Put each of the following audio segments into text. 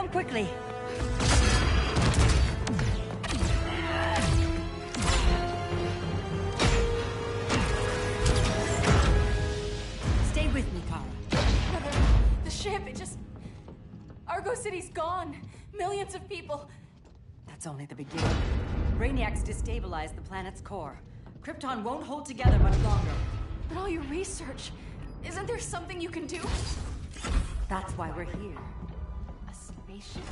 Run quickly! Stay with me, Kara. The ship, it just... Argo City's gone. Millions of people. That's only the beginning. Brainiac's destabilized the planet's core. Krypton won't hold together much longer. But all your research, isn't there something you can do? That's why we're here. A spaceship?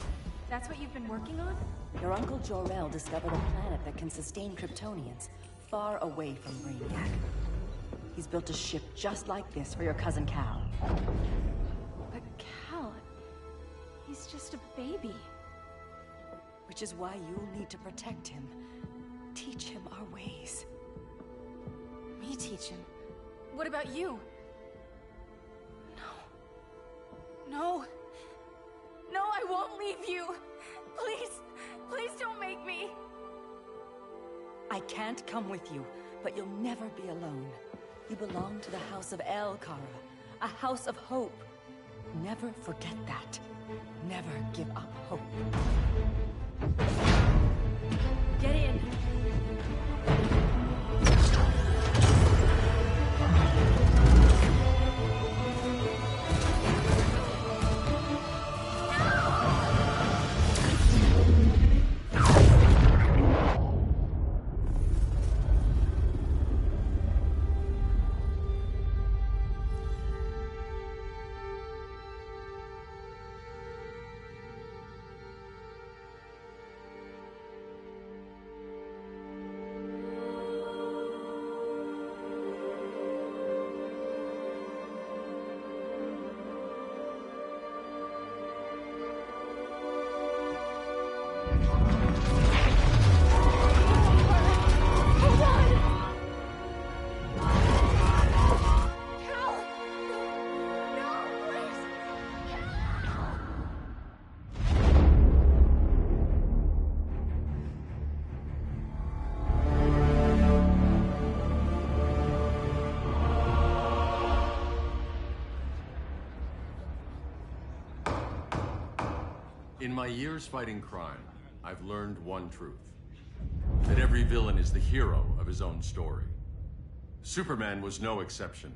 That's what you've been working on? Your uncle Jor-El discovered a planet that can sustain Kryptonians, far away from Brainiac. He's built a ship just like this for your cousin Cal. But Cal... he's just a baby. Which is why you'll need to protect him. Teach him our ways. Me teach him? What about you? No. No, I won't leave you. Please, please don't make me. I can't come with you, but you'll never be alone. You belong to the House of El, Kara. A house of hope. Never forget that. Never give up hope. Get in. In my years fighting crime, I've learned one truth. That every villain is the hero of his own story. Superman was no exception.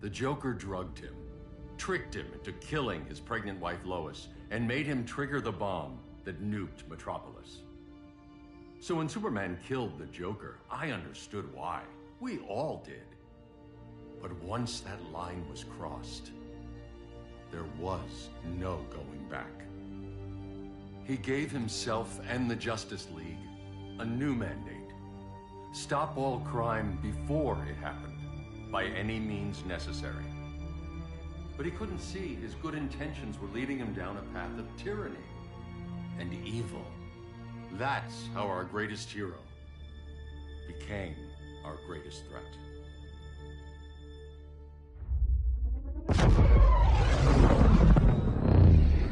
The Joker drugged him, tricked him into killing his pregnant wife Lois, and made him trigger the bomb that nuked Metropolis. So when Superman killed the Joker, I understood why. We all did. But once that line was crossed, there was no going back. He gave himself and the Justice League a new mandate. Stop all crime before it happened, by any means necessary. But he couldn't see his good intentions were leading him down a path of tyranny and evil. That's how our greatest hero became our greatest threat.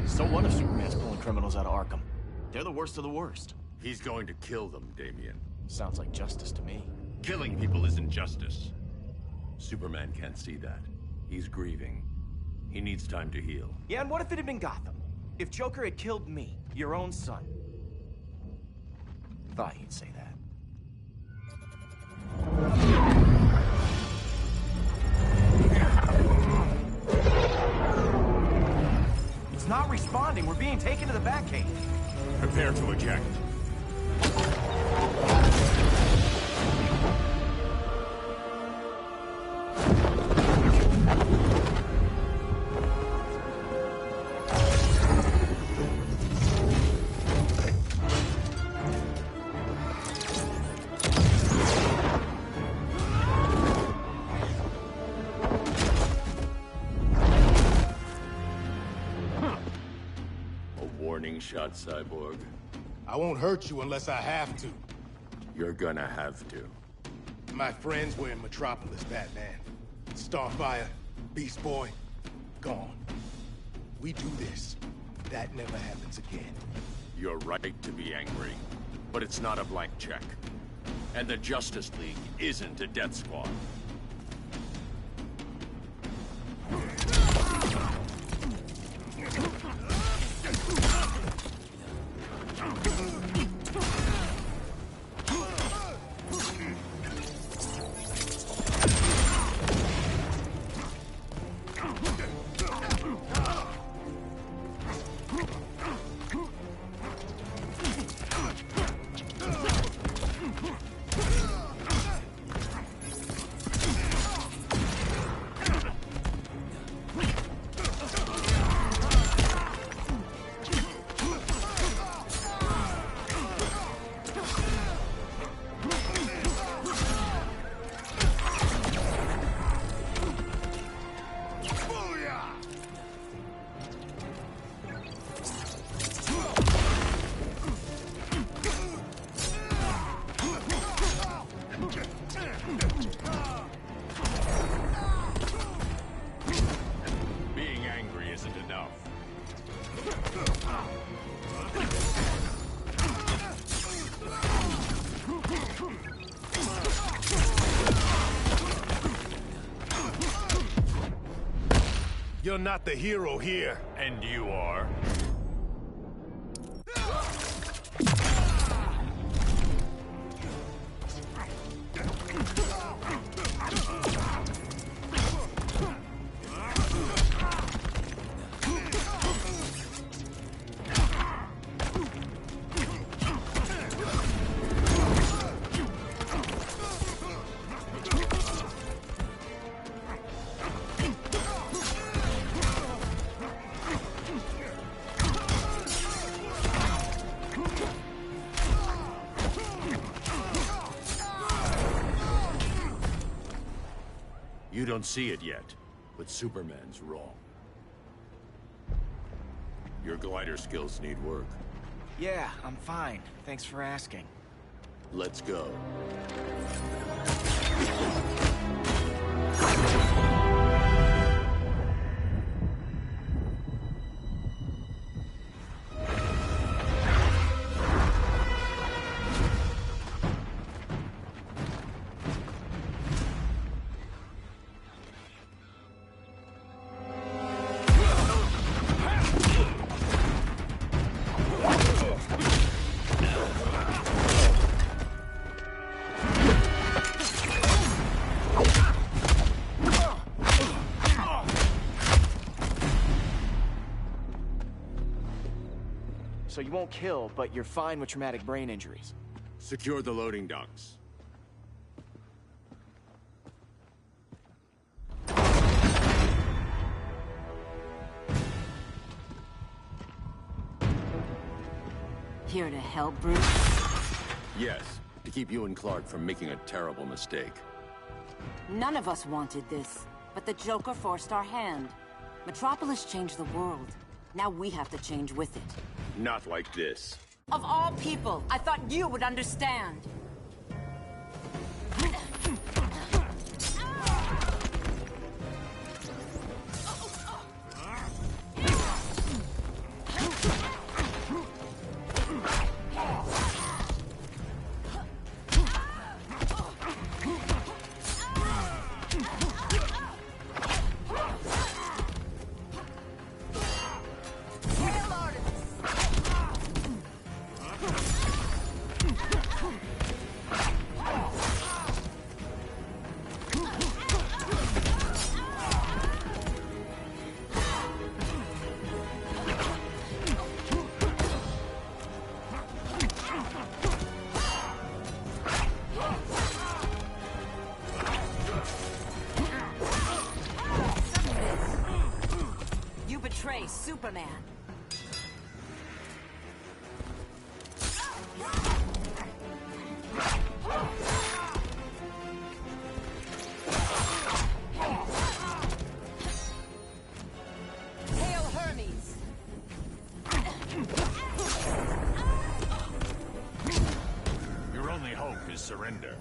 So what if Superman's pulling criminals out of Arkham? They're the worst of the worst. He's going to kill them, Damian. Sounds like justice to me. Killing people isn't justice. Superman can't see that. He's grieving. He needs time to heal. Yeah, and what if it had been Gotham? If Joker had killed me, your own son? Thought he'd say that. It's not responding. We're being taken to the Batcave. Prepare to eject. Shot, Cyborg. I won't hurt you unless I have to. You're gonna have to. My friends were in Metropolis, Batman. Starfire, Beast Boy, gone. We do this. That never happens again. You're right to be angry, but it's not a blank check. And the Justice League isn't a death squad. You're not the hero here. And you are? You don't see it yet, but Superman's wrong. Your glider skills need work. Yeah, I'm fine. Thanks for asking. Let's go. So you won't kill, but you're fine with traumatic brain injuries. Secure the loading docks. Here to help, Bruce? Yes, to keep you and Clark from making a terrible mistake. None of us wanted this, but the Joker forced our hand. Metropolis changed the world. Now we have to change with it. Not like this. Of all people, I thought you would understand. Betray Superman. Hail Hermes. Your only hope is surrender.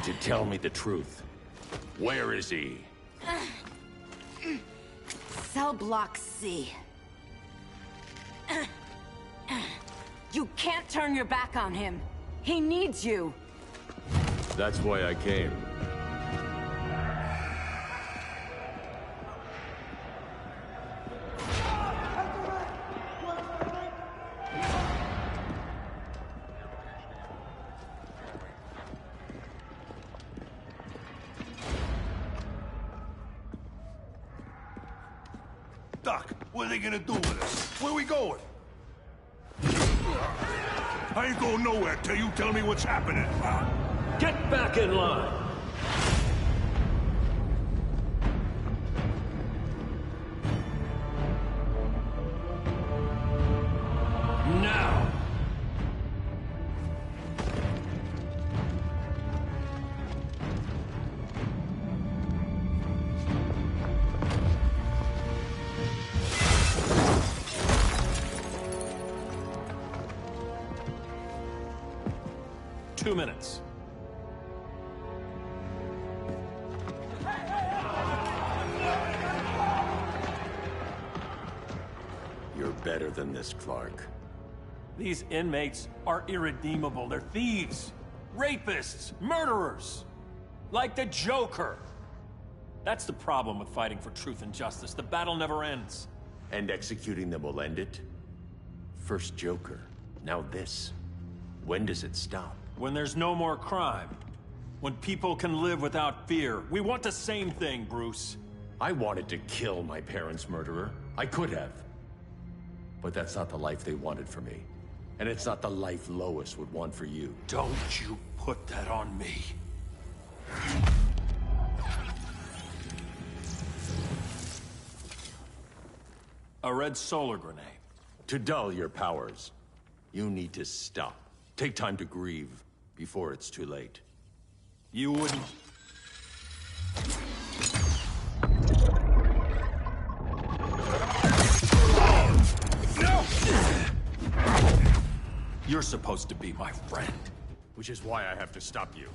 To tell me the truth. Where is he? Cell Block C. You can't turn your back on him. He needs you. That's why I came. Doc, what are they gonna do with us? Where we going? I ain't going nowhere till you tell me what's happening. Get back in line! Now! Two minutes. You're better than this, Clark. These inmates are irredeemable. They're thieves, rapists, murderers. Like the Joker. That's the problem with fighting for truth and justice. The battle never ends. And executing them will end it? First Joker, now this. When does it stop? When there's no more crime. When people can live without fear. We want the same thing, Bruce. I wanted to kill my parents' murderer. I could have. But that's not the life they wanted for me. And it's not the life Lois would want for you. Don't you put that on me. A red solar grenade. To dull your powers, you need to stop. Take time to grieve before it's too late. You wouldn't... You're supposed to be my friend. Which is why I have to stop you.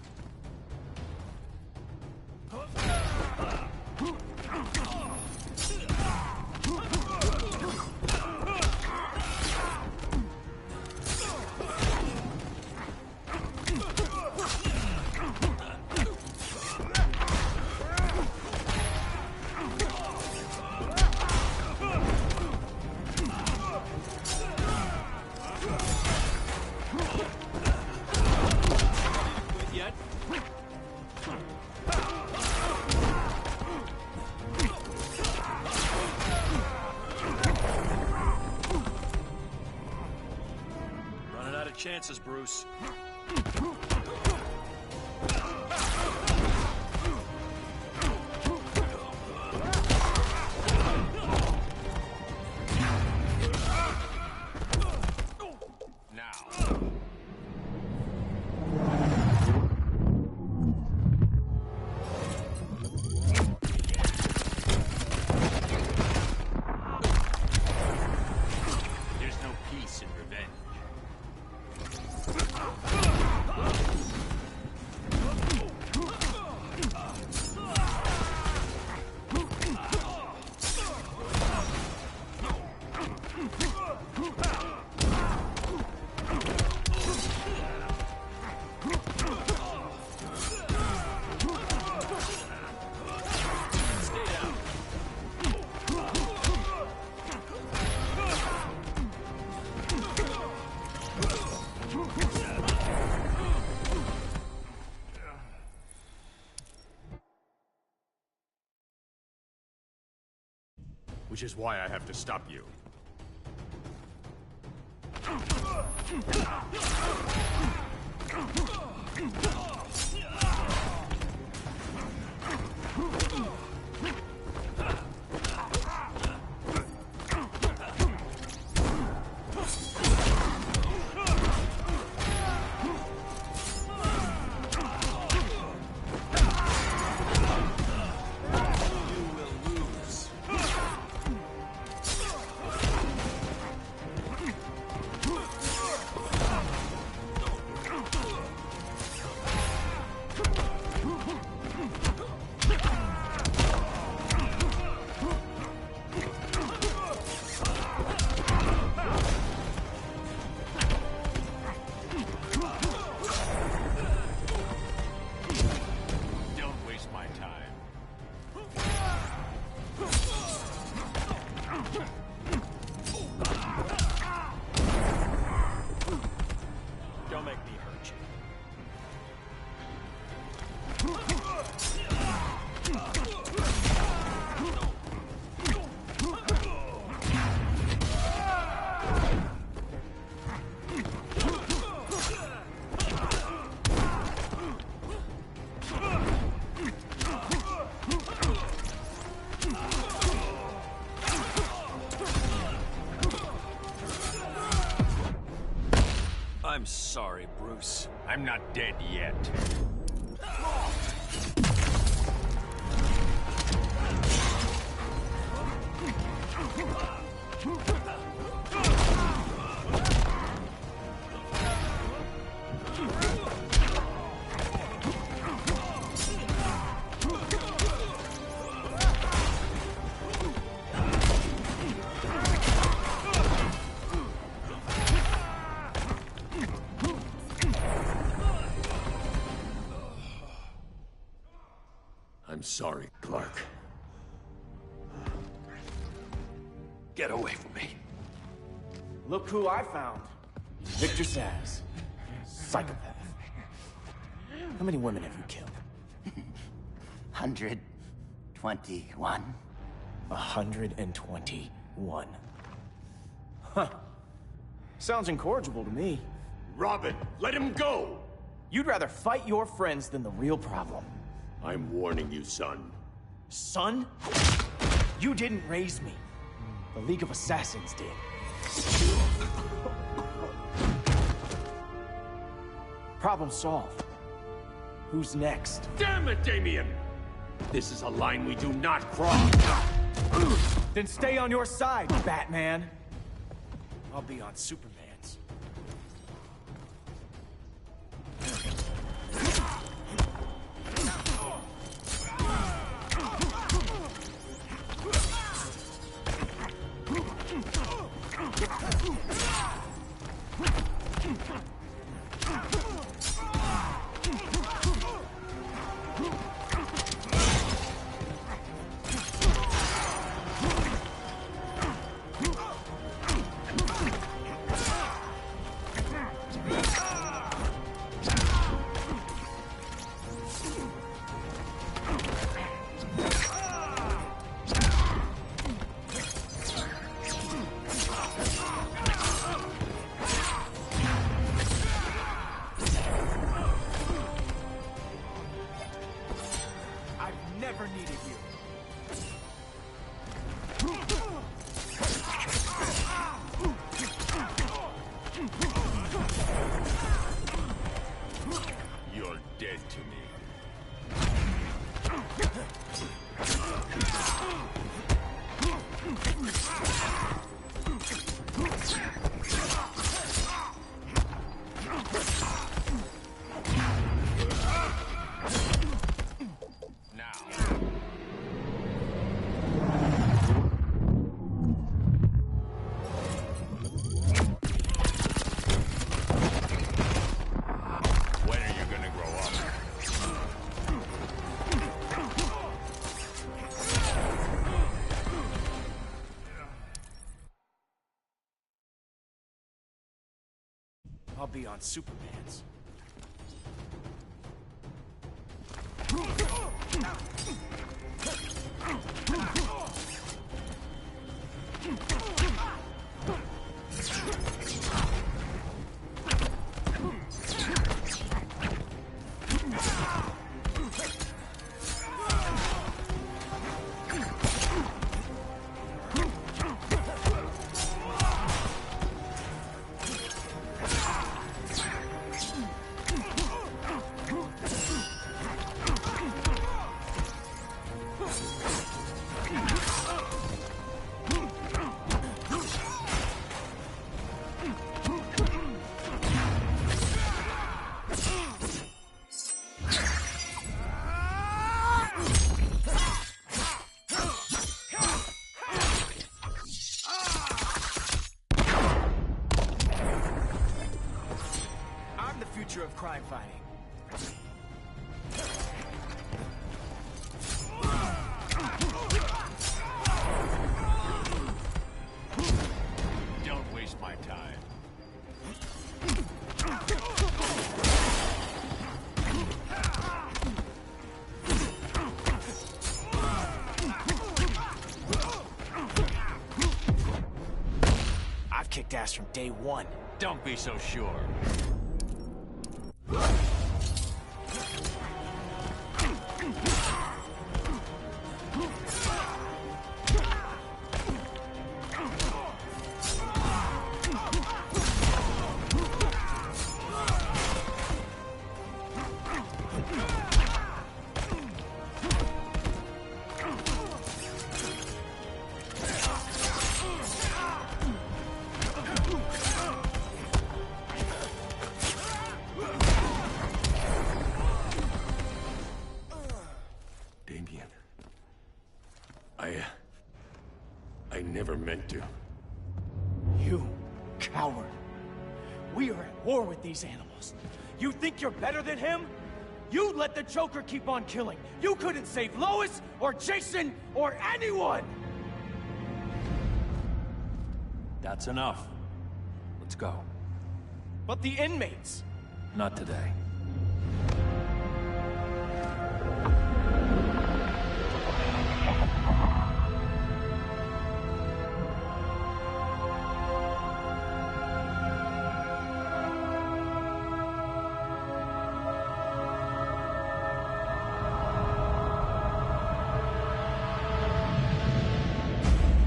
Chances, Bruce. There's no peace in revenge. Which is why I have to stop you. I'm sorry, Bruce. I'm not dead yet. I'm sorry, Clark. Get away from me. Look who I found. Victor Zsasz. Psychopath. How many women have you killed? 121. 121. Huh. Sounds incorrigible to me. Robin, let him go! You'd rather fight your friends than the real problem. I'm warning you, son. Son? You didn't raise me. The League of Assassins did. Problem solved. Who's next? Damn it, Damien! This is a line we do not cross. Then stay on your side, Batman. I'll be on Superman's. Never needed you. You're dead to me. I'll be on Superman's. Of crime fighting. Don't waste my time. I've kicked ass from day one. Don't be so sure. Damien. I never meant to. You coward. We are at war with these animals. You think you're better than him? You let the Joker keep on killing. You couldn't save Lois, or Jason, or anyone! That's enough. Let's go. But the inmates! Not today.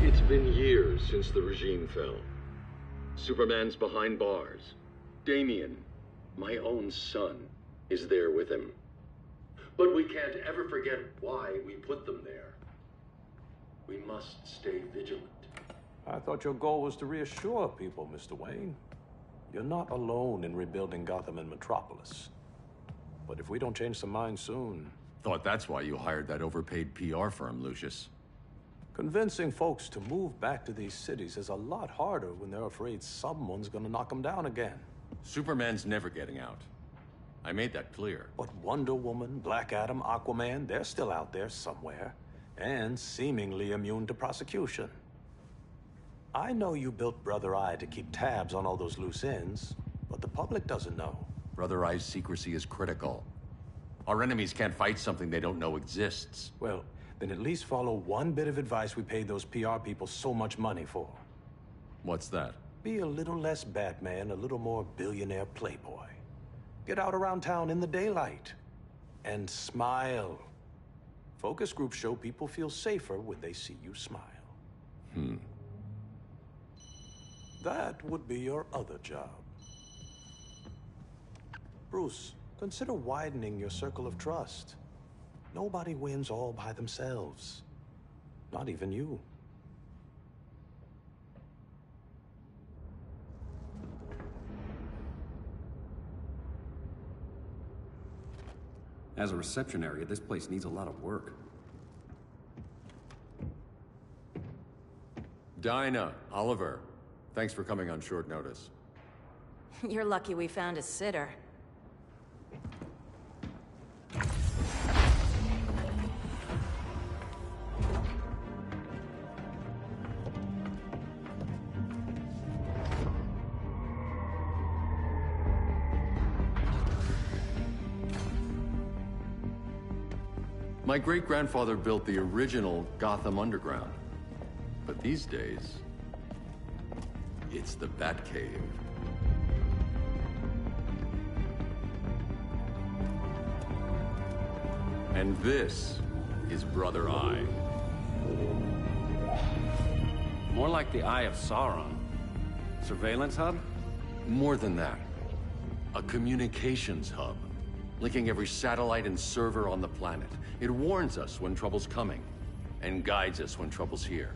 It's been years since the regime fell. Superman's behind bars. Damien, my own son, is there with him. But we can't ever forget why we put them there. We must stay vigilant. I thought your goal was to reassure people, Mr. Wayne. You're not alone in rebuilding Gotham and Metropolis. But if we don't change some minds soon... Thought that's why you hired that overpaid PR firm, Lucius. Convincing folks to move back to these cities is a lot harder when they're afraid someone's gonna knock them down again. Superman's never getting out. I made that clear. But Wonder Woman, Black Adam, Aquaman, they're still out there somewhere. And seemingly immune to prosecution. I know you built Brother Eye to keep tabs on all those loose ends, but the public doesn't know. Brother Eye's secrecy is critical. Our enemies can't fight something they don't know exists. Well, then at least follow one bit of advice we paid those PR people so much money for. What's that? Be a little less Batman, a little more billionaire playboy. Get out around town in the daylight. And smile. Focus groups show people feel safer when they see you smile. That would be your other job. Bruce, consider widening your circle of trust. Nobody wins all by themselves. Not even you. As a reception area, this place needs a lot of work. Dinah, Oliver, thanks for coming on short notice. You're lucky we found a sitter. My great-grandfather built the original Gotham Underground. But these days, it's the Batcave. And this is Brother Eye. More like the Eye of Sauron. Surveillance hub? More than that. A communications hub, linking every satellite and server on the planet. It warns us when trouble's coming, and guides us when trouble's here.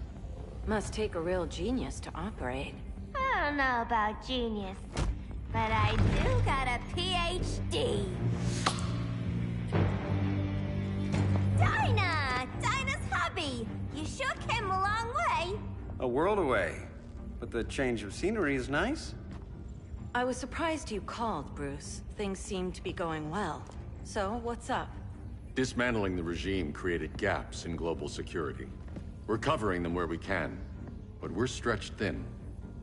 Must take a real genius to operate. I don't know about genius, but I do got a PhD. Dinah! Dinah's hubby! You sure came a long way. A world away. But the change of scenery is nice. I was surprised you called, Bruce. Things seem to be going well. So, what's up? Dismantling the regime created gaps in global security. We're covering them where we can, but we're stretched thin,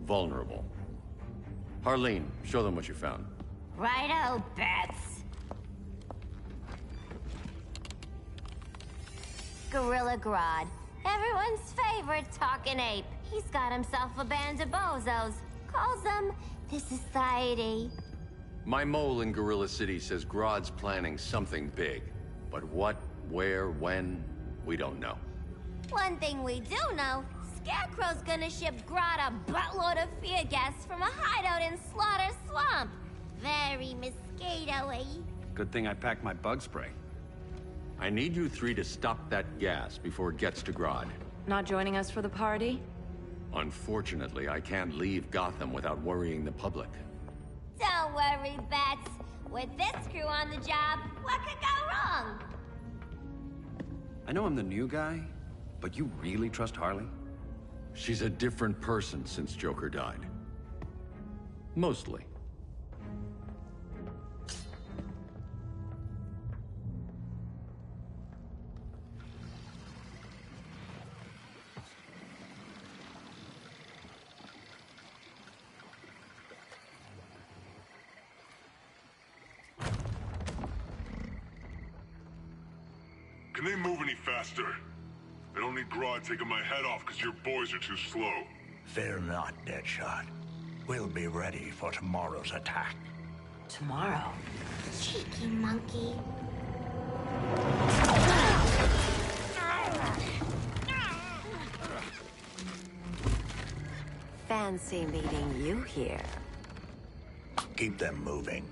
vulnerable. Harleen, show them what you found. Righto, Bats. Gorilla Grodd. Everyone's favorite talking ape. He's got himself a band of bozos. Calls them the Society. My mole in Gorilla City says Grodd's planning something big. But what, where, when, we don't know. One thing we do know, Scarecrow's gonna ship Grodd a buttload of fear gas from a hideout in Slaughter Swamp. Very mosquito-y. Good thing I packed my bug spray. I need you three to stop that gas before it gets to Grodd. Not joining us for the party? Unfortunately, I can't leave Gotham without worrying the public. Don't worry, Bats. With this crew on the job, what could go wrong? I know I'm the new guy, but you really trust Harley? She's a different person since Joker died. Mostly. Can they move any faster? I don't need Grodd taking my head off because your boys are too slow. Fear not, Deadshot. We'll be ready for tomorrow's attack. Tomorrow? Cheeky monkey. Fancy meeting you here. Keep them moving.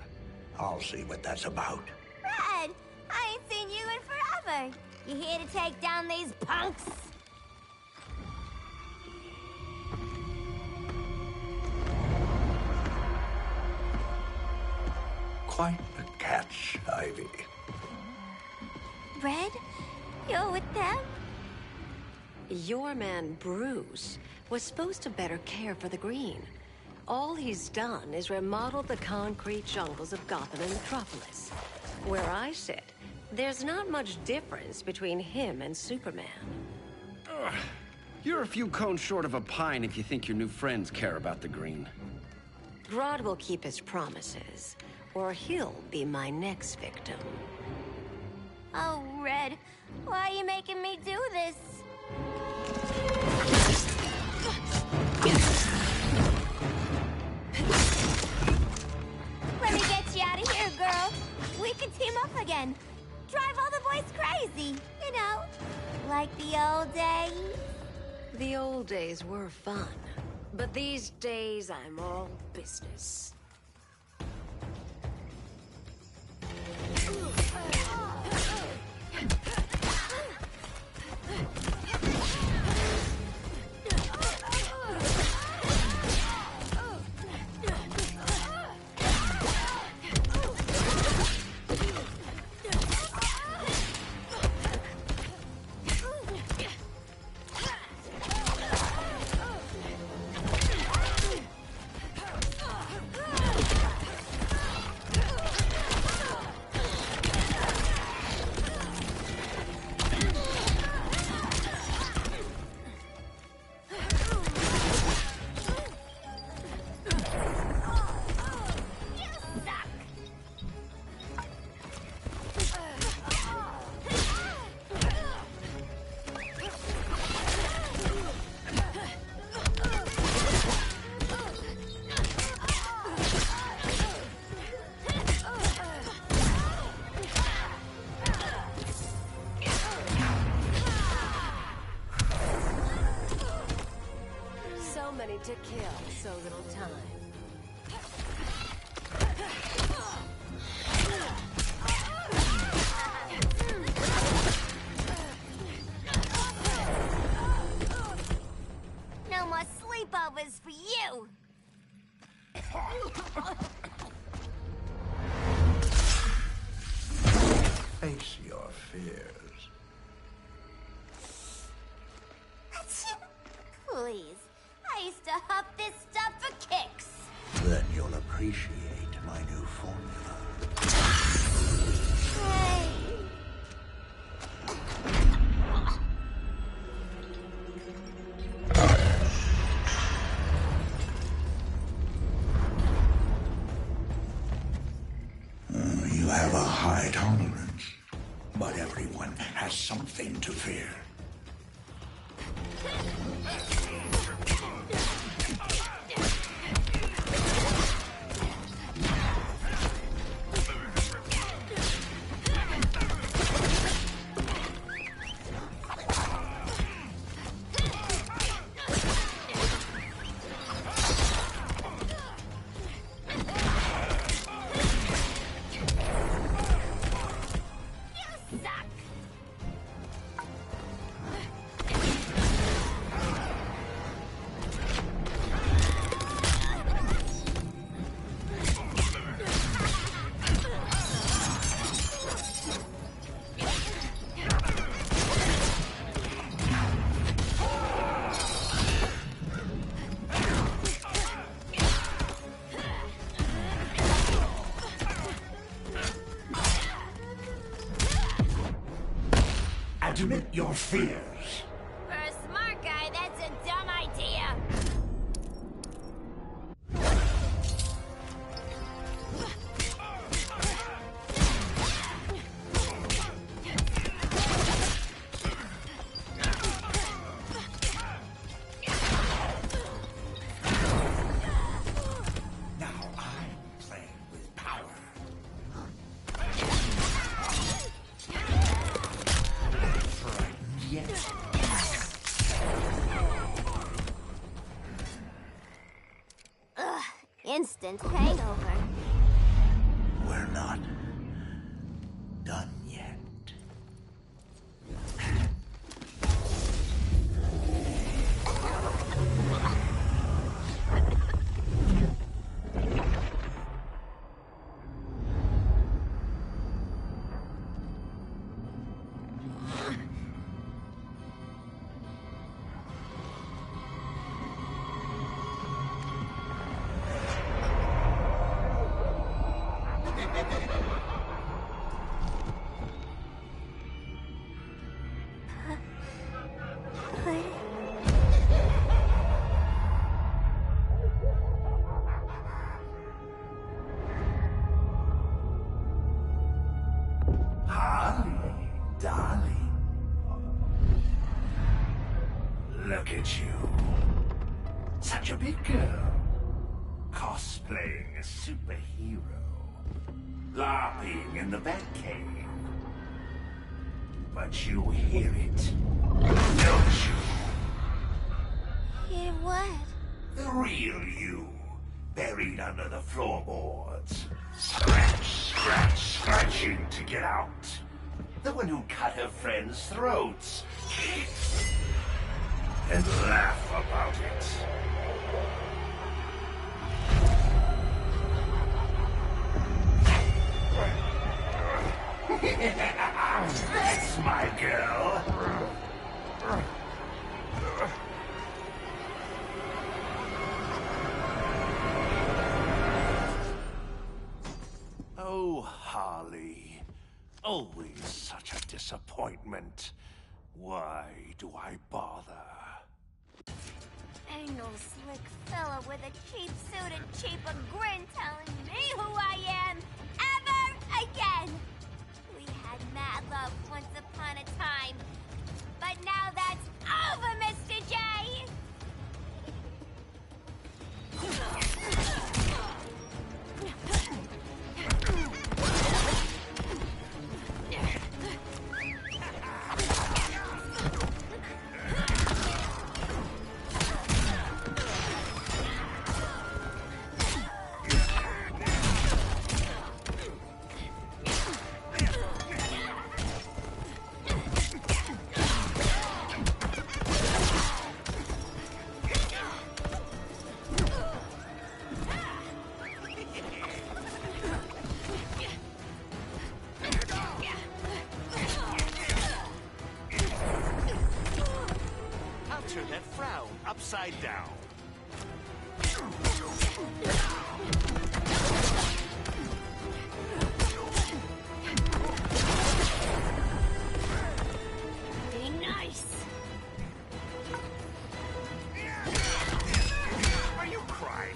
I'll see what that's about. Red, I ain't seen you in forever. You here to take down these punks? Quite the catch, Ivy. Red, you're with them? Your man, Bruce, was supposed to better care for the Green. All he's done is remodel the concrete jungles of Gotham and Metropolis. Where I sit, there's not much difference between him and Superman. Ugh. You're a few cones short of a pine if you think your new friends care about the Green. Grodd will keep his promises, or he'll be my next victim. Oh, Red, why are you making me do this? Let me get you out of here, girl. We can team up again. Drive all the boys crazy, you know, like the old days. The old days were fun, but these days I'm all business. To kill so little time. No more sleepovers for you. Face your fears. Please. I used to huff this stuff for kicks. Then you'll appreciate my new formula. Hey. You have a high tolerance, but everyone has something to fear. admit your fears. For a smart guy, that's a dumb idea. Instant hangover. We're not done yet. Harley, darling. Look at you. Such a big girl. Cosplaying a superhero. LARPing in the Batcave. But you hear it, don't you? Hear what? The real you, buried under the floorboards. Scratch, scratch, scratching to get out. The one who cut her friends' throats. And laugh about it. That's my girl. Oh, Harley. Always such a disappointment. Why do I bother? Ain't no slick fella with a cheap suit and cheaper grin telling me who I am ever again. We had mad love once upon a time, but now that's over, Mr. J. Turn that frown upside down. Be nice. Are you crying?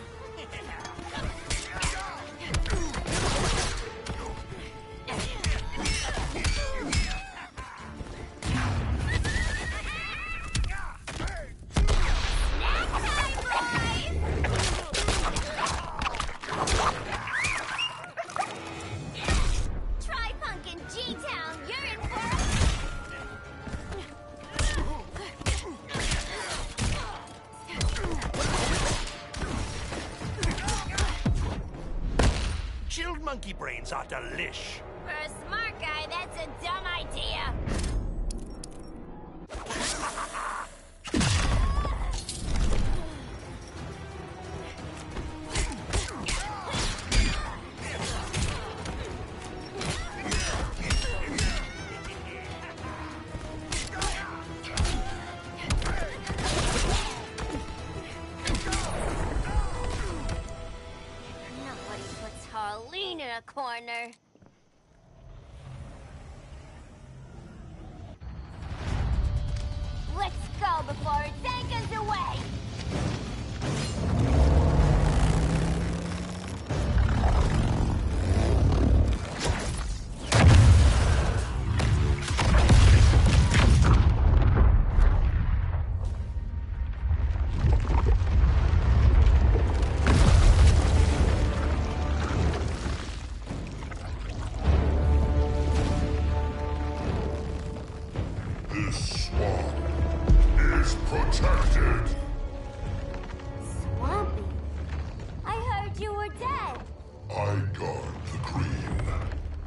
Chilled monkey brains are delish. For a smart guy, that's a dumb idea. Nobody puts Harleen in a corner. This swamp is protected. Swampy? I heard you were dead. I guard the green,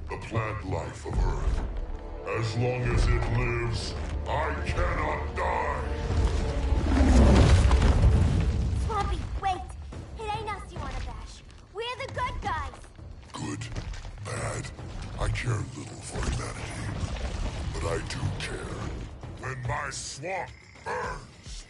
the plant life of Earth. As long as it lives, I cannot die. Swampy, wait. It ain't us you wanna bash. We're the good guys. Good, bad, I care little for humanity. But I do care when my swamp burns.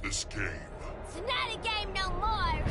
This game. It's not a game no more!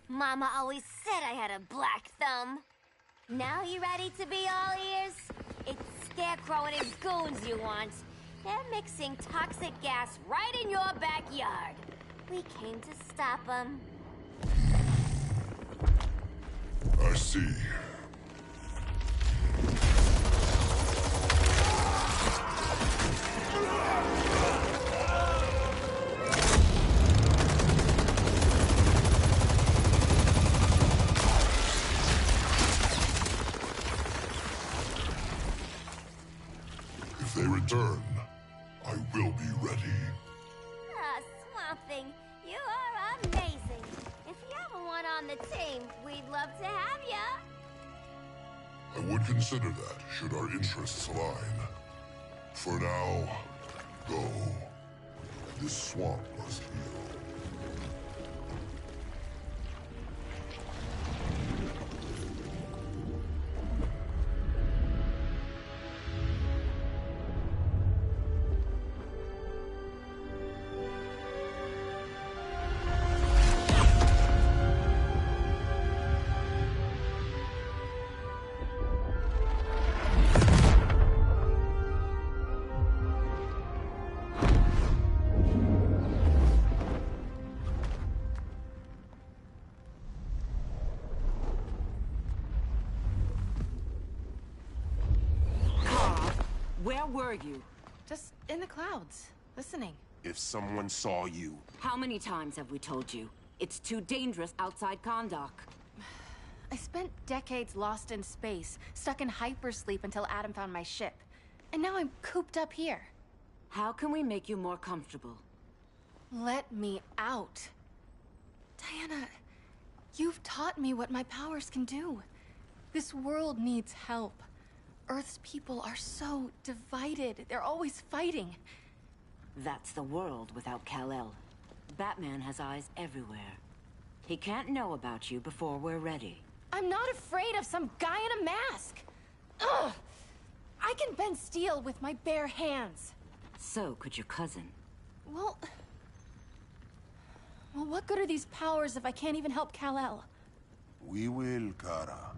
Mama always said I had a black thumb. Now you ready to be all ears? It's Scarecrow and his goons you want. They're mixing toxic gas right in your backyard. We came to stop them. I see. If they return, I will be ready. Ah, Swamp Thing, you are amazing. If you ever want on the team, we'd love to have ya. I would consider that, should our interests align. For now, go. This swamp must heal. Where were you? Just in the clouds, listening. If someone saw you... How many times have we told you? It's too dangerous outside Kahndaq. I spent decades lost in space, stuck in hypersleep until Adam found my ship. And now I'm cooped up here. How can we make you more comfortable? Let me out. Diana, you've taught me what my powers can do. This world needs help. Earth's people are so divided. They're always fighting. That's the world without Kal-El. Batman has eyes everywhere. He can't know about you before we're ready. I'm not afraid of some guy in a mask. Ugh! I can bend steel with my bare hands. So could your cousin. Well, what good are these powers if I can't even help Kal-El? We will, Kara.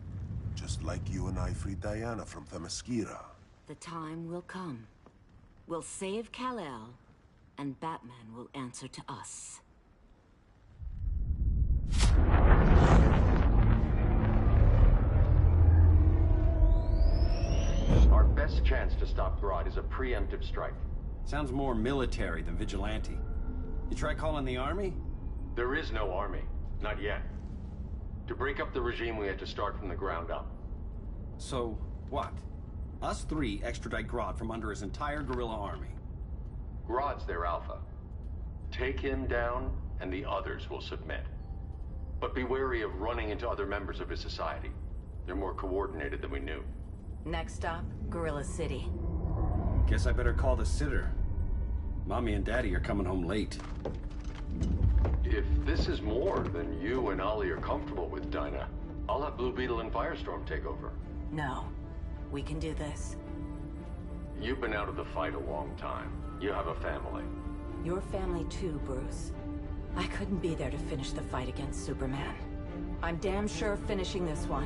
Just like you and I freed Diana from Themyscira. The time will come. We'll save Kal-El, and Batman will answer to us. Our best chance to stop Grodd is a preemptive strike. Sounds more military than vigilante. You try calling the army? There is no army. Not yet. To break up the regime, we had to start from the ground up. So, what? Us three extradite Grodd from under his entire guerrilla army. Grodd's their alpha. Take him down, and the others will submit. But be wary of running into other members of his society. They're more coordinated than we knew. Next stop, Gorilla City. Guess I better call the sitter. Mommy and Daddy are coming home late. If this is more than you and Ollie are comfortable with, Dinah, I'll have Blue Beetle and Firestorm take over. No. We can do this. You've been out of the fight a long time. You have a family. Your family too, Bruce. I couldn't be there to finish the fight against Superman. I'm damn sure finishing this one.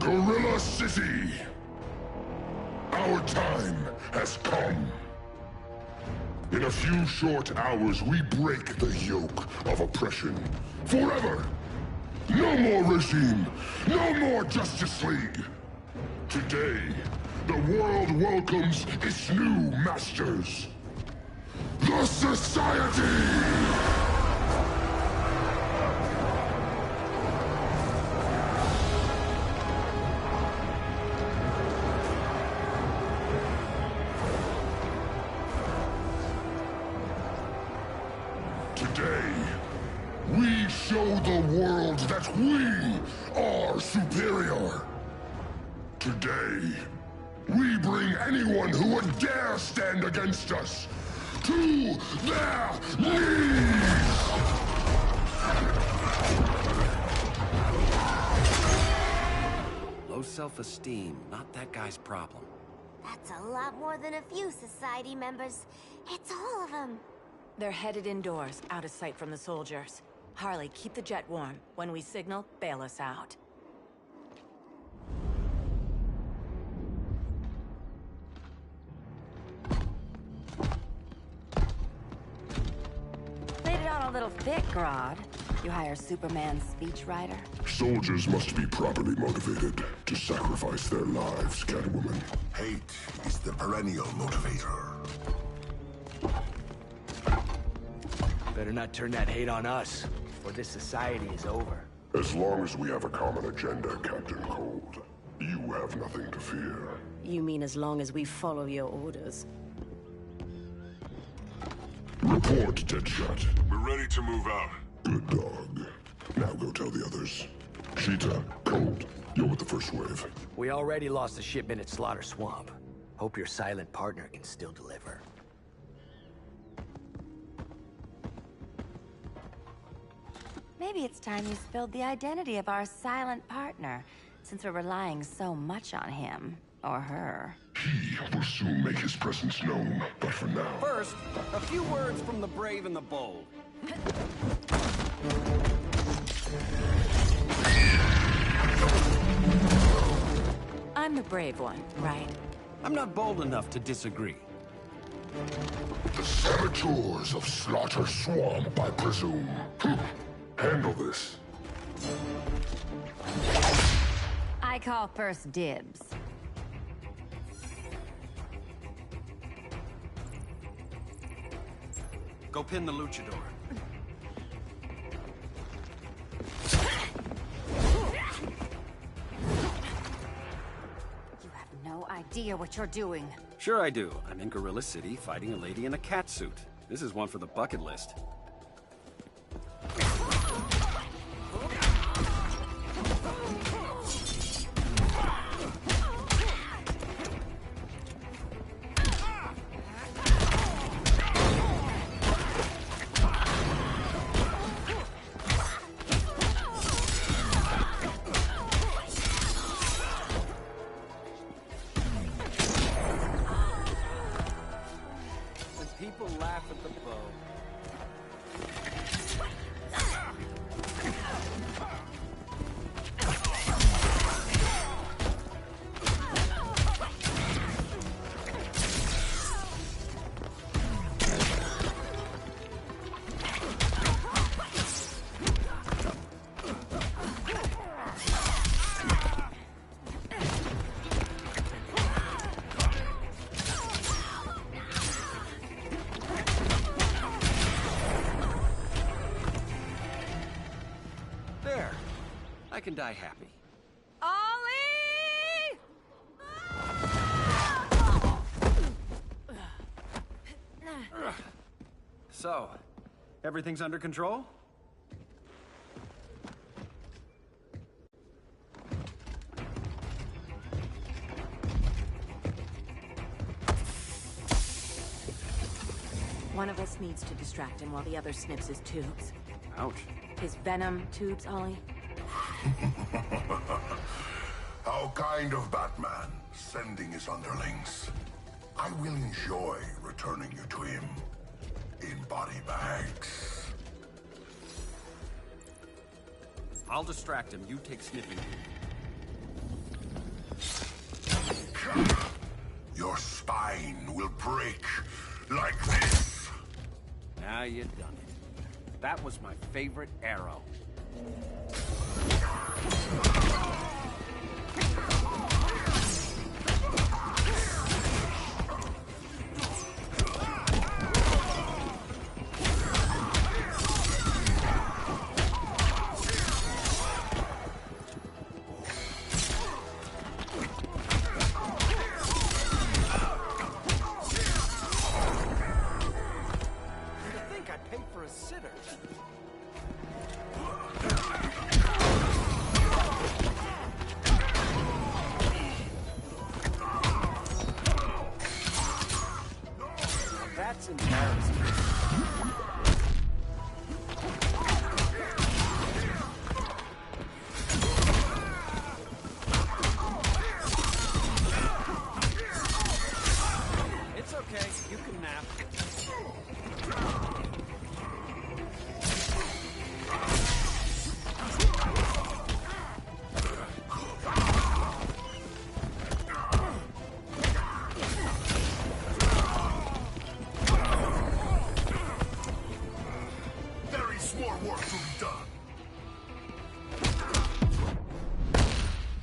Gorilla City! Our time has come. In a few short hours, we break the yoke of oppression. Forever! No more regime! No more Justice League! Today, the world welcomes its new masters. The Society! Today, we show the world that we are superior. Today, we bring anyone who would dare stand against us to their knees! Low self-esteem, not that guy's problem. That's a lot more than a few Society members. It's all of them. They're headed indoors, out of sight from the soldiers. Harley, keep the jet warm. When we signal, bail us out. Laid it on a little thick, Grodd. You hire Superman's speechwriter? Soldiers must be properly motivated to sacrifice their lives, Catwoman. Hate is the perennial motivator. Better not turn that hate on us, or this society is over. As long as we have a common agenda, Captain Cold, you have nothing to fear. You mean as long as we follow your orders? Report, Deadshot. We're ready to move out. Good dog. Now go tell the others. Cheetah, Cold, you're with the first wave. We already lost the shipment at Slaughter Swamp. Hope your silent partner can still deliver. Maybe it's time you spilled the identity of our silent partner, since we're relying so much on him. Or her. He will soon make his presence known, but for now... First, a few words from the brave and the bold. I'm the brave one, right? I'm not bold enough to disagree. The saboteurs of Slaughter Swamp, I presume. Handle this. I call first dibs. Go pin the luchador. You have no idea what you're doing. Sure I do. I'm in Gorilla City fighting a lady in a cat suit. This is one for the bucket list. can die happy. Ollie! So, everything's under control? One of us needs to distract him while the other snips his tubes. Ouch. His venom tubes, Ollie? How kind of Batman, sending his underlings. I will enjoy returning you to him in body bags. I'll distract him. You take sniffing. Your spine will break like this. Now you done it. That was my favorite arrow. That's embarrassing. It's okay. You can nap.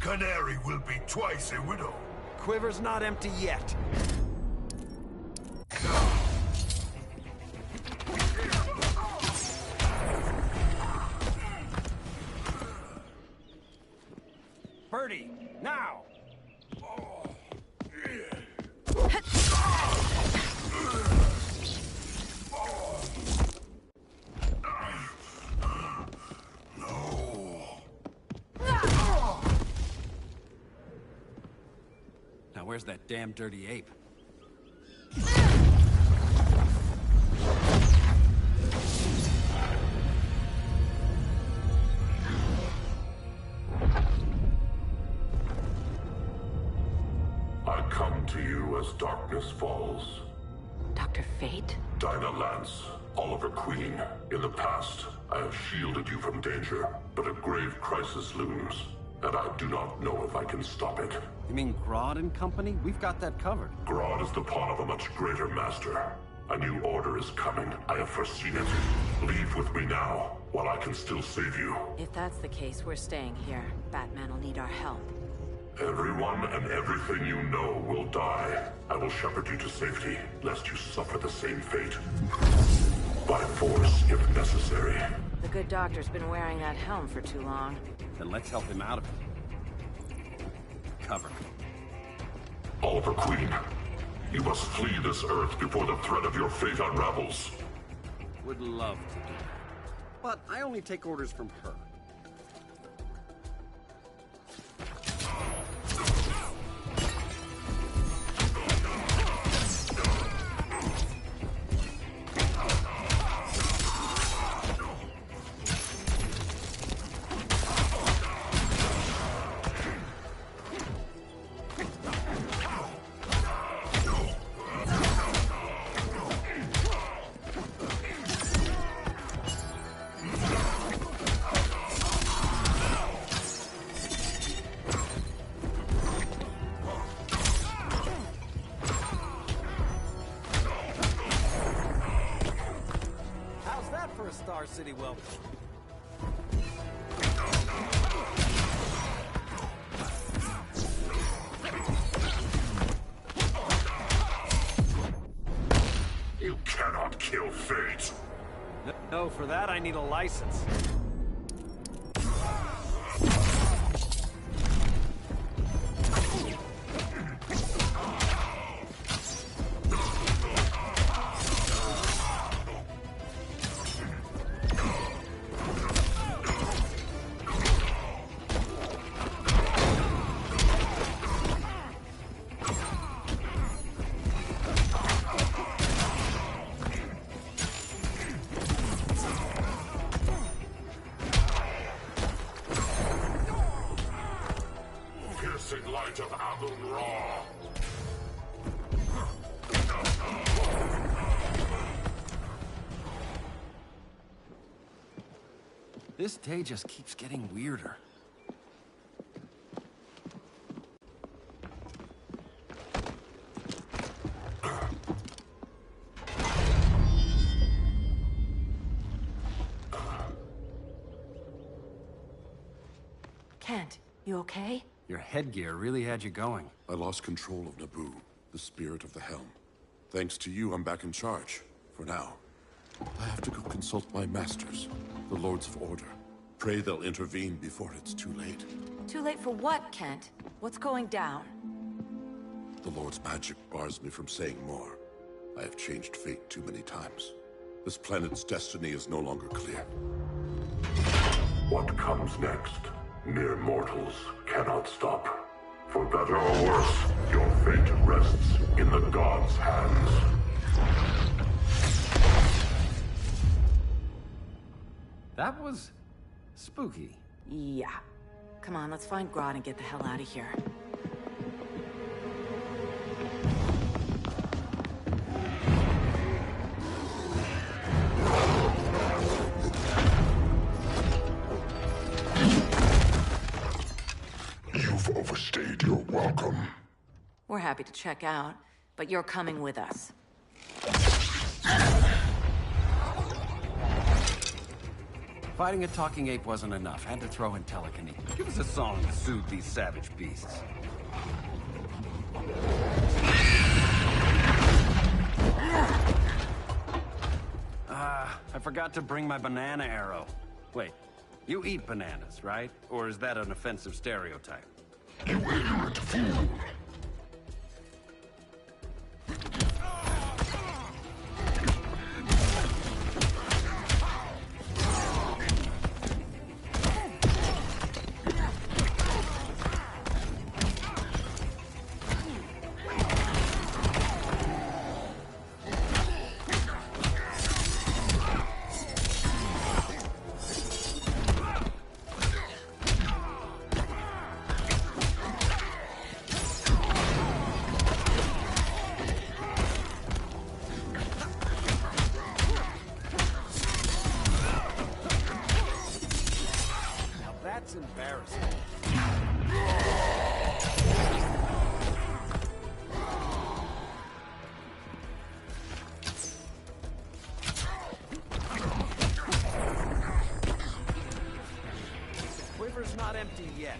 Canary will be twice a widow. Quiver's not empty yet. Birdie, now! Now where's that damn dirty ape? I come to you as darkness falls. Dr. Fate? Dinah Lance, Oliver Queen. In the past, I have shielded you from danger, but a grave crisis looms, and I do not know if I can stop it. You mean Grodd and company? We've got that covered. Grodd is the pawn of a much greater master. A new order is coming. I have foreseen it. Leave with me now, while I can still save you. If that's the case, we're staying here. Batman will need our help. Everyone and everything you know will die. I will shepherd you to safety, lest you suffer the same fate. By force, if necessary. The good doctor's been wearing that helm for too long. Then let's help him out of it. Cover. Oliver Queen, you must flee this Earth before the threat of your fate unravels. Would love to do that. But I only take orders from her. Star City welcome. You cannot kill fate. No, for that I need a license. This day just keeps getting weirder. Kent, you okay? Your headgear really had you going. I lost control of Naboo, the spirit of the helm. Thanks to you, I'm back in charge. For now. I have to go consult my masters, the Lords of Order. Pray they'll intervene before it's too late. Too late for what, Kent? What's going down? The Lord's magic bars me from saying more. I have changed fate too many times. This planet's destiny is no longer clear. What comes next? Mere mortals cannot stop. For better or worse, your fate rests in the gods' hands. That was... spooky. Yeah. Come on, let's find Grodd and get the hell out of here. You've overstayed your welcome. We're happy to check out, but you're coming with us. Fighting a talking ape wasn't enough. Had to throw in telekinesis. Give us a song to soothe these savage beasts. I forgot to bring my banana arrow. Wait, you eat bananas, right? Or is that an offensive stereotype? You ignorant fool! That's embarrassing. Quiver's not empty yet.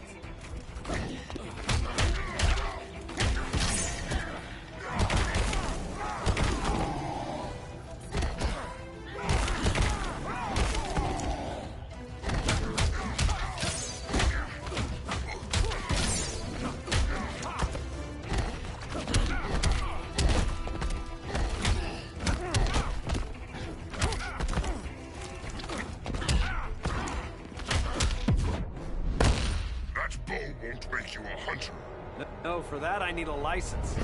Won't make you a hunter. No, for that I need a license.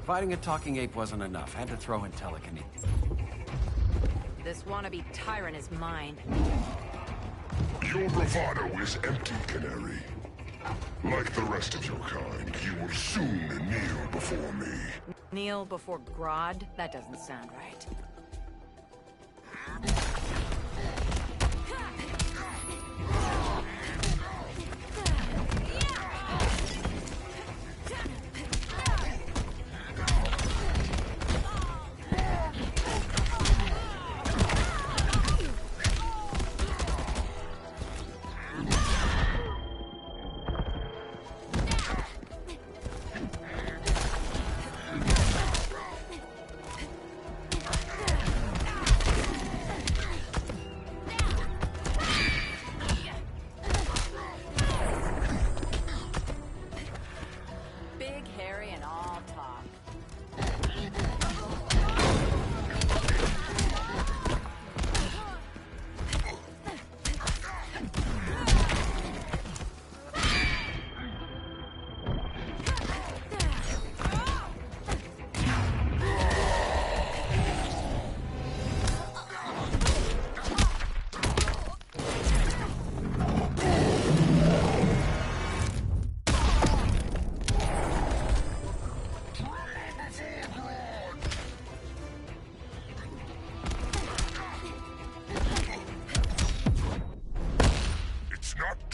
Fighting a talking ape wasn't enough. Had to throw in telekinesis. This wannabe tyrant is mine. Your bravado is empty, Canary. Like the rest of your kind, you will soon kneel before me. Kneel before Grodd? That doesn't sound right.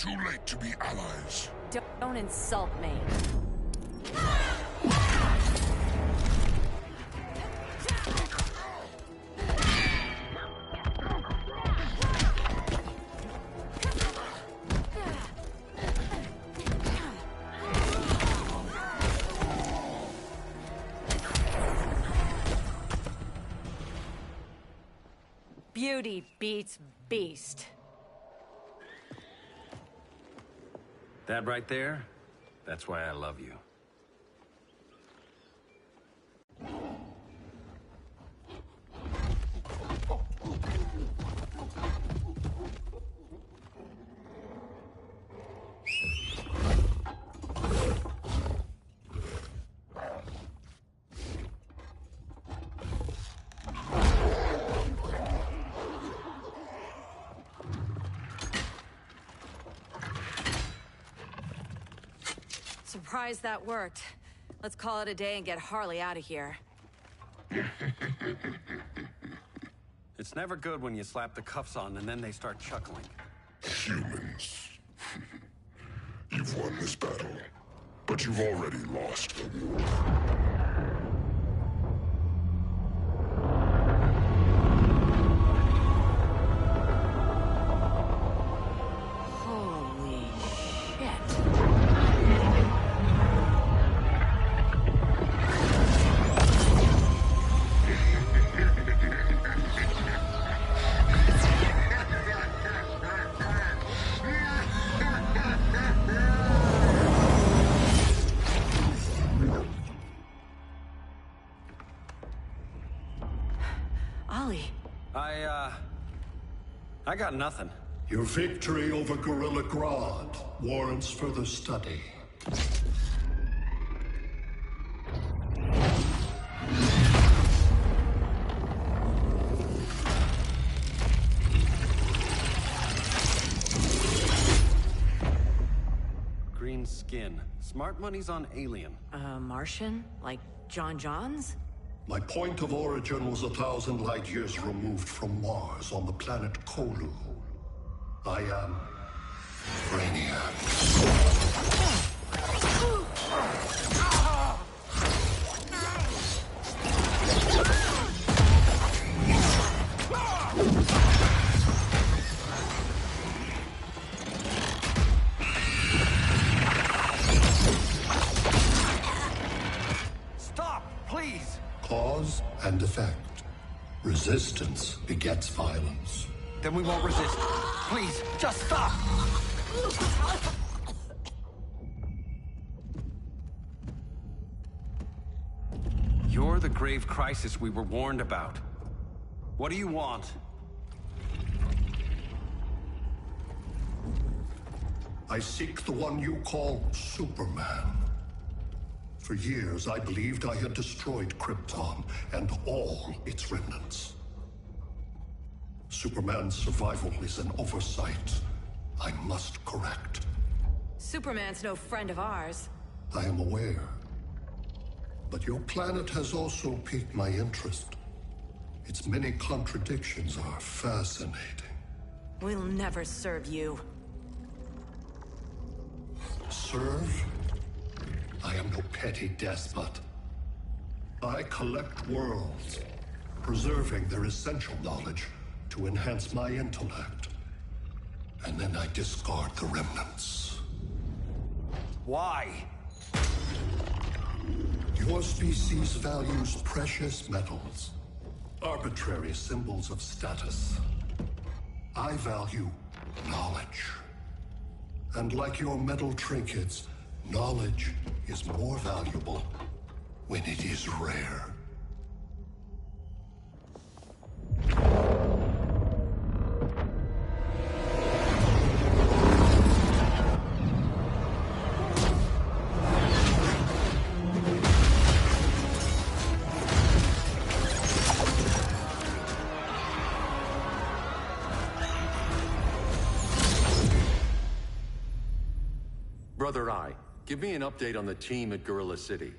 too late to be allies. Don't insult me. Beauty beats beast. That right there, that's why I love you. Surprised that worked. Let's call it a day and get Harley out of here. It's never good when you slap the cuffs on and then they start chuckling. Humans. You've won this battle, but you've already lost the war. I got nothing. Your victory over Gorilla Grodd warrants further study. Green skin. Smart money's on alien. Martian? Like John Johns? My point of origin was 1,000 light years removed from Mars on the planet Kolu. I am Brainiac. Stop, please! Cause and effect. Resistance begets violence. Then we won't resist. Please, just stop! You're the grave crisis we were warned about. What do you want? I seek the one you call Superman. For years, I believed I had destroyed Krypton and all its remnants. Superman's survival is an oversight I must correct. Superman's no friend of ours. I am aware. But your planet has also piqued my interest. Its many contradictions are fascinating. We'll never serve you. Serve? I am no petty despot. I collect worlds, preserving their essential knowledge to enhance my intellect. And then I discard the remnants. Why? Your species values precious metals, arbitrary symbols of status. I value knowledge. And like your metal trinkets, knowledge is more valuable when it is rare. Brother Eye, give me an update on the team at Gorilla City.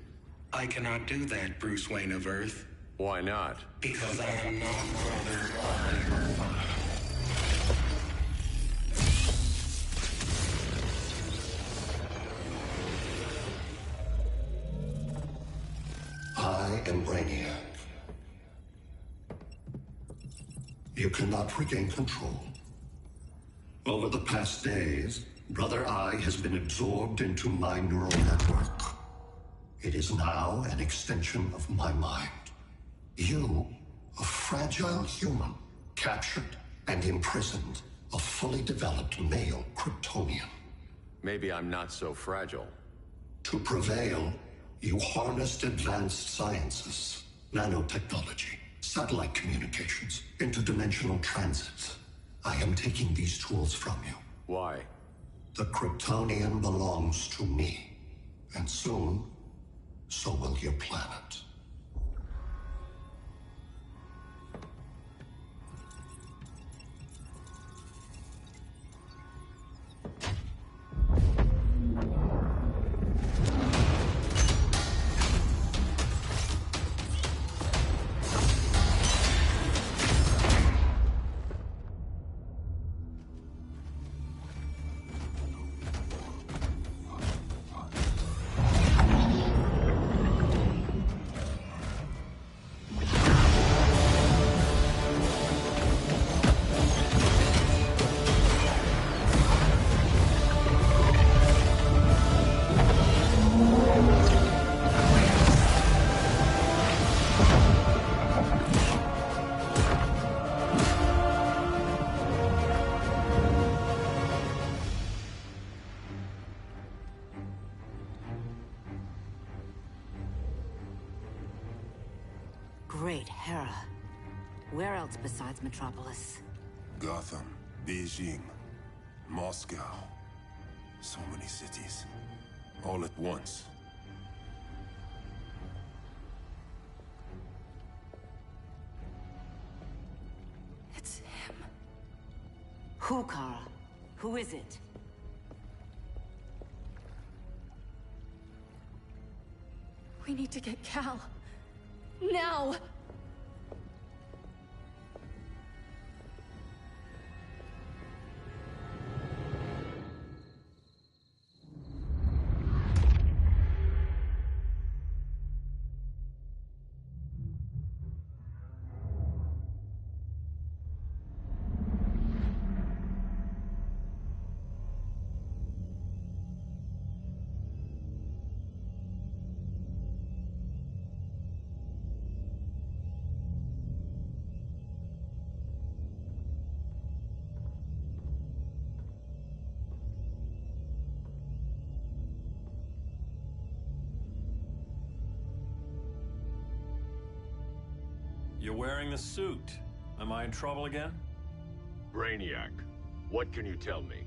I cannot do that, Bruce Wayne of Earth. Why not? Because I am not Brother Eye. you cannot regain control. Over the past days, Brother Eye has been absorbed into my neural network. It is now an extension of my mind. You, a fragile human, captured and imprisoned a fully developed male Kryptonian. Maybe I'm not so fragile. To prevail, you harnessed advanced sciences, nanotechnology, satellite communications, interdimensional transits. I am taking these tools from you. Why? The Kryptonian belongs to me. And soon, so will your planet. Great Hera. Where else besides Metropolis? Gotham, Beijing, Moscow. So many cities. All at once. It's him. Who, Kara? Who is it? We need to get Cal. Now! You're wearing the suit. Am I in trouble again? Brainiac, what can you tell me?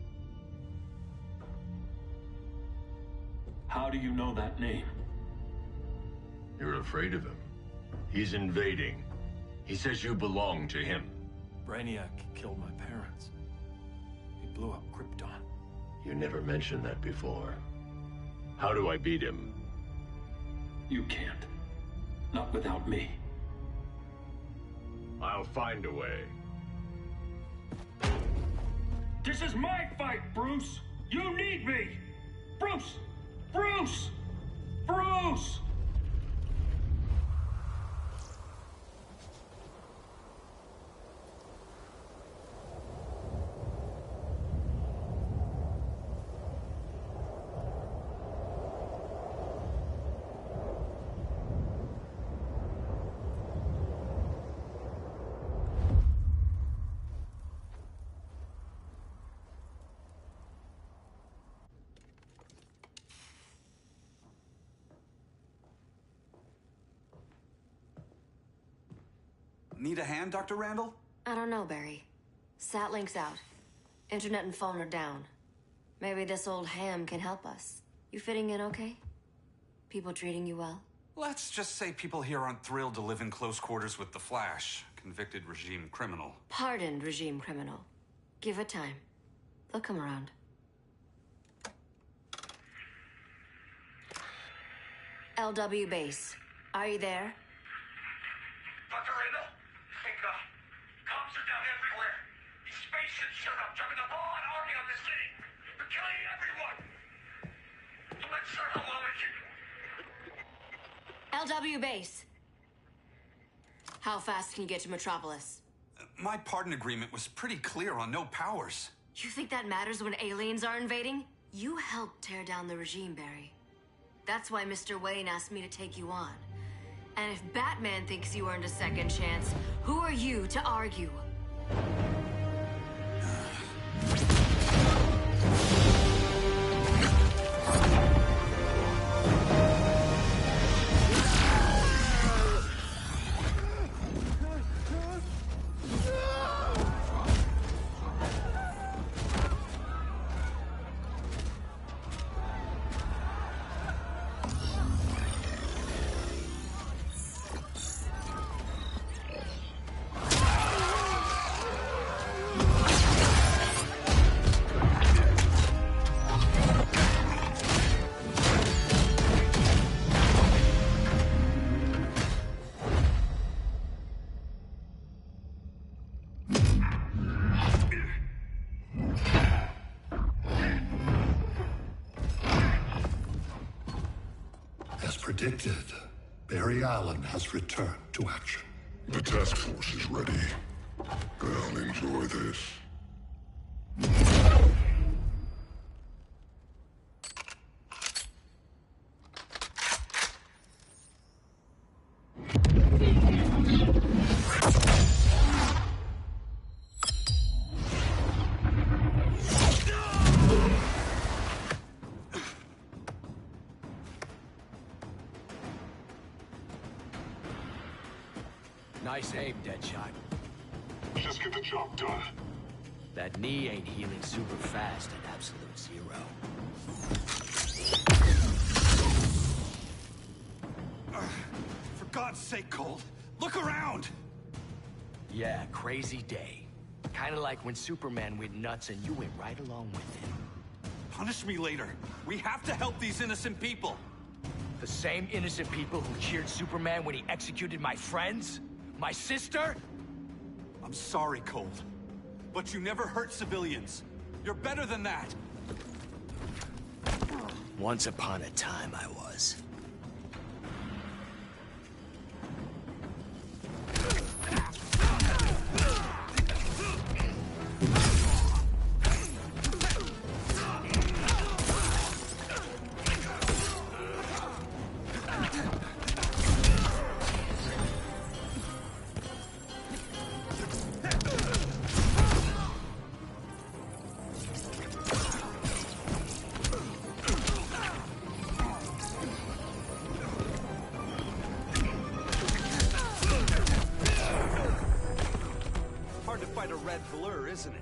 How do you know that name? You're afraid of him. He's invading. He says you belong to him. Brainiac killed my parents. He blew up Krypton. You never mentioned that before. How do I beat him? You can't. Not without me. I'll find a way. This is my fight, Bruce! You need me! Bruce! Bruce! Bruce! Need a hand, Dr. Randall? I don't know, Barry. Satlink's out. Internet and phone are down. Maybe this old ham can help us. You fitting in okay? People treating you well? Let's just say people here aren't thrilled to live in close quarters with the Flash, convicted regime criminal. Pardoned regime criminal. Give it time. They'll come around. LW base. Are you there? Dr. Randall? Thank God. Cops are down everywhere. These spaceships showed up, driving a broad army on the city. They're killing everyone. So let's start a LW base. How fast can you get to Metropolis? My pardon agreement was pretty clear on no powers. You think that matters when aliens are invading? You helped tear down the regime, Barry. That's why Mr. Wayne asked me to take you on. And if Batman thinks you earned a second chance, who are you to argue? As predicted, Barry Allen has returned to action. The task force is ready. I'll enjoy this. Nice aim, Deadshot. Just get the job done. That knee ain't healing super fast at absolute zero. For God's sake, Cold, look around! Yeah, crazy day. Kinda like when Superman went nuts and you went right along with him. Punish me later. We have to help these innocent people. The same innocent people who cheered Superman when he executed my friends? My sister? I'm sorry, Cold. But you never hurt civilians. You're better than that. Once upon a time, I was. Hard to fight a red blur, isn't it?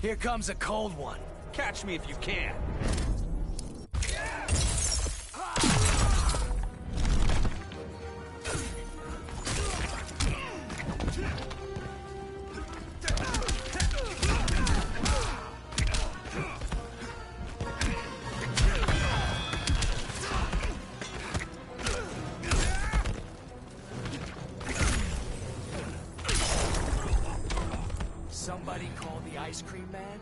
Here comes a cold one. Catch me if you can. Somebody call the ice cream man?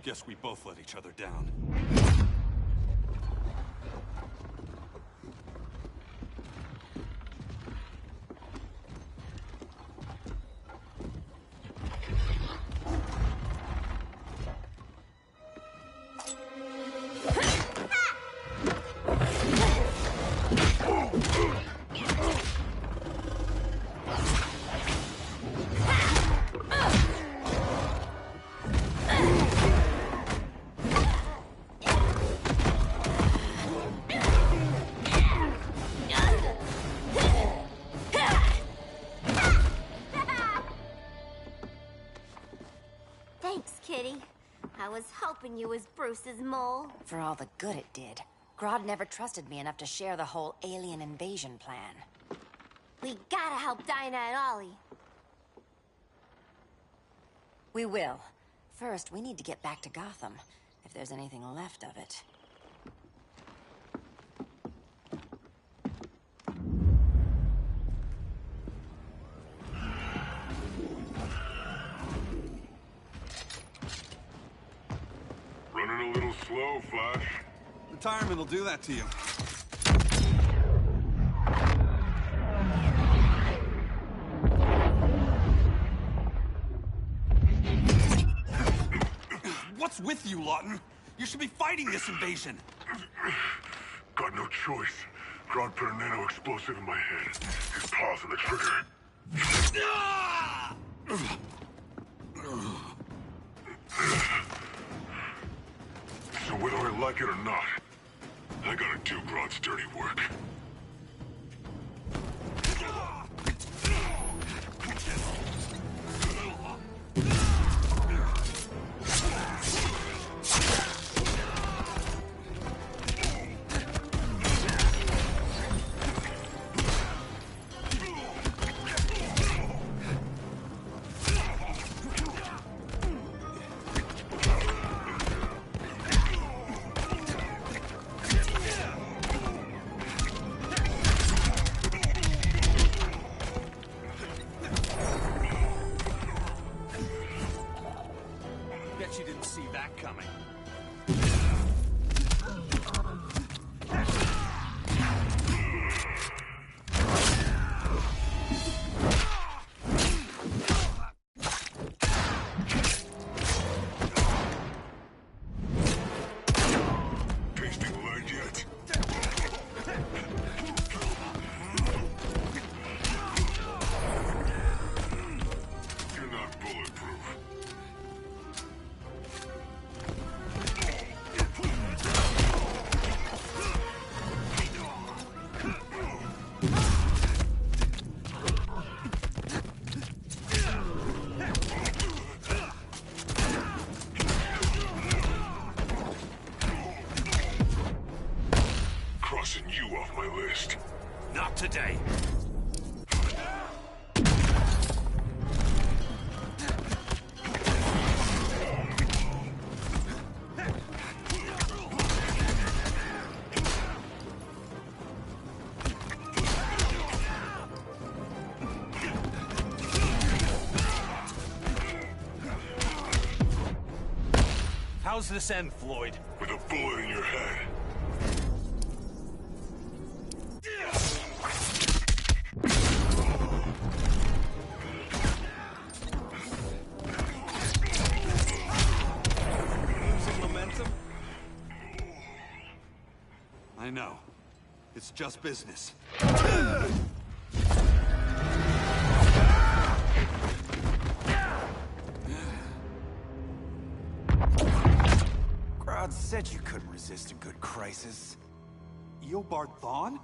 Guess we both let each other down. Thanks, Kitty. I was hoping you was Bruce's mole. For all the good it did. Grodd never trusted me enough to share the whole alien invasion plan. We gotta help Dinah and Ollie. We will. First, we need to get back to Gotham. if there's anything left of it. Running a little slow, Flash. Retirement will do that to you. What's with you, Lawton? You should be fighting this invasion. Got no choice. Grodd put a nano explosive in my head. His paws on the trigger. So whether I like it or not, I gotta do Grodd's dirty work. Bet you didn't see that coming. Tasting lead yet? You're not bulletproof. Crossing you off my list. Not today. How's this end, Floyd? With a bullet in your head. Losing momentum? I know. It's just business. Grodd said you couldn't resist a good crisis. Eobard Thawne?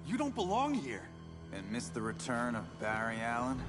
You don't belong here. And miss the return of Barry Allen?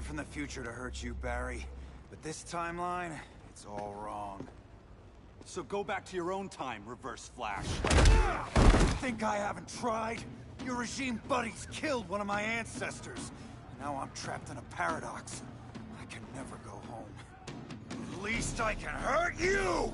From the future to hurt you, Barry. But this timeline, it's all wrong. So go back to your own time, Reverse Flash. Think I haven't tried? Your regime buddies killed one of my ancestors. Now I'm trapped in a paradox. I can never go home. At least I can hurt you!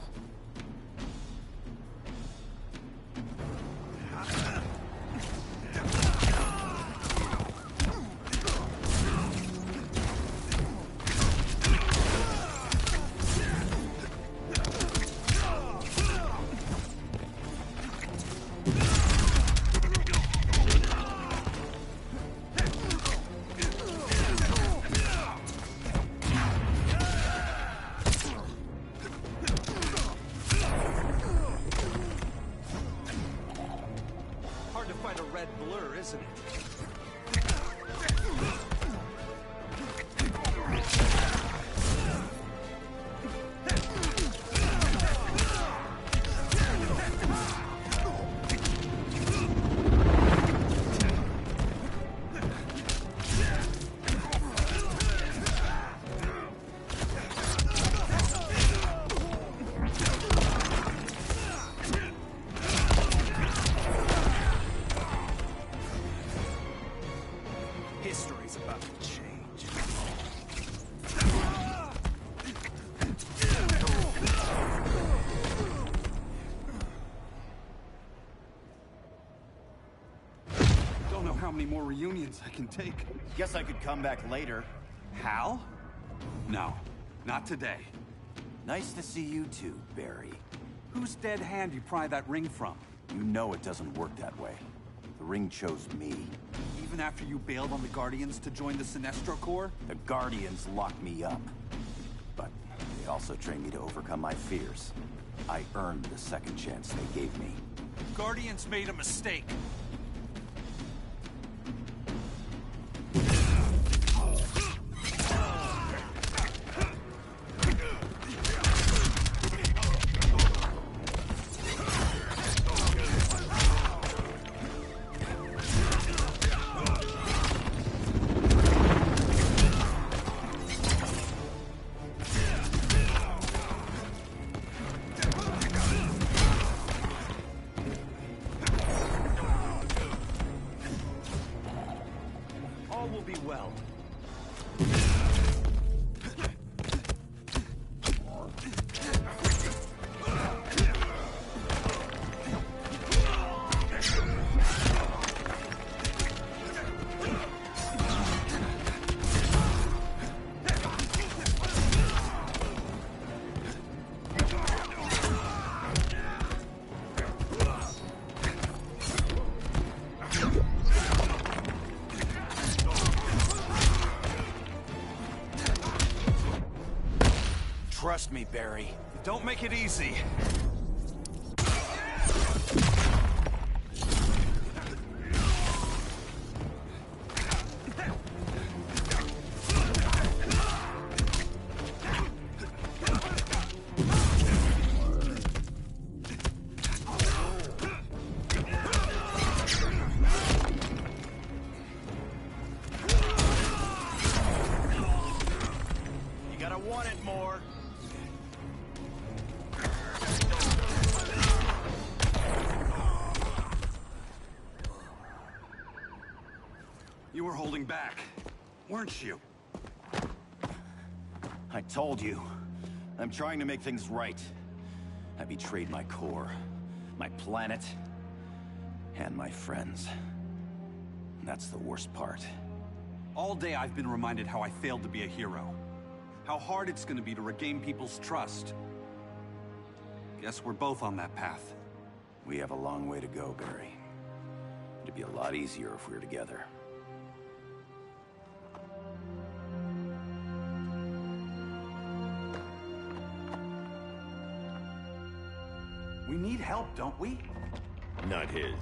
hard to fight a red blur, isn't it? History's about to change. Don't know how many more reunions I can take. Guess I could come back later. Hal? No, not today. Nice to see you too, Barry. Whose dead hand you pry that ring from? You know it doesn't work that way. The ring chose me. Even after you bailed on the Guardians to join the Sinestro Corps? The Guardians locked me up. But they also trained me to overcome my fears. I earned the second chance they gave me. Guardians made a mistake. All will be well. Trust me, Barry. Don't make it easy. You gotta want it more. You were holding back, weren't you? I told you. I'm trying to make things right. I betrayed my core, my planet, and my friends. That's the worst part. All day I've been reminded how I failed to be a hero. How hard it's gonna be to regain people's trust. Guess we're both on that path. We have a long way to go, Barry. It'd be a lot easier if we were together. We need help, don't we? Not his.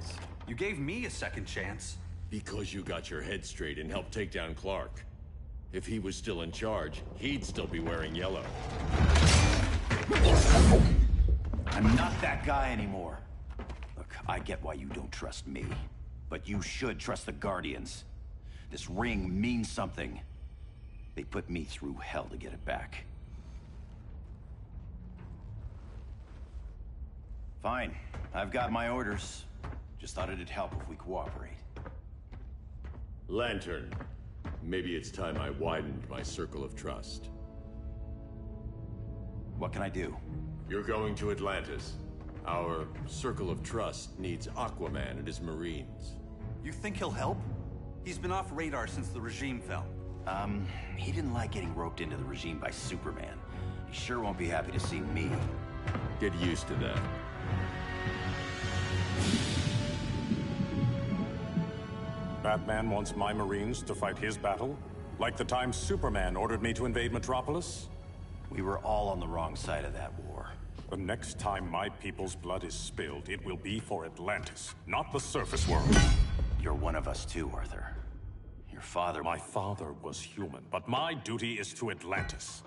You gave me a second chance. Because you got your head straight and helped take down Clark. If he was still in charge, he'd still be wearing yellow. I'm not that guy anymore. Look, I get why you don't trust me. But you should trust the Guardians. This ring means something. They put me through hell to get it back. Fine. I've got my orders. Just thought it'd help if we cooperate. Lantern. Maybe it's time I widened my circle of trust. What can I do? You're going to Atlantis. Our circle of trust needs Aquaman and his Marines. You think he'll help? He's been off radar since the regime fell. He didn't like getting roped into the regime by Superman. He sure won't be happy to see me. Get used to that. Batman wants my Marines to fight his battle? Like the time Superman ordered me to invade Metropolis? We were all on the wrong side of that war. The next time my people's blood is spilled, it will be for Atlantis, not the surface world. You're one of us too, Arthur. Your father... My father was human, but my duty is to Atlantis.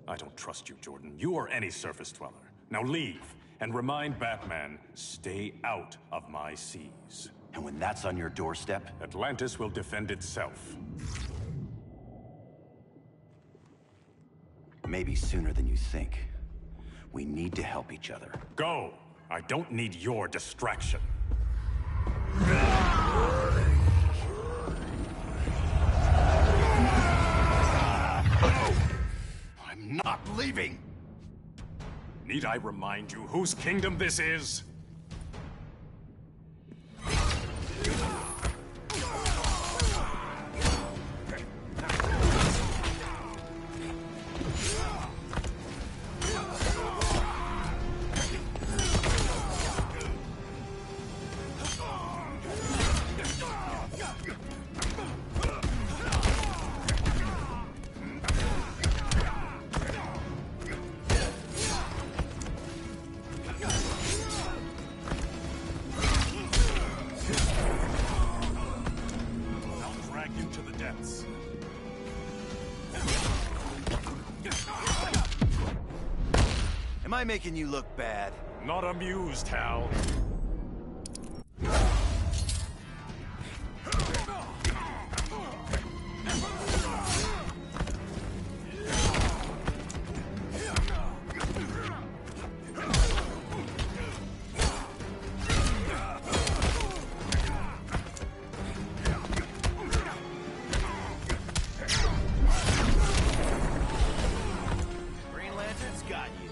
I don't trust you, Jordan. You or any surface dweller. Now leave, and remind Batman, stay out of my seas. And when that's on your doorstep? Atlantis will defend itself. Maybe sooner than you think. We need to help each other. Go! I don't need your distraction. I'm not leaving! Need I remind you whose kingdom this is? Am I making you look bad? Not amused, Hal. Green Lantern's got you.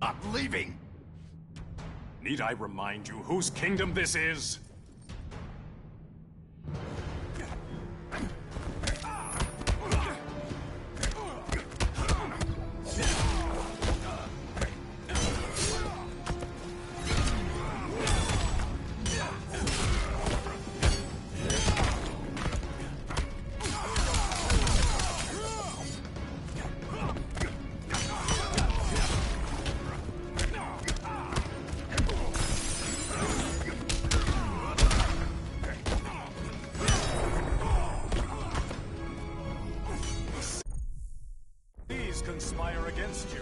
Not leaving! Need I remind you whose kingdom this is? These conspire against you.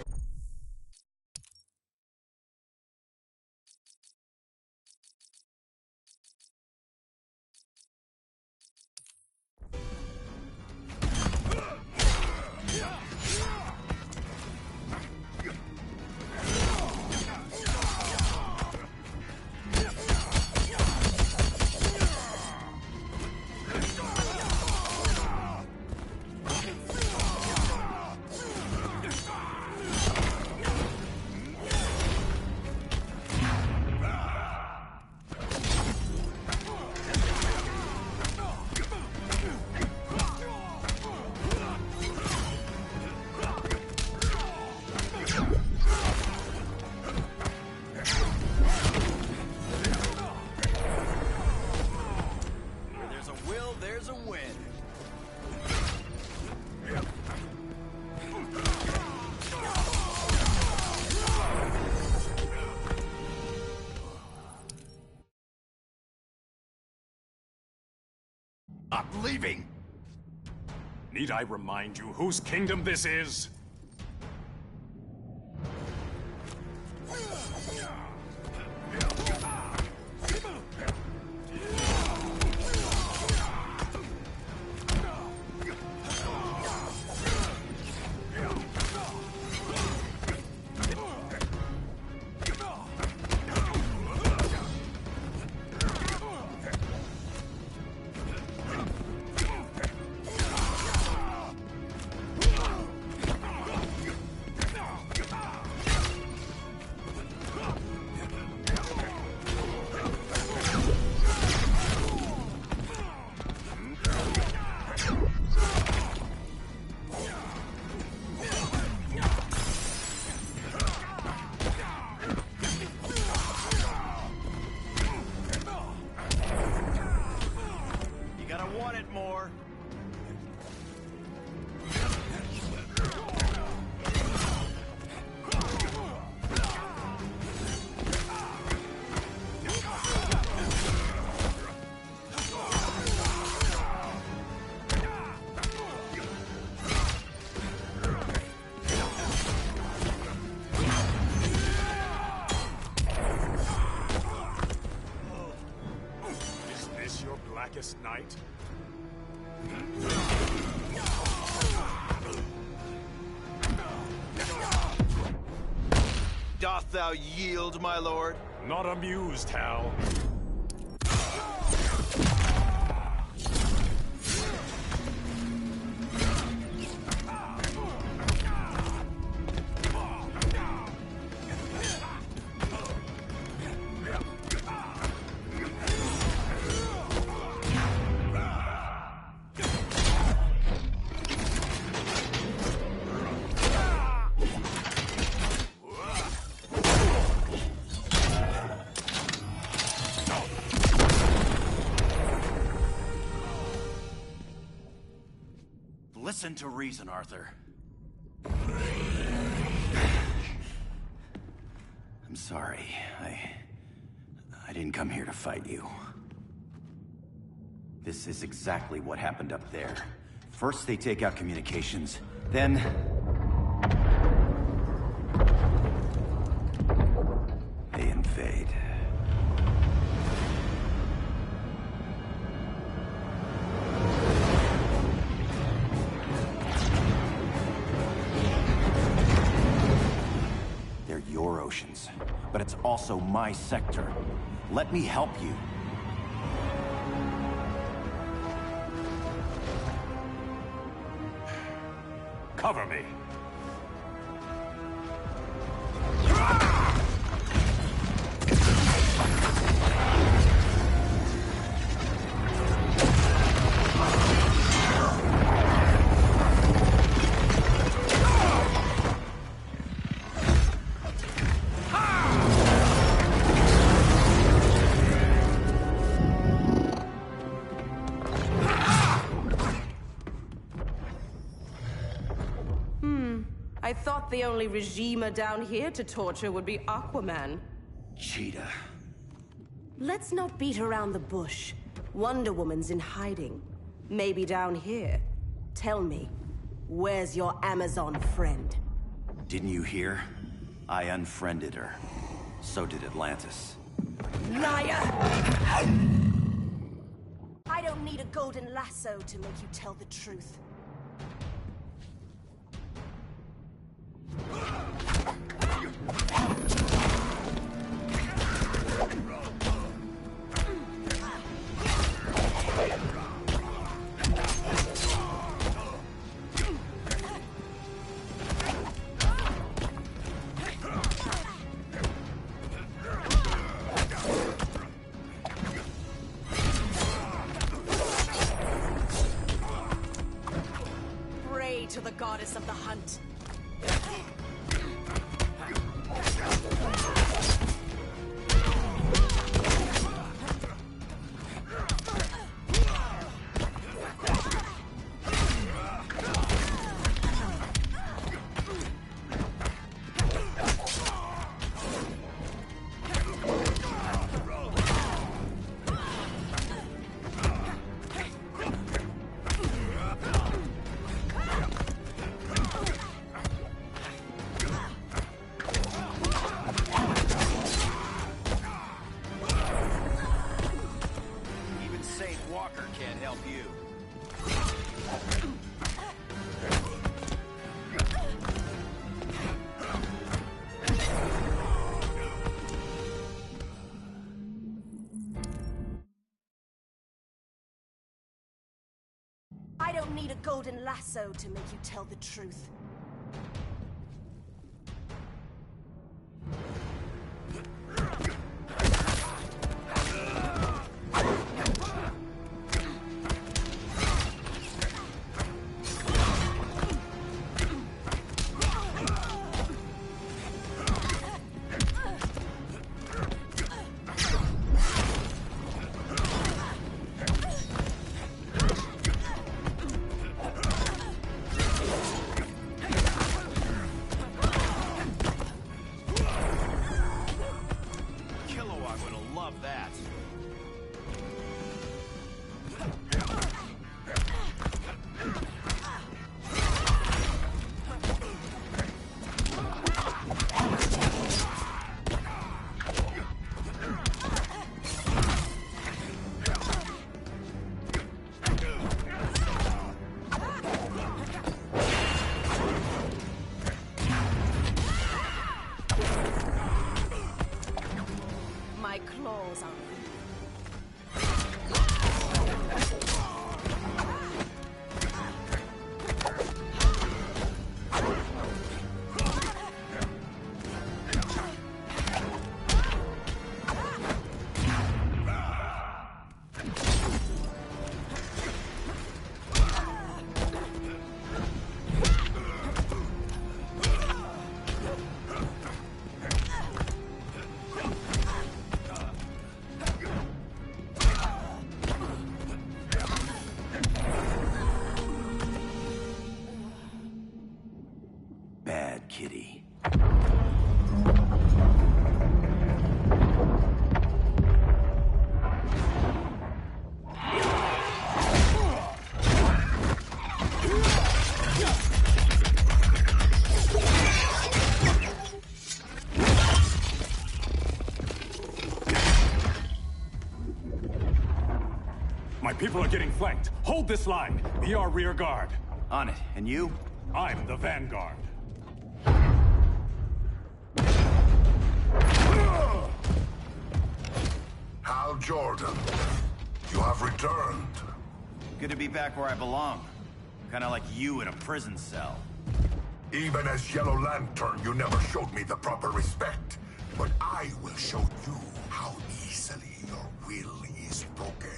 Where there's a will, there's a win. Not leaving! Need I remind you whose kingdom this is? Blackest Night? Doth thou yield, my lord? Not amused, Hal. Listen to reason, Arthur. I'm sorry. I didn't come here to fight you. This is exactly what happened up there. First they take out communications, then... they invade. They're your oceans, but it's also my sector. Let me help you. Cover me. I thought the only regimer down here to torture would be Aquaman. Cheetah. Let's not beat around the bush. Wonder Woman's in hiding. Maybe down here. Tell me, where's your Amazon friend? Didn't you hear? I unfriended her. So did Atlantis. Liar! I don't need a golden lasso to make you tell the truth. Pray to the goddess of the hunt. Even Saint Walker can't help you. I don't need a golden lasso to make you tell the truth. Amazon. Bad kitty. My people are getting flanked. Hold this line. Be our rear guard. On it. And you? I'm the vanguard. Hal Jordan, you have returned. Good to be back where I belong. Kinda like you in a prison cell. Even as Yellow Lantern, you never showed me the proper respect. But I will show you how easily your will is broken.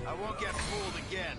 I won't get fooled again.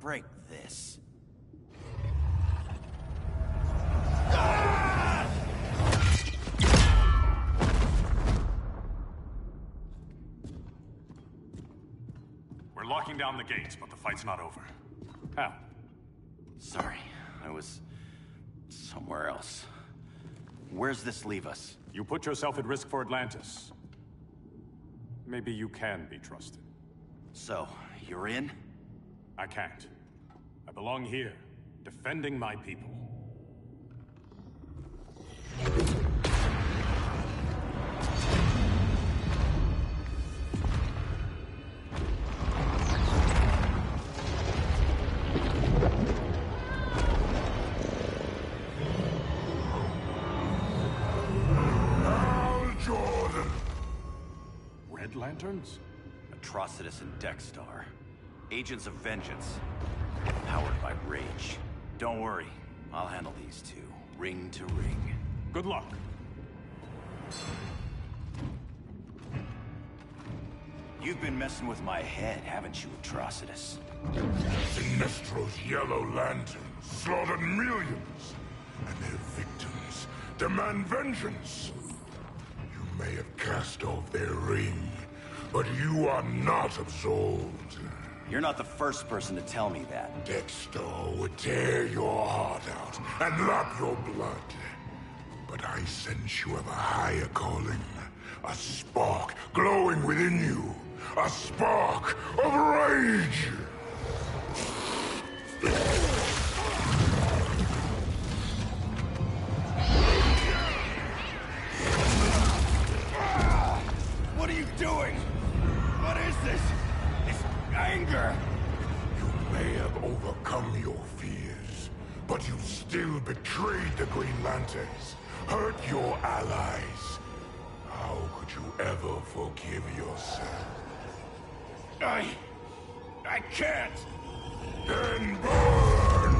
Break this. We're locking down the gates, but the fight's not over. Hal. Sorry, I was somewhere else. Where's this leave us? You put yourself at risk for Atlantis. Maybe you can be trusted. So, you're in? I can't. I belong here, defending my people. Hal Jordan! Red Lanterns? Atrocitus and Dexstar. Agents of Vengeance. Powered by rage. Don't worry, I'll handle these two, ring to ring. Good luck. You've been messing with my head, haven't you, Atrocitus? Sinestro's Yellow Lantern slaughtered millions, and their victims demand vengeance. You may have cast off their ring, but you are not absolved. You're not the first person to tell me that. Dexter would tear your heart out and lap your blood. But I sense you have a higher calling. A spark glowing within you. A spark of rage! What are you doing? What is this? This anger! You may have overcome your fears, but you still betrayed the Green Lanterns, hurt your allies. How could you ever forgive yourself? I can't! Then burn!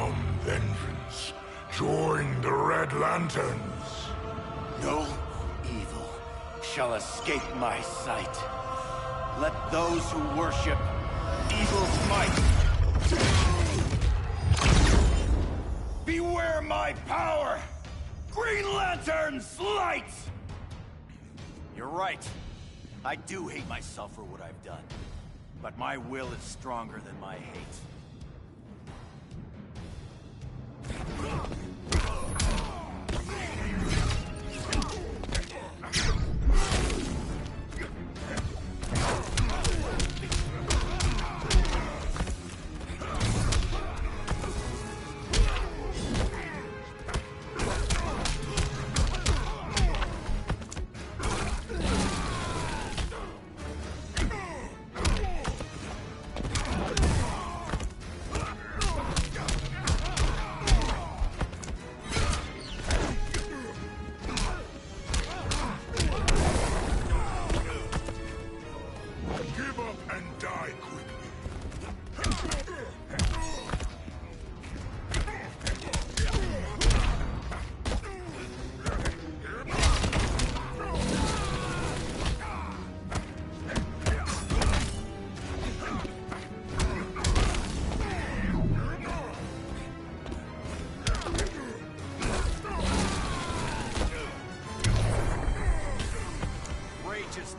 Come, vengeance. Join the Red Lanterns. No evil shall escape my sight. Let those who worship evil's might beware my power! Green Lantern's light! You're right. I do hate myself for what I've done. But my will is stronger than my hate.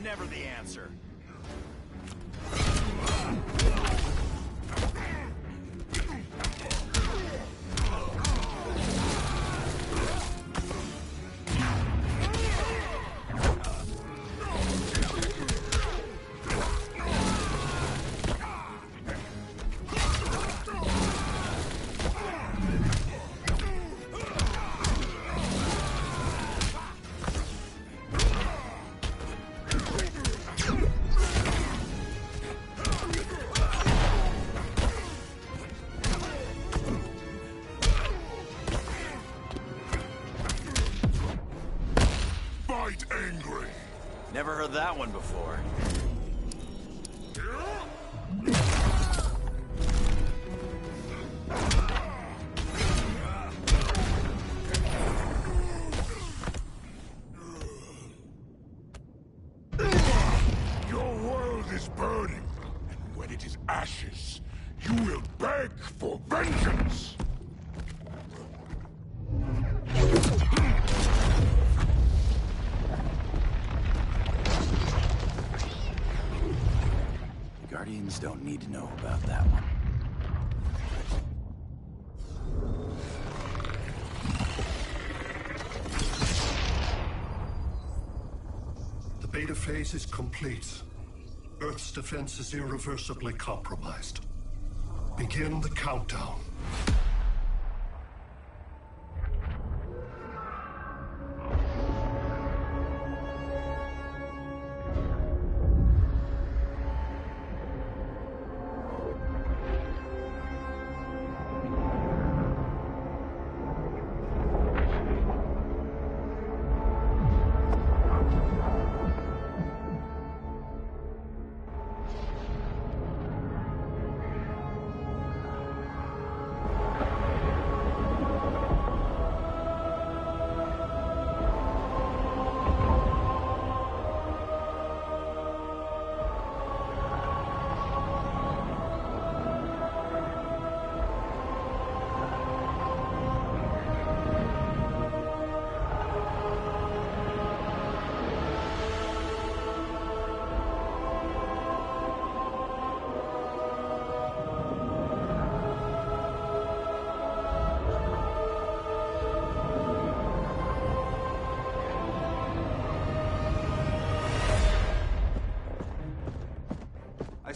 Never the answer. Angry. Never heard that one before. Your world is burning, and when it is ashes, you will beg for vengeance. Guardians don't need to know about that one. The beta phase is complete. Earth's defense is irreversibly compromised. Begin the countdown.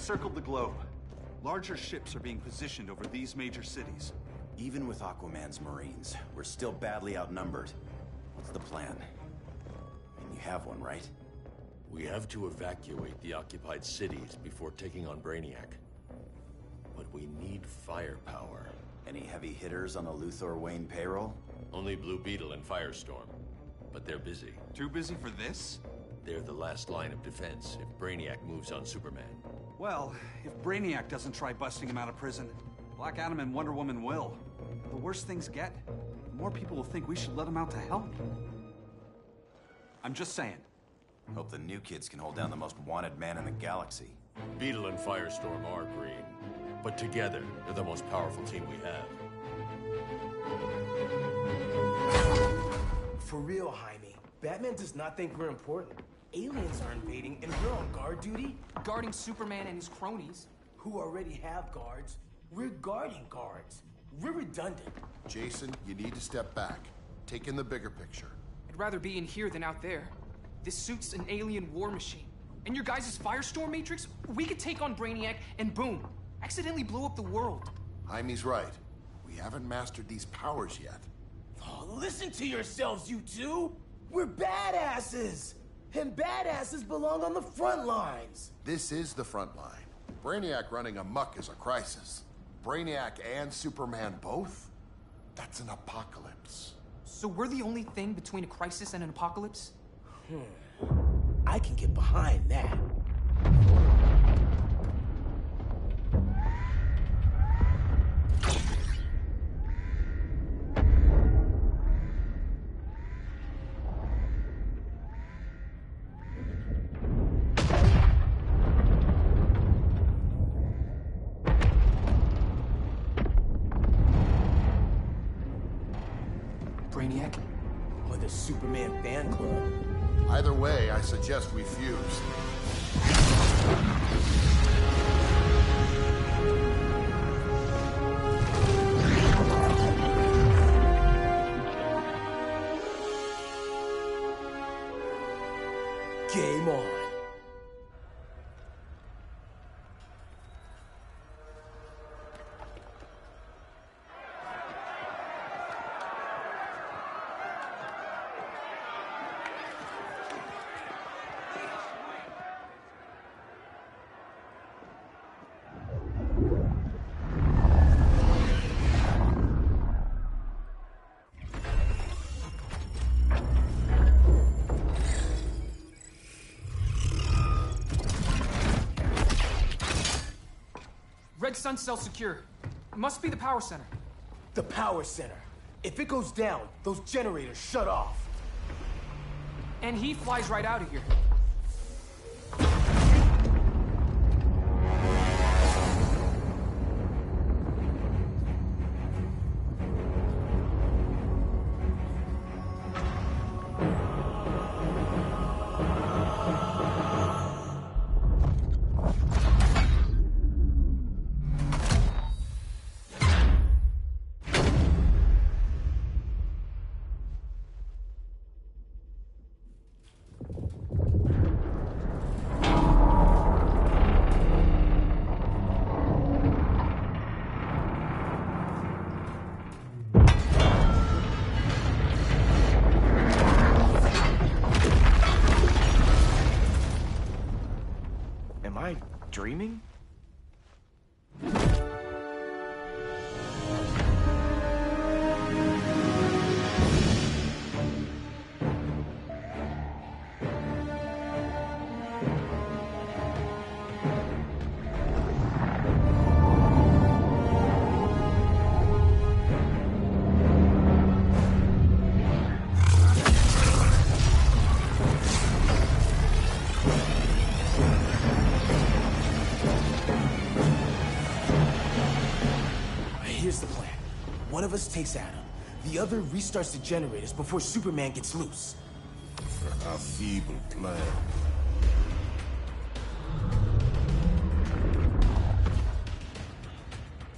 Circled the globe. Larger ships are being positioned over these major cities. Even with Aquaman's Marines, we're still badly outnumbered. What's the plan? And you have one, right? We have to evacuate the occupied cities before taking on Brainiac. But we need firepower. Any heavy hitters on the Luthor Wayne payroll? Only Blue Beetle and Firestorm. But they're busy. Too busy for this? They're the last line of defense if Brainiac moves on Superman. Well, if Brainiac doesn't try busting him out of prison, Black Adam and Wonder Woman will. The worse things get, the more people will think we should let them out to help. I'm just saying. Hope the new kids can hold down the most wanted man in the galaxy. Beetle and Firestorm are green, but together, they're the most powerful team we have. For real, Jaime. Batman does not think we're important. Aliens are invading, and we're on guard duty? Guarding Superman and his cronies. Who already have guards. We're guarding guards. We're redundant. Jason, you need to step back. Take in the bigger picture. I'd rather be in here than out there. This suit's an alien war machine. And your guys' Firestorm Matrix, we could take on Brainiac and boom, accidentally blow up the world. Jaime's right. We haven't mastered these powers yet. Oh, listen to yourselves, you two! We're badasses! And badasses belong on the front lines! This is the front line. Brainiac running amok is a crisis. Brainiac and Superman both? That's an apocalypse. So we're the only thing between a crisis and an apocalypse? I can get behind that. Brainiac? Or the Superman fan club? Either way, I suggest we fuse. Game on. Red Sun cell secure. It must be the power center. The power center. If it goes down, those generators shut off. And he flies right out of here. Dreaming? Here's the plan. One of us takes Adam. The other restarts the generators before Superman gets loose. A feeble plan.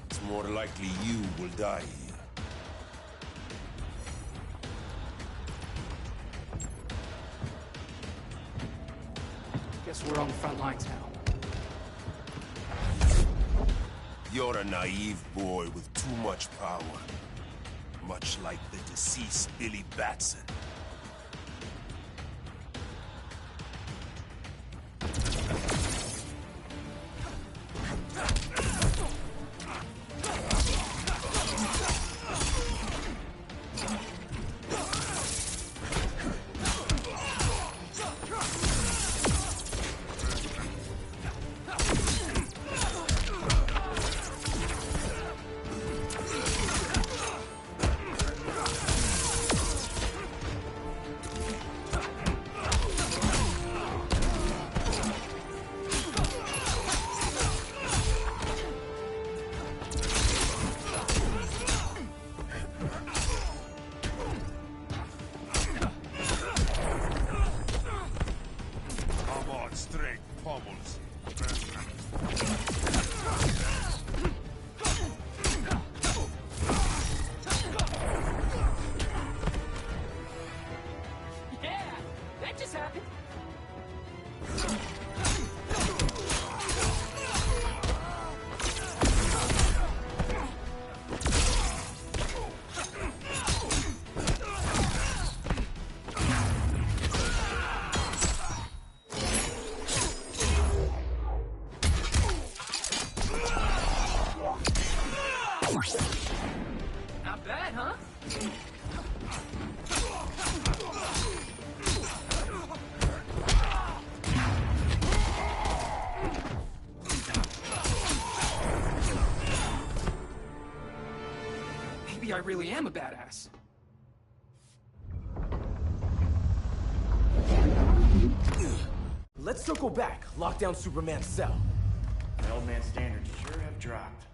It's more likely you will die here. Guess we're on the front lines now. You're a naive boy with too much power. Much like the deceased Billy Batson. Not bad, huh? Maybe I really am a badass. Let's circle back. Lock down Superman's cell. The old man's standards sure have dropped.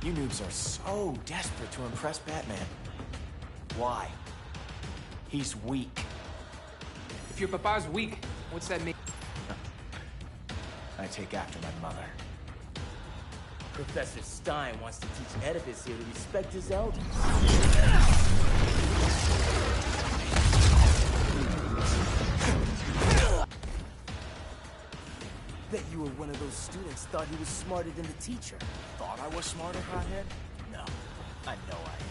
You noobs are so desperate to impress Batman. Why? He's weak. If your papa's weak, what's that mean? I take after my mother. Professor Stein wants to teach Oedipus here to respect his elders. Bet you were one of those students thought he was smarter than the teacher. Thought I was smarter, hothead? No, I know I am.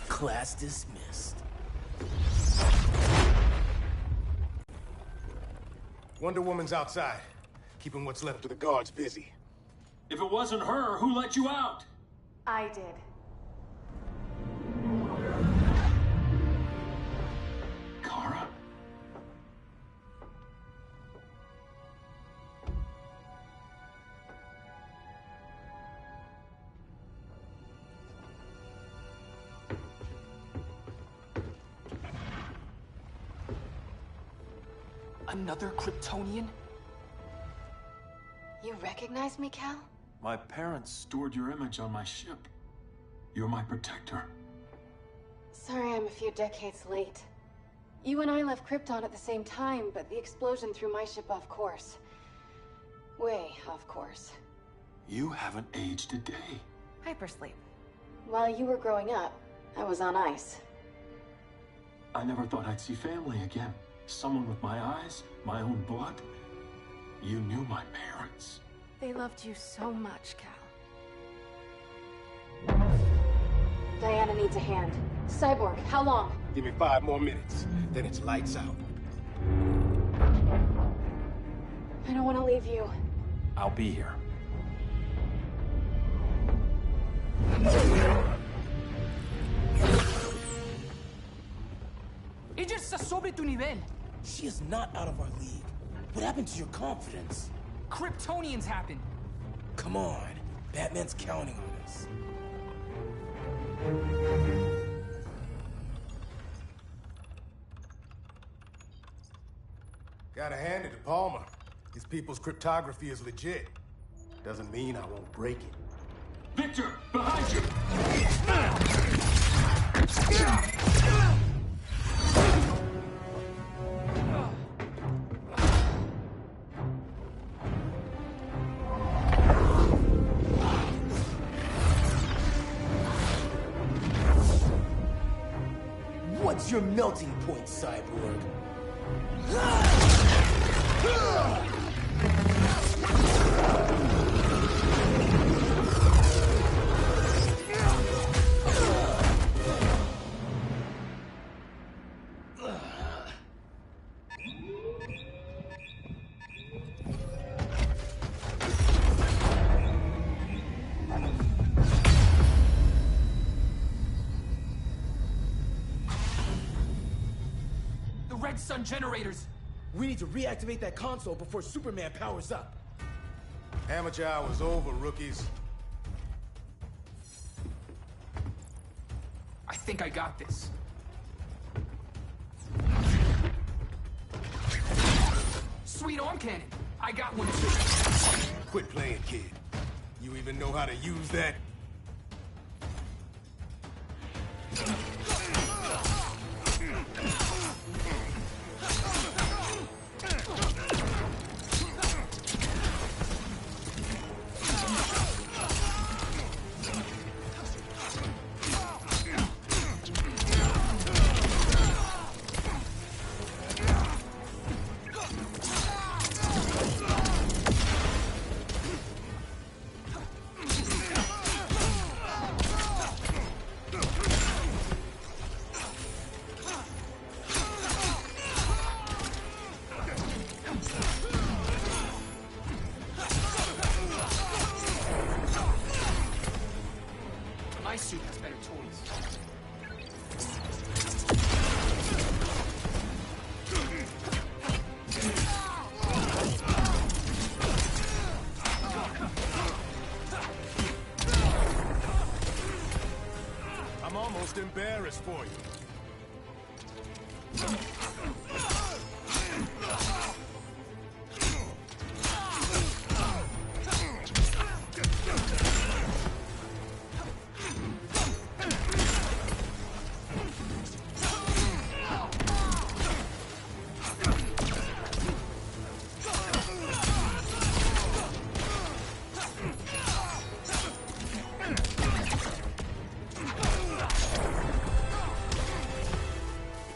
Class dismissed. Wonder Woman's outside, keeping what's left of the guards busy. If it wasn't her, who let you out? I did. Kara? Another Kryptonian? You recognize me, Cal? My parents stored your image on my ship. You're my protector. Sorry I'm a few decades late. You and I left Krypton at the same time, but the explosion threw my ship off course. Way off course. You haven't aged a day. Hypersleep. While you were growing up, I was on ice. I never thought I'd see family again. Someone with my eyes, my own blood. You knew my parents. They loved you so much, Cal. Diana needs a hand. Cyborg, how long? Give me 5 more minutes, then it's lights out. I don't want to leave you. I'll be here. Ella está sobre tu nivel. She is not out of our league. What happened to your confidence? Kryptonians happen. Come on. Batman's counting on us. Gotta hand it to Palmer. His people's cryptography is legit. Doesn't mean I won't break it. Victor, behind you! What's your melting point, Cyborg? Red Sun generators! We need to reactivate that console before Superman powers up. Amateur hour's over, rookies. I think I got this. Sweet arm cannon! I got one too. Quit playing, kid. You even know how to use that? My suit has better toys. I'm almost embarrassed for you.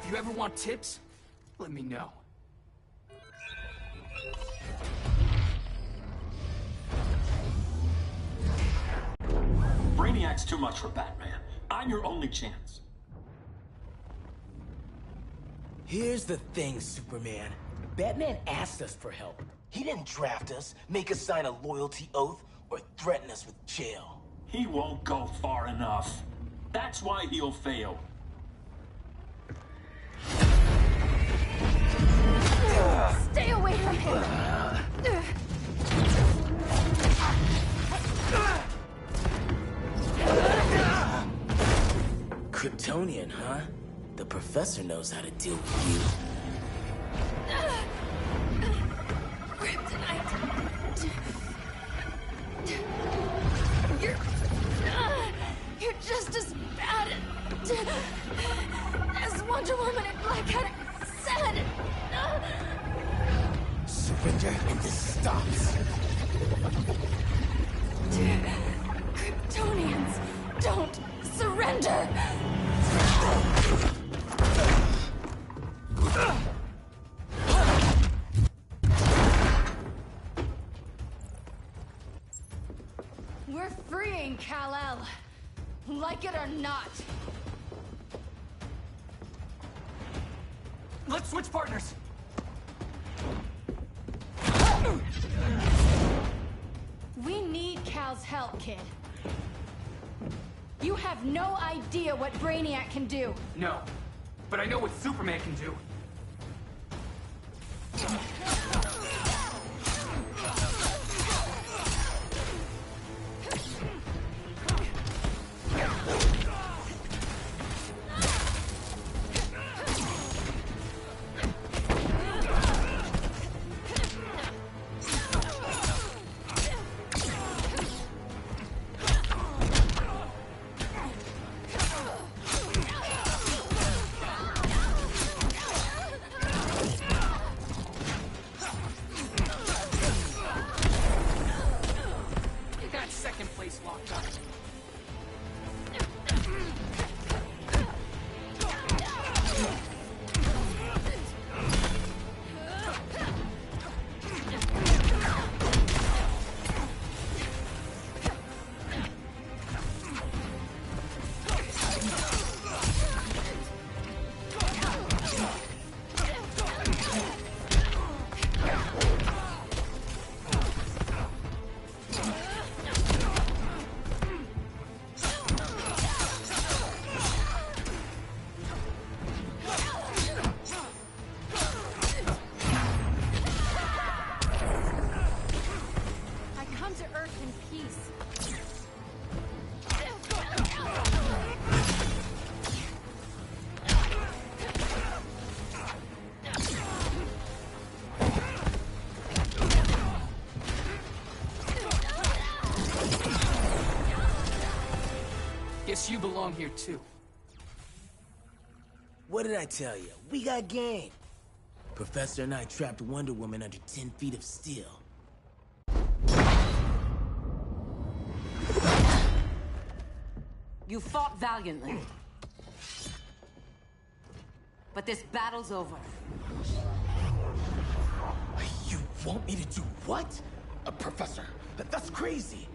If you ever want tips, let me know. Brainiac's too much for Batman. I'm your only chance. Here's the thing, Superman. Batman asked us for help. He didn't draft us, make us sign a loyalty oath, or threaten us with jail. He won't go far enough. That's why he'll fail. Stay away from him! Kryptonian, huh? The professor knows how to deal with you. You're just as bad as Wonder Woman and Black Adam said. Surrender and this stops. Kryptonians don't surrender. We're freeing Kal-El. Like it or not. Let's switch partners. We need Cal's help, kid. You have no idea what Brainiac can do. No, but I know what Superman can do. belong here too. What did I tell you? We got game. Professor and I trapped Wonder Woman under 10 feet of steel. You fought valiantly. But this battle's over. You want me to do what? Professor, that's crazy.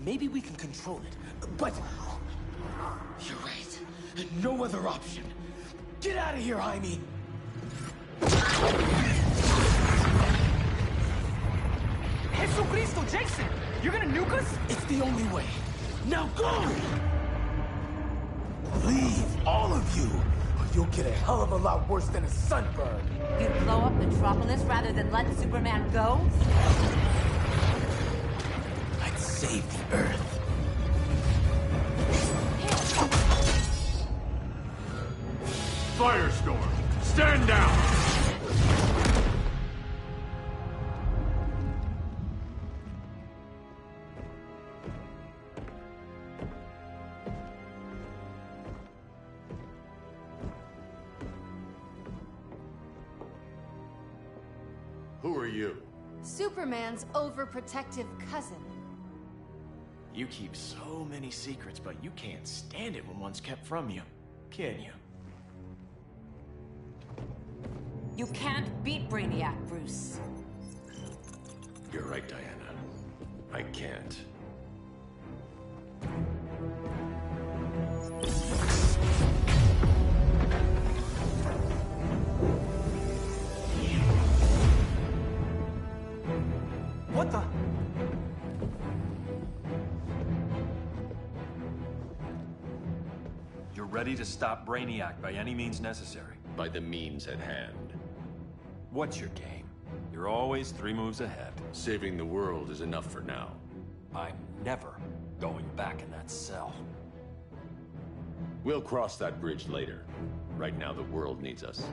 Maybe we can control it, but... You're right. No other option. Get out of here, Jaime! Jesucristo, Jason! You're gonna nuke us? It's the only way. Now go! Leave, all of you, or you'll get a hell of a lot worse than a sunburn. You'd blow up Metropolis rather than let Superman go? I'd save the Earth. Firestorm, stand down! Who are you? Superman's overprotective cousin. You keep so many secrets, but you can't stand it when one's kept from you, can you? You can't beat Brainiac, Bruce. You're right, Diana. I can't. What the? You're ready to stop Brainiac by any means necessary. By the means at hand. What's your game? You're always 3 moves ahead. Saving the world is enough for now. I'm never going back in that cell. We'll cross that bridge later. Right now, the world needs us.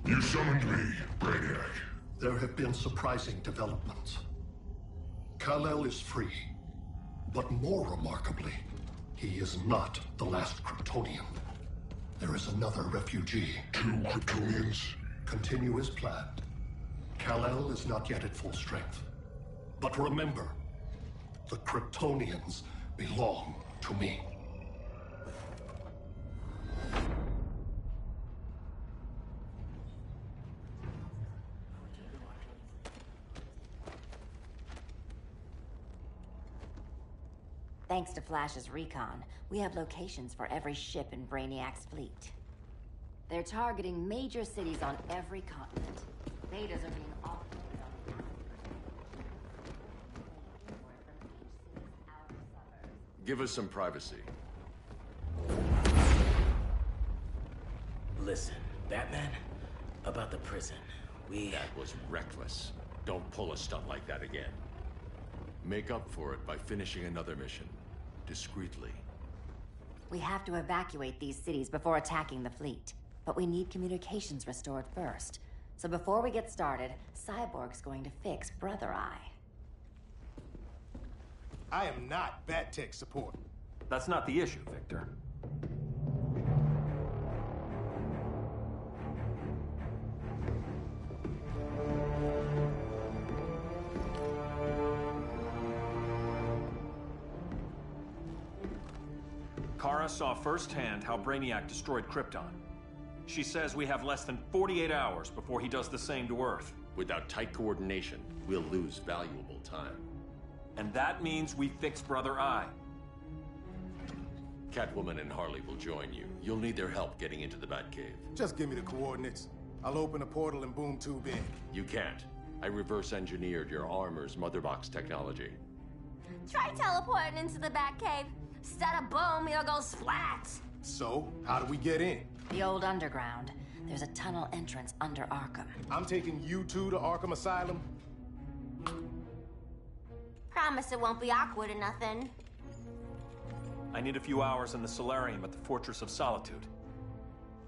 You summoned me, Brainiac. There have been surprising developments. Kal-El is free, but more remarkably, he is not the last Kryptonian. There is another refugee. 2 Kryptonians? Continue as planned. Kal-El is not yet at full strength. But remember, the Kryptonians belong to me. Thanks to Flash's recon, we have locations for every ship in Brainiac's fleet. They're targeting major cities on every continent. Betas are being offloaded on the Give us some privacy. Listen, Batman, about the prison, That was reckless. Don't pull a stunt like that again. Make up for it by finishing another mission. Discreetly. We have to evacuate these cities before attacking the fleet. But we need communications restored first. So before we get started, Cyborg's going to fix Brother Eye. I am not Bat-Tech support. That's not the issue, Victor. Kara saw firsthand how Brainiac destroyed Krypton. She says we have less than 48 hours before he does the same to Earth. Without tight coordination, we'll lose valuable time. And that means we fix Brother Eye. Catwoman and Harley will join you. You'll need their help getting into the Batcave. Just give me the coordinates. I'll open a portal and boom tube in. You can't. I reverse engineered your armor's motherbox technology. Try teleporting into the Batcave. Instead of boom, it'll go splat. So, how do we get in? The old underground. There's a tunnel entrance under Arkham. I'm taking you two to Arkham Asylum? Promise it won't be awkward or nothing. I need a few hours in the solarium at the Fortress of Solitude.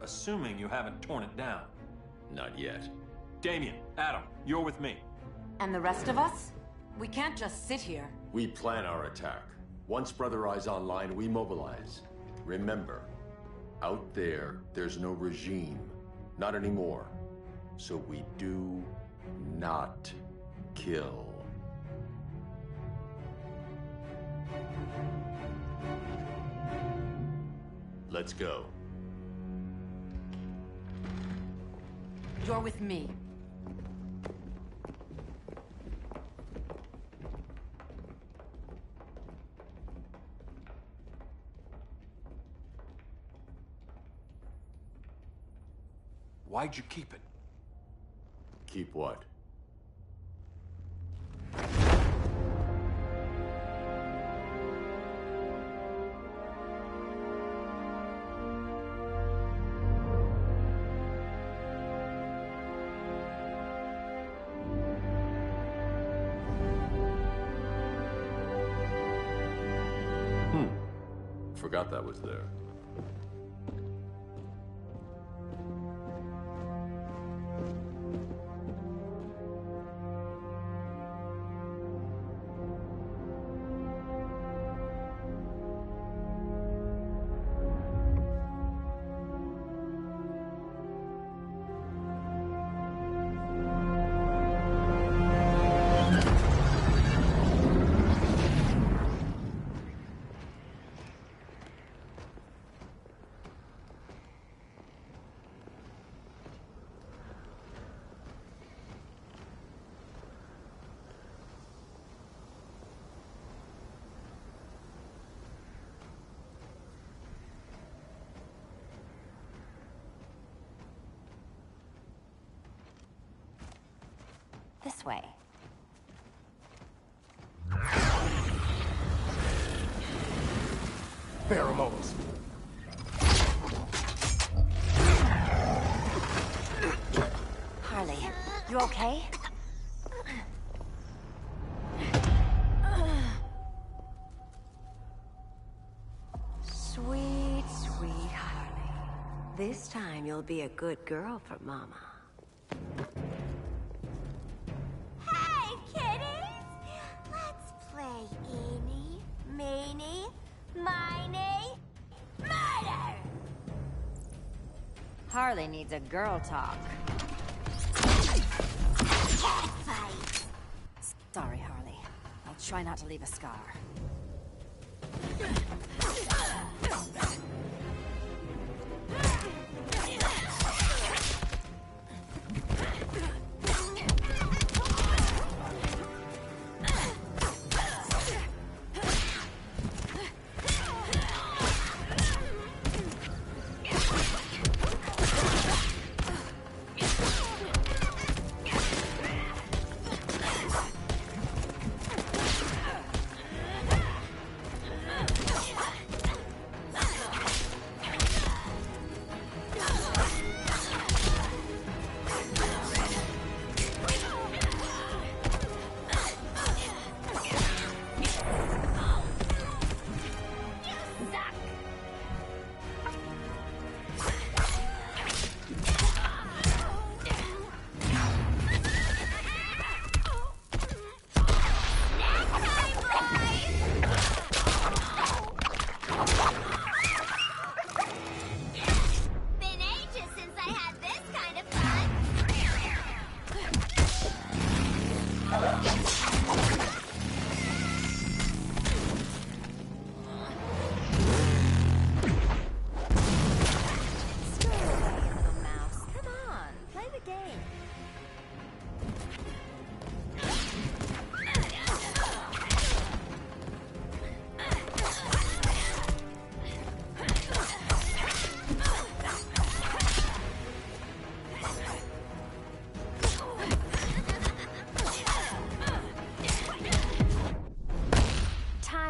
Assuming you haven't torn it down. Not yet. Damien, Adam, you're with me. And the rest of us? We can't just sit here. We plan our attack. Once Brother Eye's online, we mobilize. Remember, out there's no regime. Not anymore. So we do not kill. Let's go. You're with me. Why'd you keep it? Keep what? Forgot that was there. This way. Pheromones. Harley, you okay? Sweet, sweet Harley. This time you'll be a good girl for Mama. Hey, kiddies! Let's play Eeny, Meeny, Miny, Murder! Harley needs a girl talk. Cat fight! Sorry, Harley. I'll try not to leave a scar.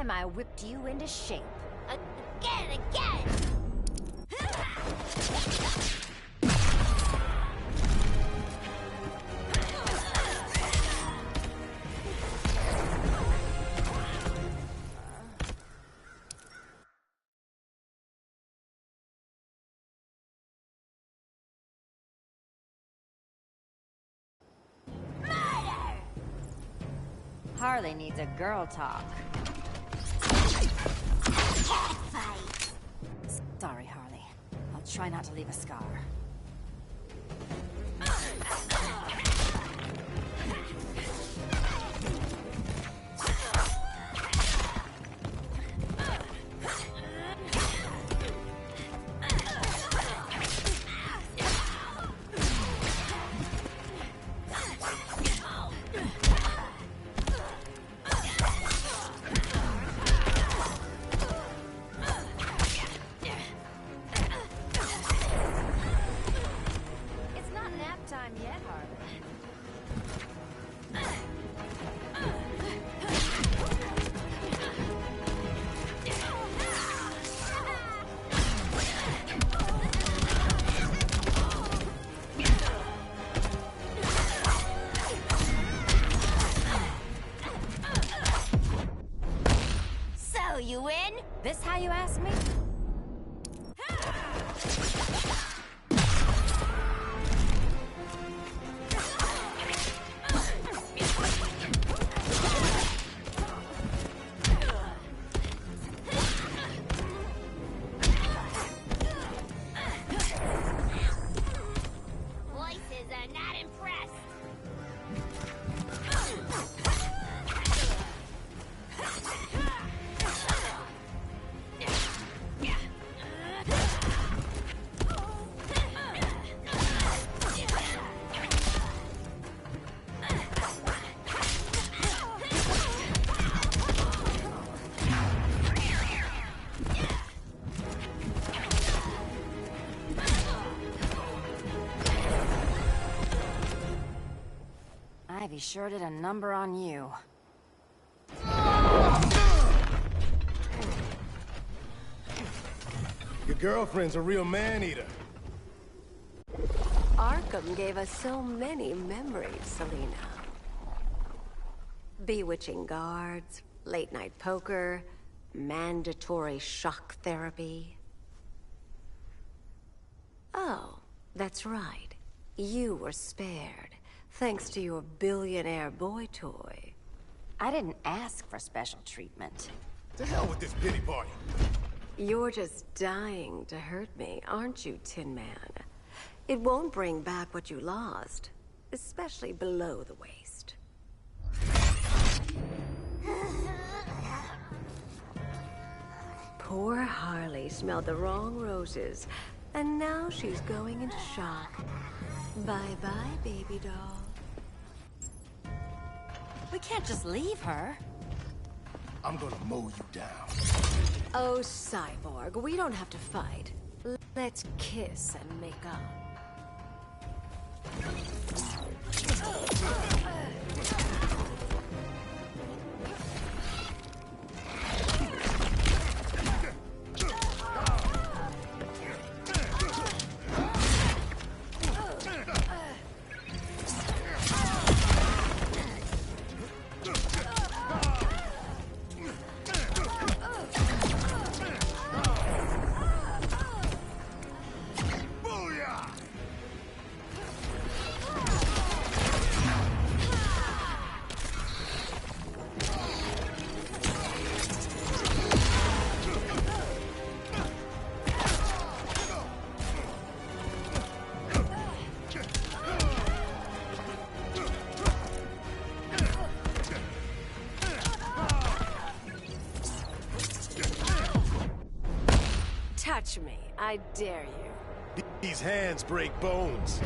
I whipped you into shape. Again! Harley needs a girl talk. Sorry, Harley. I'll try not to leave a scar. You win? This how you ask me? Voices are not impressed. Ivy sure did a number on you. Your girlfriend's a real man-eater. Arkham gave us so many memories, Selina. Bewitching guards, late-night poker, mandatory shock therapy. Oh, that's right. You were spared, thanks to your billionaire boy toy. I didn't ask for special treatment. To hell with this pity party. You're just dying to hurt me, aren't you, Tin Man? It won't bring back what you lost, especially below the waist. Poor Harley smelled the wrong roses, and now she's going into shock. Bye-bye, baby doll. We can't just leave her. I'm gonna mow you down. Oh, Cyborg, we don't have to fight. Let's kiss and make up. Touch me, I dare you. These hands break bones.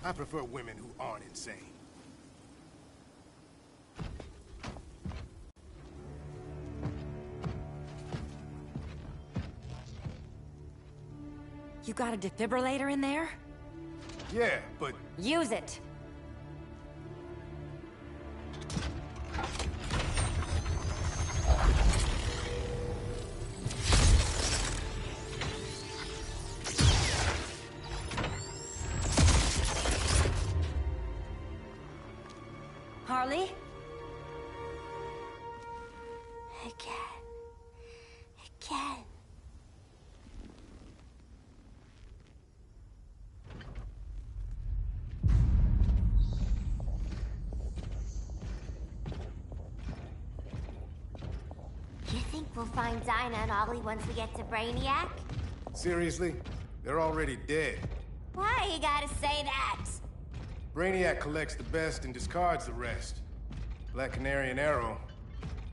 I prefer women who aren't insane. You got a defibrillator in there? Yeah, but... Use it! Harley? Again. think we'll find Dinah and Ollie once we get to Brainiac? Seriously? They're already dead. Why you gotta say that? Brainiac collects the best and discards the rest. Black Canary and Arrow,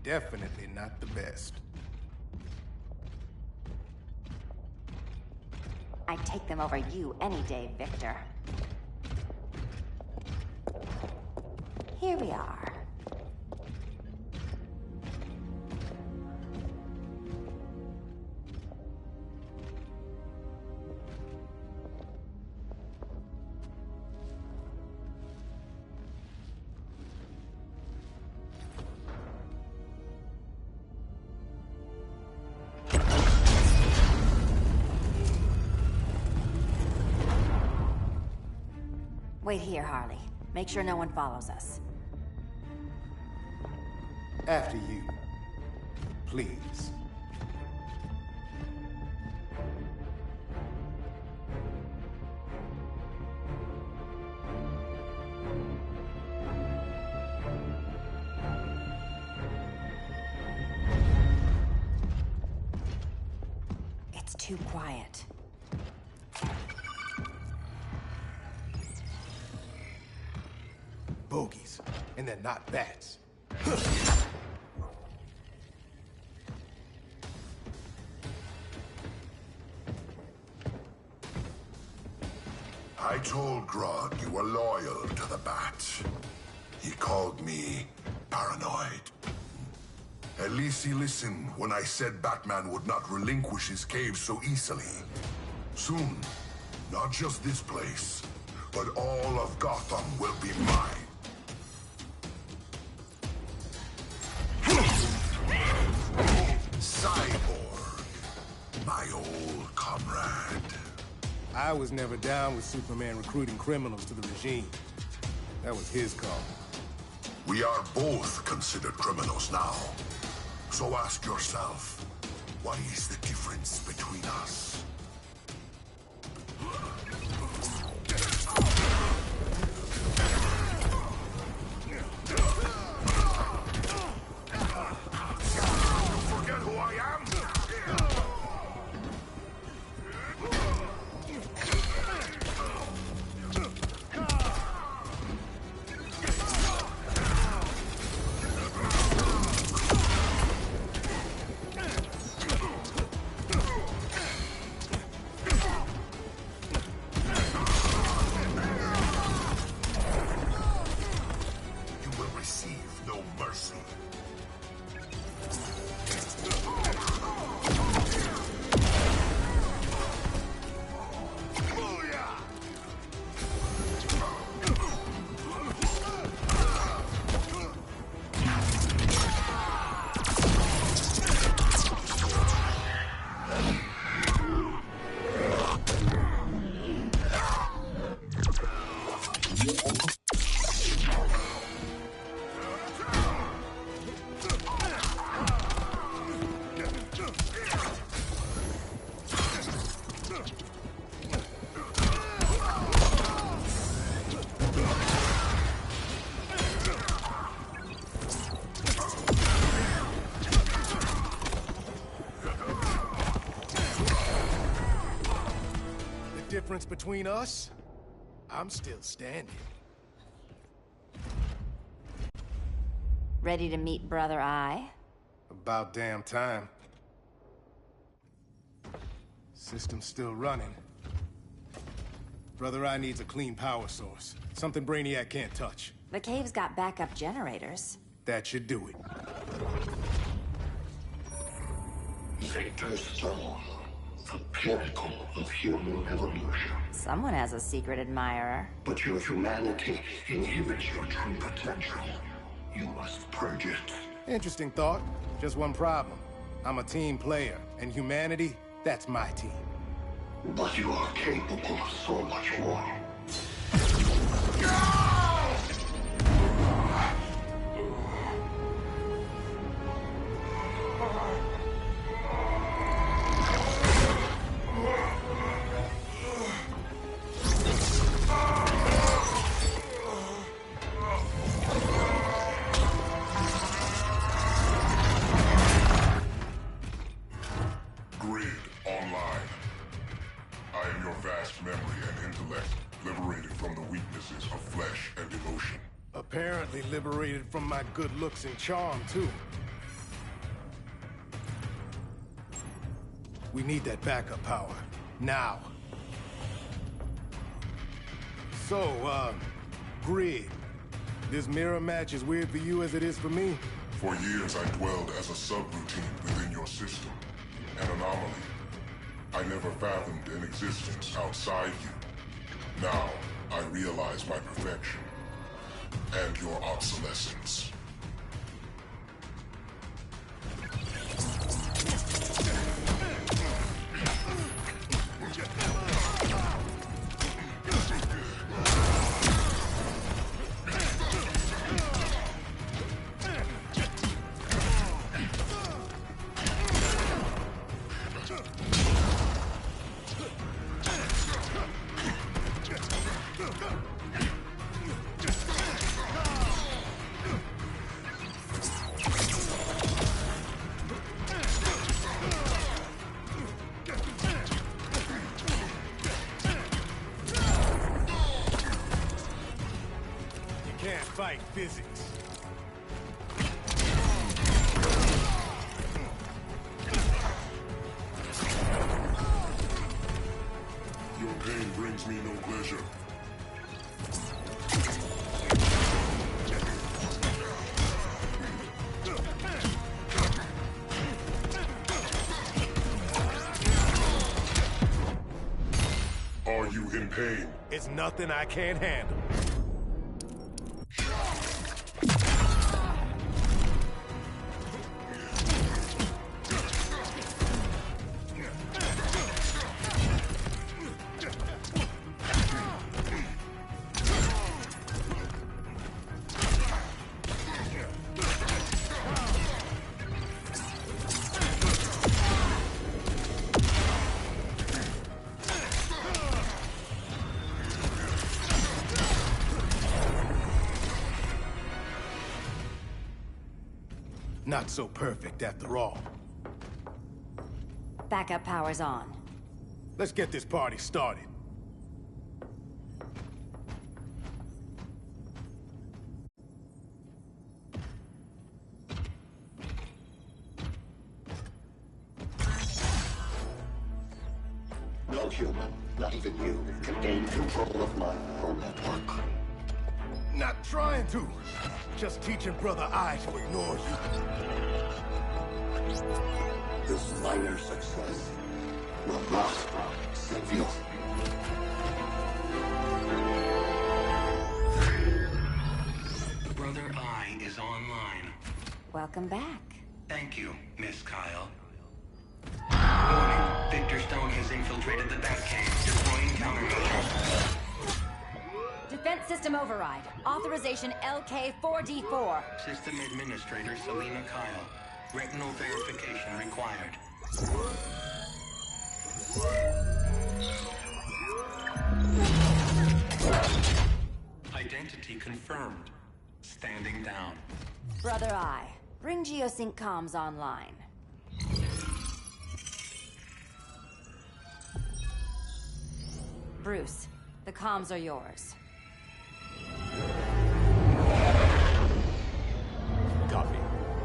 definitely not the best. I'd take them over you any day, Victor. Here we are. Wait here, Harley. Make sure no one follows us. After you. Please. It's too quiet. Bogies. And they're not bats. I told Grodd you were loyal to the Bat. He called me paranoid. At least he listened when I said Batman would not relinquish his cave so easily. Soon, not just this place, but all of Gotham will be mine. Cyborg, my old comrade. I was never down with Superman recruiting criminals to the regime. That was his call. We are both considered criminals now. So ask yourself, what is the difference between us? Forget who I am? Difference between us? I'm still standing. Ready to meet Brother Eye? About damn time. System's still running. Brother Eye needs a clean power source. Something Brainiac can't touch. The cave's got backup generators. That should do it. Victor Stone. The pinnacle of human evolution. Someone has a secret admirer. But your humanity inhibits your true potential. You must purge it. Interesting thought. Just one problem. I'm a team player, and humanity, that's my team. But you are capable of so much more. liberated from my good looks and charm, too. We need that backup power. Now. So, Grid. This mirror match as weird for you as it is for me? For years, I dwelled as a subroutine within your system. An anomaly. I never fathomed an existence outside you. Now, I realize my perfection. And your obsolescence. Fight physics. Your pain brings me no pleasure. Are you in pain? It's nothing I can't handle. Not so perfect after all. Backup power's on. Let's get this party started. No human, not even you, can gain control of my neural network. Not trying to. Just teaching Brother Eye to ignore you. This minor success will not save you. Brother Eye is online. Welcome back. Thank you, Miss Kyle. Warning, Victor Stone has infiltrated the Batcave, destroying countermeasures. Defense system override. Authorization LK4D4. System Administrator Selena Kyle. Retinal verification required. Identity confirmed. Standing down. Brother Eye, bring Geosync comms online. Bruce, the comms are yours. Copy.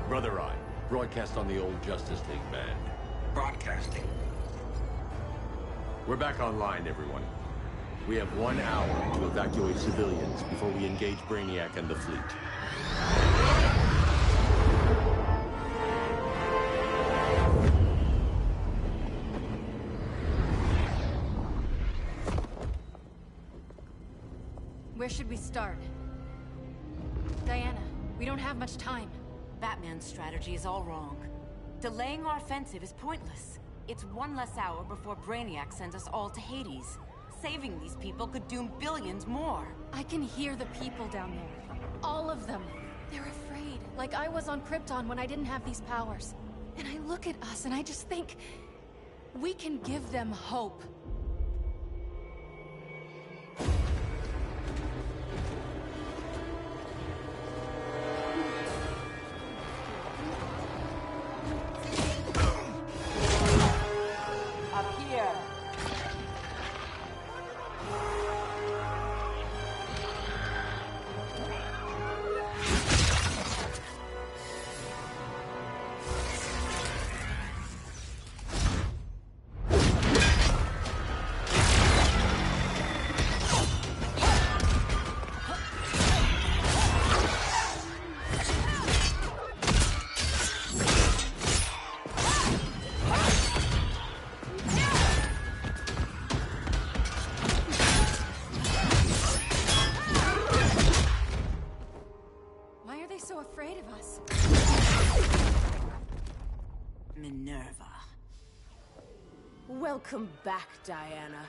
Brother Eye, broadcast on the old Justice League band. Broadcasting. We're back online, everyone. We have 1 hour to evacuate civilians before we engage Brainiac and the fleet. Where should we start? Diana, we don't have much time. Batman's strategy is all wrong. Delaying our offensive is pointless. It's one less hour before Brainiac sends us all to Hades. Saving these people could doom billions more. I can hear the people down there. All of them. They're afraid, like I was on Krypton when I didn't have these powers. And I look at us and I just think, we can give them hope. Up here. Minerva. Welcome back, Diana.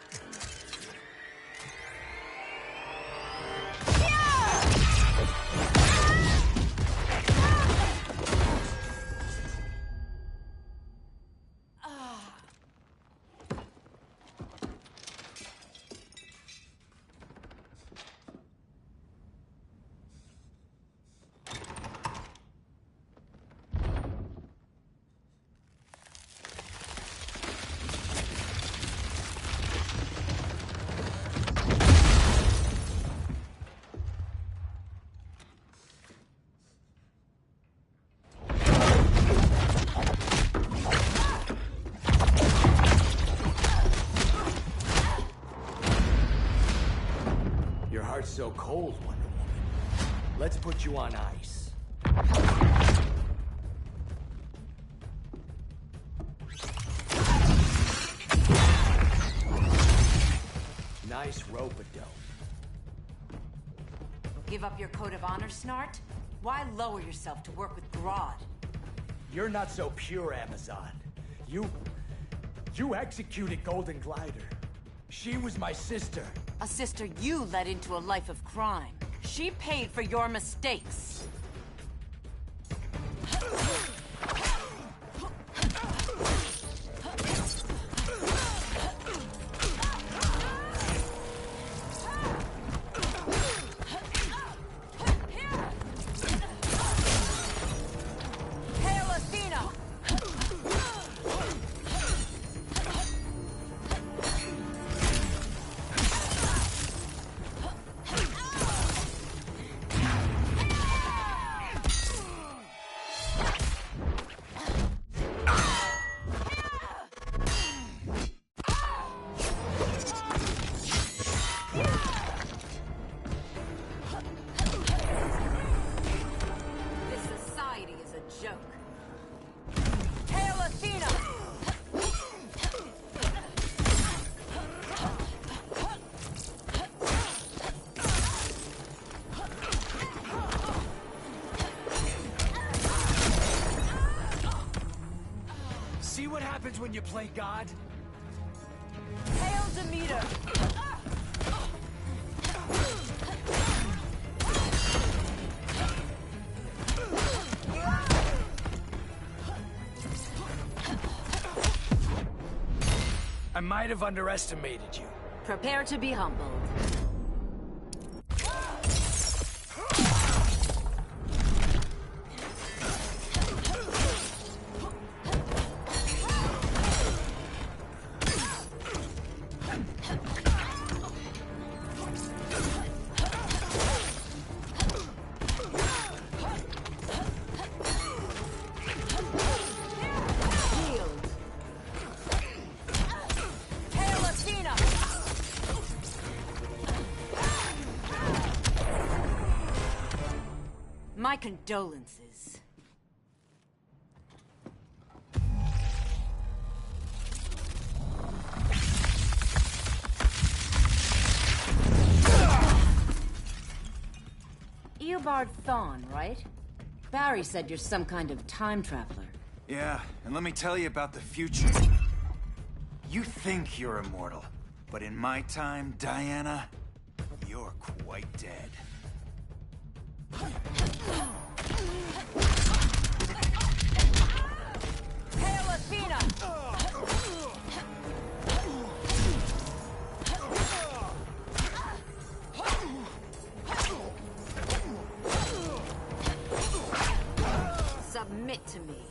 Your heart's so cold, Wonder Woman. Let's put you on ice. Nice rope-a-dope. Give up your code of honor, Snart? Why lower yourself to work with Grodd? You're not so pure, Amazon. You executed Golden Glider. She was my sister. A sister you led into a life of crime. She paid for your mistakes. Hail Athena! This society is a joke. Hail Athena! See what happens when you play God? Hail Demeter! I might have underestimated you. Prepare to be humbled. Hail Athena! My condolences. Eobard Thawne, right? Barry said you're some kind of time traveler. Yeah, and let me tell you about the future. You think you're immortal, but in my time, Diana, you're quite dead. Hail Athena! Submit to me.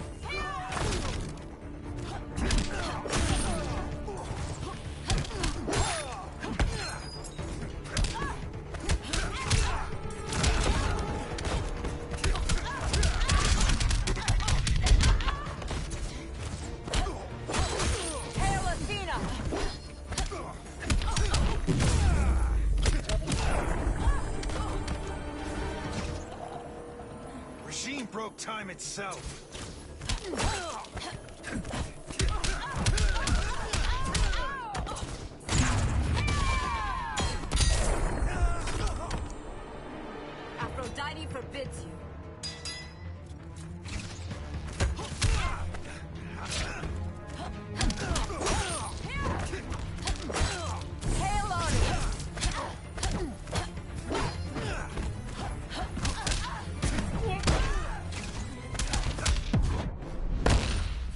Hail Athena! Regime broke time itself. Aphrodite forbids you.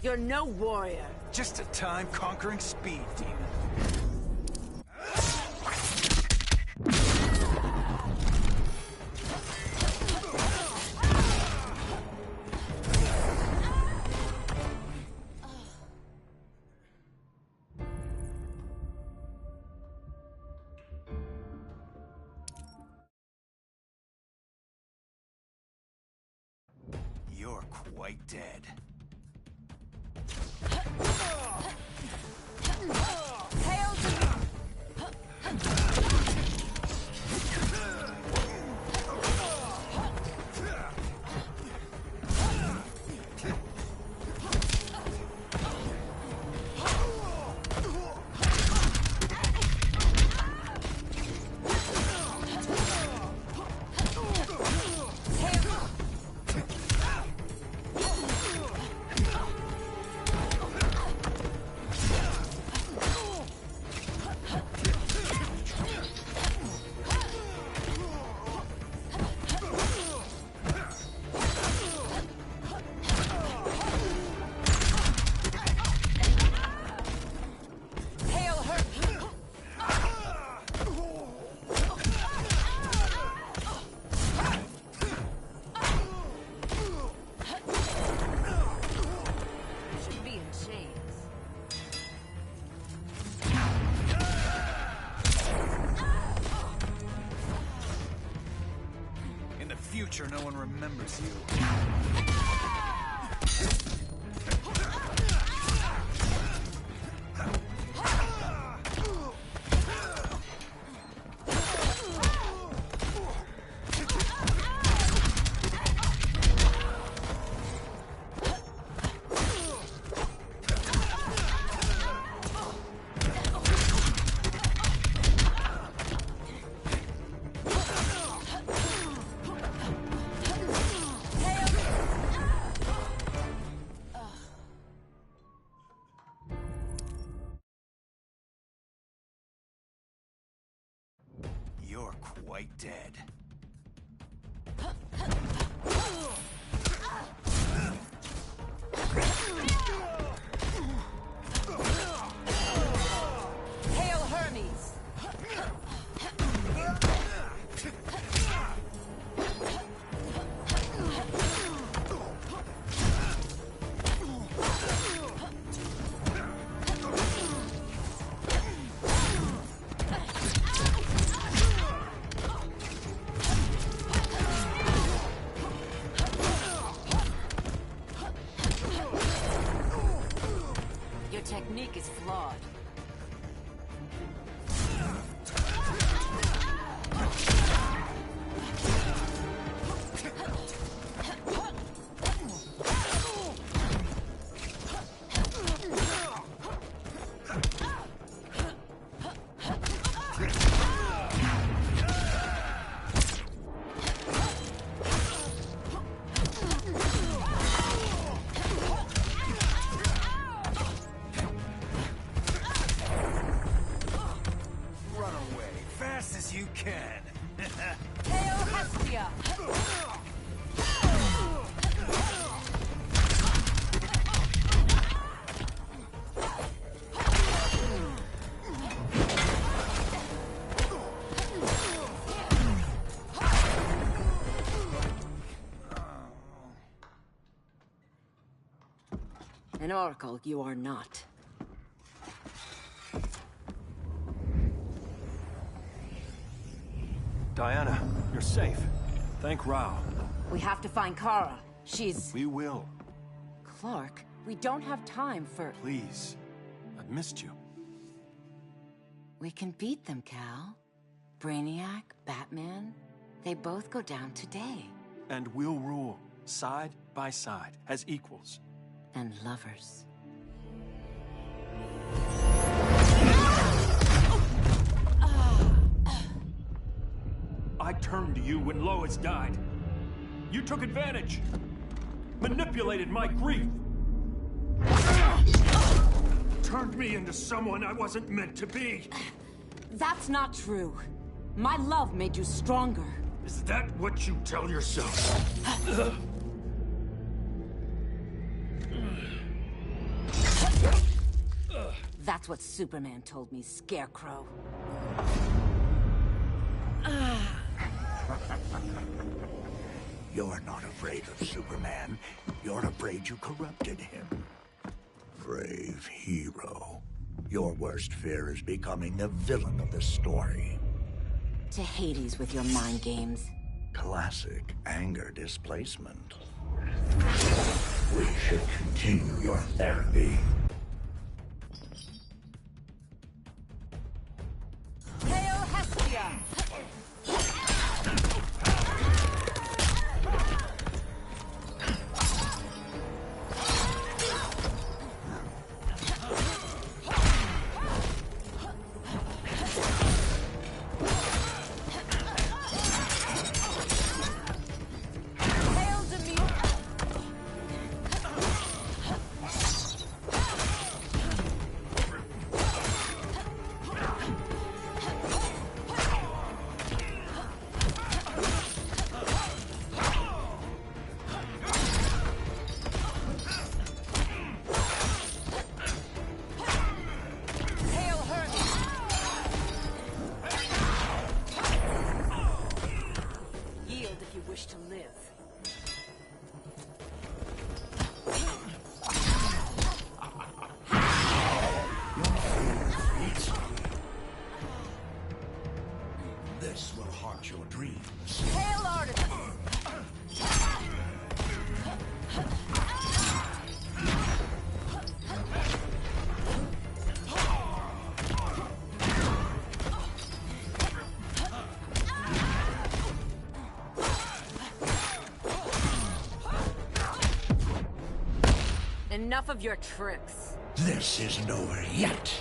You're no warrior. Just a time-conquering speed demon. You're quite dead. Hail to you! Future, no one remembers you. You're quite dead. Hail Hermes! Your technique is flawed. Run away, fast as you can. Hail Hestia! An oracle you are not. Diana, you're safe. Thank Rao. We have to find Kara. She's... We will. Clark, we don't have time for... Please. I've missed you. We can beat them, Cal. Brainiac, Batman, they both go down today. And we'll rule, side by side, as equals. And lovers. I turned to you when Lois died. You took advantage. Manipulated my grief. Turned me into someone I wasn't meant to be. That's not true. My love made you stronger. Is that what you tell yourself? That's what Superman told me, Scarecrow. You're not afraid of Superman. You're afraid you corrupted him. Brave hero. Your worst fear is becoming the villain of the story. To Hades with your mind games. Classic anger displacement. We should continue your therapy. Hail Hestia! This will haunt your dreams. Hail Artemis! Enough of your tricks. This isn't over yet.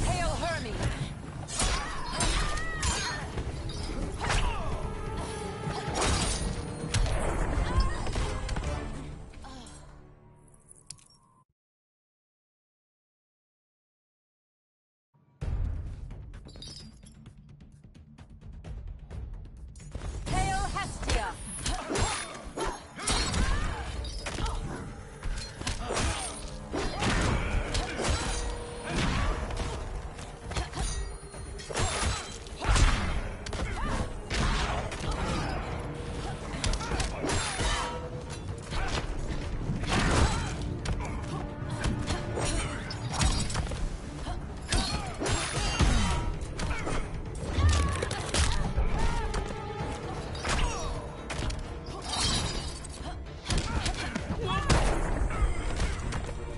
Hail Hermes! Hail Hestia!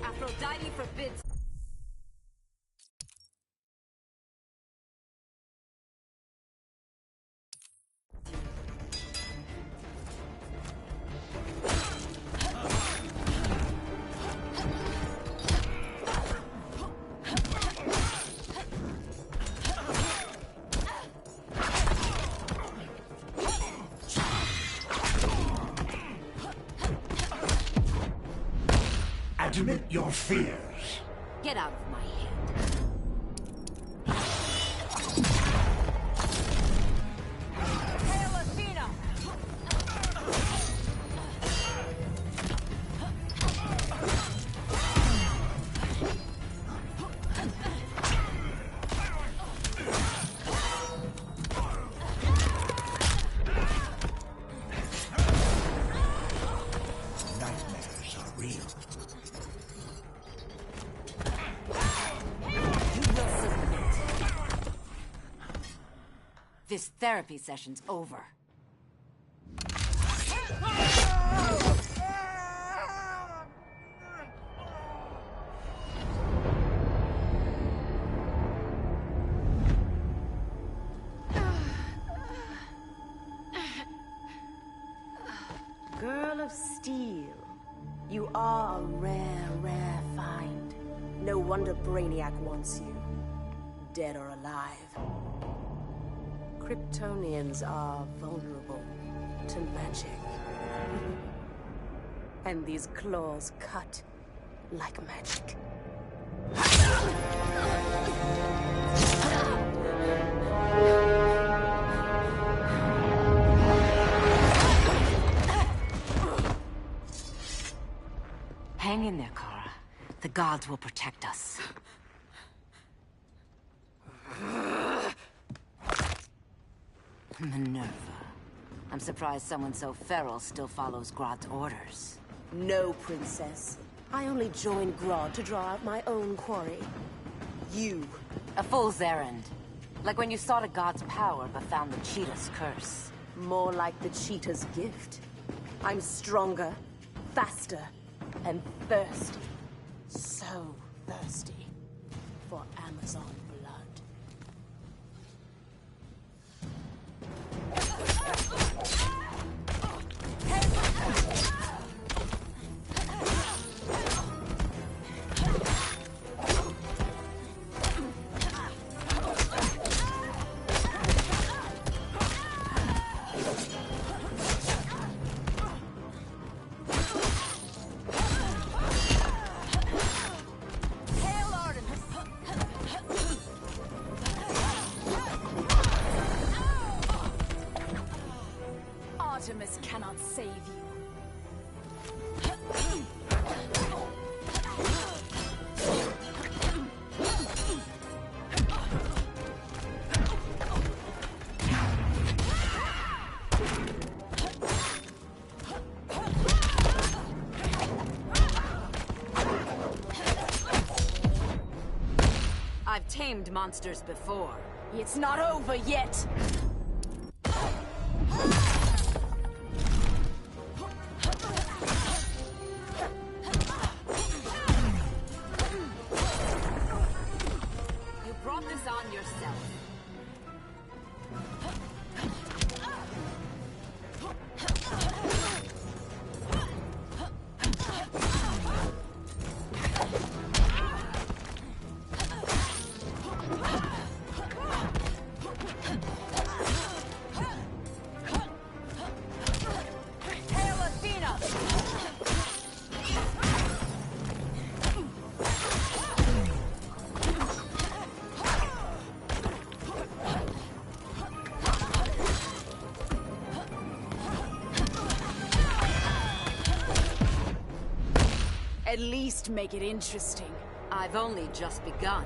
Aphrodite forbids. Admit your fears. Get out of my head. Hail Athena! Nightmares are real. This therapy session's over. Girl of Steel, you are a rare, rare find. No wonder Brainiac wants you, dead or alive. Kryptonians are vulnerable to magic. And these claws cut like magic. Hang in there, Kara. The gods will protect us. Minerva. I'm surprised someone so feral still follows Grodd's orders. No, Princess. I only joined Grodd to draw out my own quarry. You. A fool's errand. Like when you sought a god's power but found the cheetah's curse. More like the cheetah's gift. I'm stronger, faster, and thirsty. So thirsty for Amazon blood. Artemis cannot save you. I've tamed monsters before. It's not over yet. You brought this on yourself. Hail Athena! At least make it interesting. I've only just begun.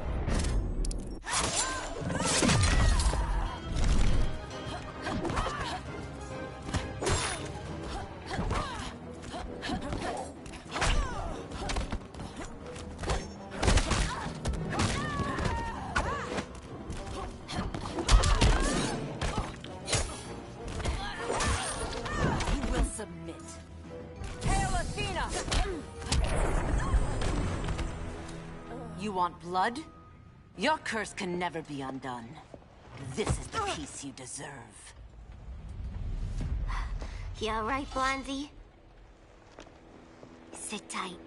You will submit. Hail Athena! You want blood? Your curse can never be undone. This is the peace you deserve. You alright, Blondie? Sit tight.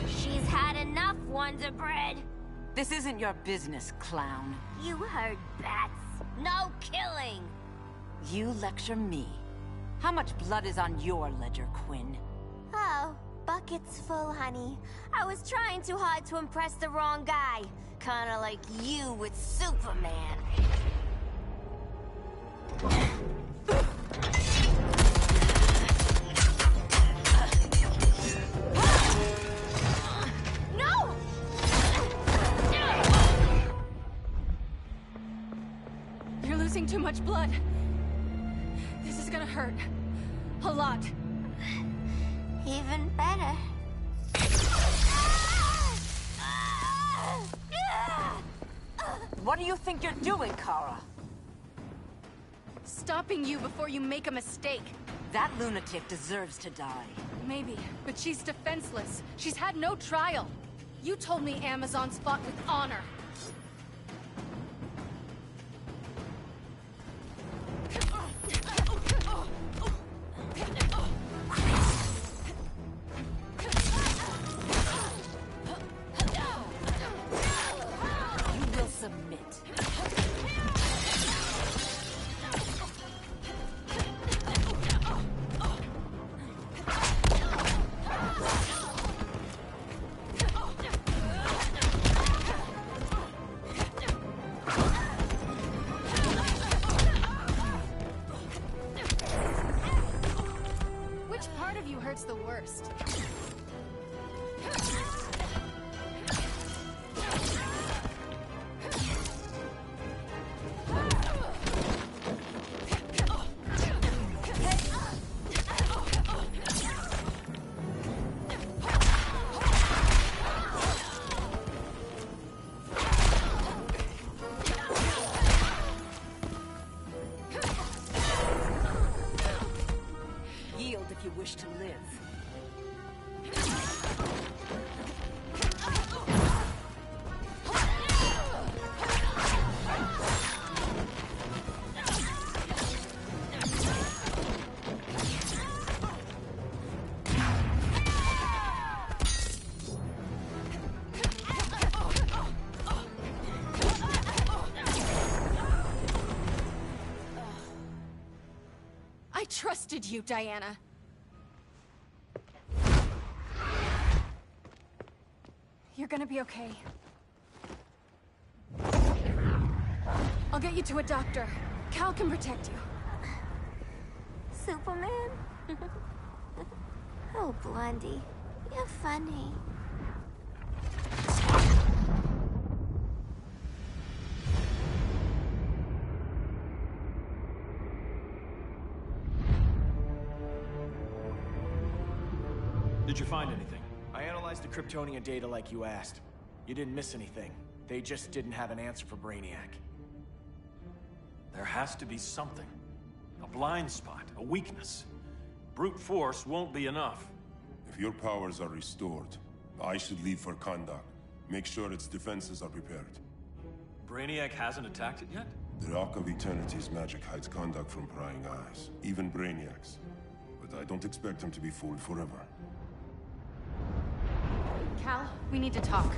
She's had enough, Wonder Bread. This isn't your business, clown. You heard bats. No killing. You lecture me. How much blood is on your ledger, Quinn? Oh, buckets full, honey. I was trying too hard to impress the wrong guy. Kinda like you with Superman. No! You're losing too much blood. This is gonna hurt. A lot. Even better. What do you think you're doing, Kara? Stopping you before you make a mistake. That lunatic deserves to die. Maybe, but she's defenseless. She's had no trial. You told me Amazons fought with honor. You will submit. part of you hurts the worst? Yield if you wish to live. I trusted you, Diana. You're gonna be okay. I'll get you to a doctor. Cal can protect you. Superman? Oh, Blondie, you're funny. Did you find anything? I analyzed the Kryptonian data like you asked. You didn't miss anything. They just didn't have an answer for Brainiac. There has to be something. A blind spot, a weakness. Brute force won't be enough. If your powers are restored, I should leave for Kahndaq. Make sure its defenses are prepared. Brainiac hasn't attacked it yet? The Rock of Eternity's magic hides Kahndaq from prying eyes, even Brainiac's. But I don't expect him to be fooled forever. Cal, we need to talk.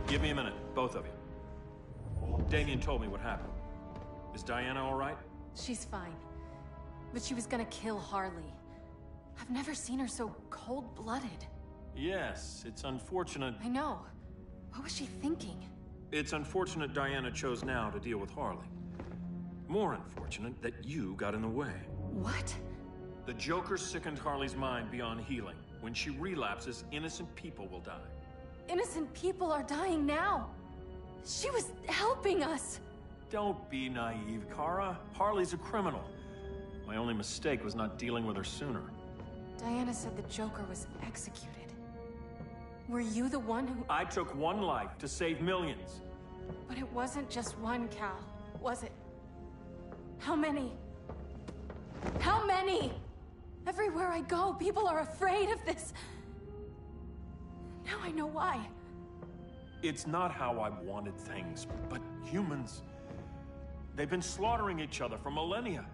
Give me a minute, both of you. Damien told me what happened. Is Diana all right? She's fine. But she was gonna kill Harley. I've never seen her so cold-blooded. Yes, it's unfortunate. I know. What was she thinking? It's unfortunate Diana chose now to deal with Harley. More unfortunate that you got in the way. What? The Joker sickened Harley's mind beyond healing. When she relapses, innocent people will die. Innocent people are dying now. She was helping us. Don't be naive, Kara. Harley's a criminal. My only mistake was not dealing with her sooner. Diana said the Joker was executed. Were you the one who... I took one life to save millions. But it wasn't just one, Cal, was it? How many? How many? Everywhere I go, people are afraid of this. Now I know why. It's not how I wanted things, but humans... They've been slaughtering each other for millennia.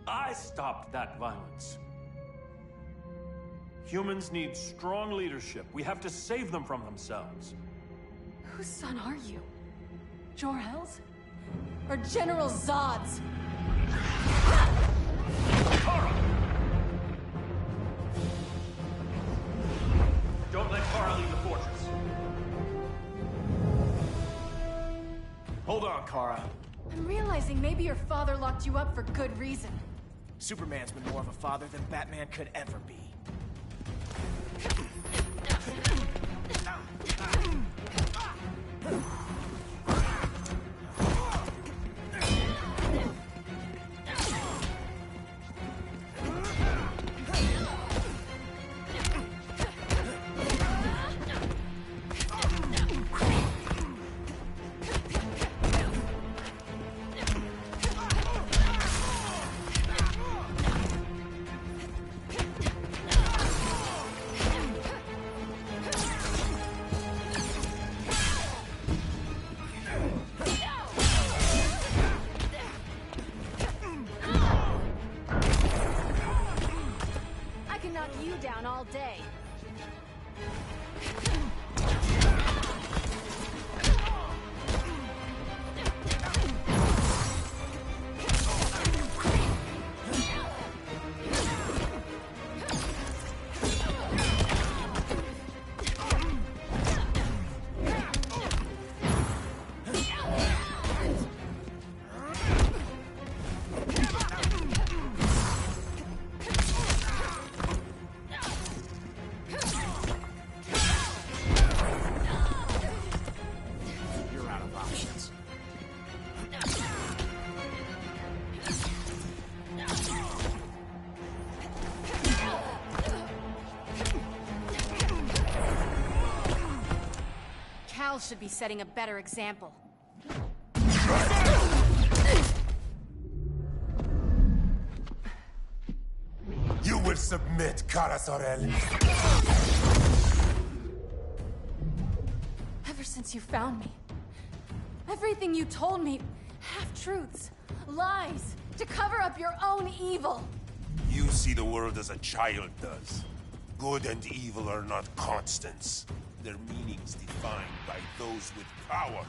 I stopped that violence. Humans need strong leadership. We have to save them from themselves. Whose son are you? Jor-El's? Or General Zod's? Kara! Don't let Kara leave the fortress. Hold on, Kara. I'm realizing maybe your father locked you up for good reason. Superman's been more of a father than Batman could ever be. All day. Cal should be setting a better example. You will submit, Kara Zor-El. Ever since you found me, everything you told me, half-truths, lies, to cover up your own evil. You see the world as a child does. Good and evil are not constants. Their meanings defined by those with power.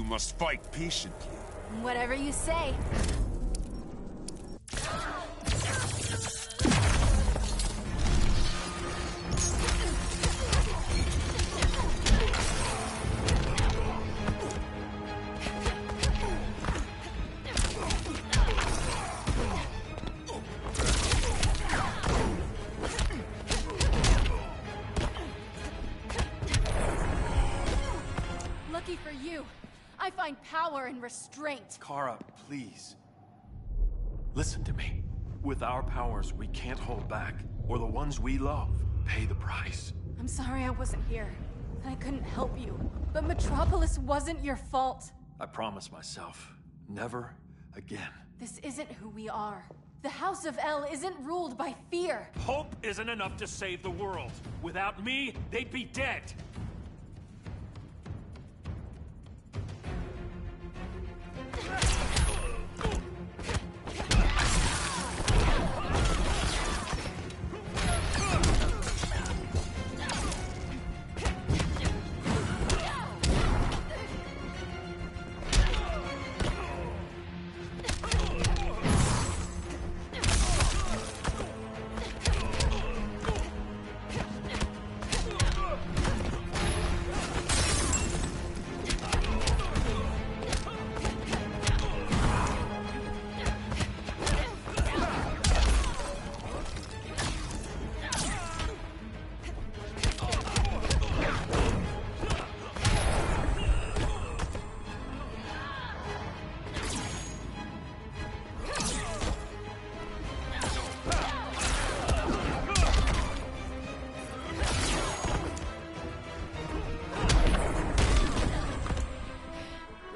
Must fight patiently. Whatever you say. Lucky for you. I find power in restraint. Kara, please. Listen to me. With our powers, we can't hold back, or the ones we love pay the price. I'm sorry I wasn't here. I couldn't help you. But Metropolis wasn't your fault. I promise myself, never again. This isn't who we are. The House of El isn't ruled by fear. Hope isn't enough to save the world. Without me, they'd be dead.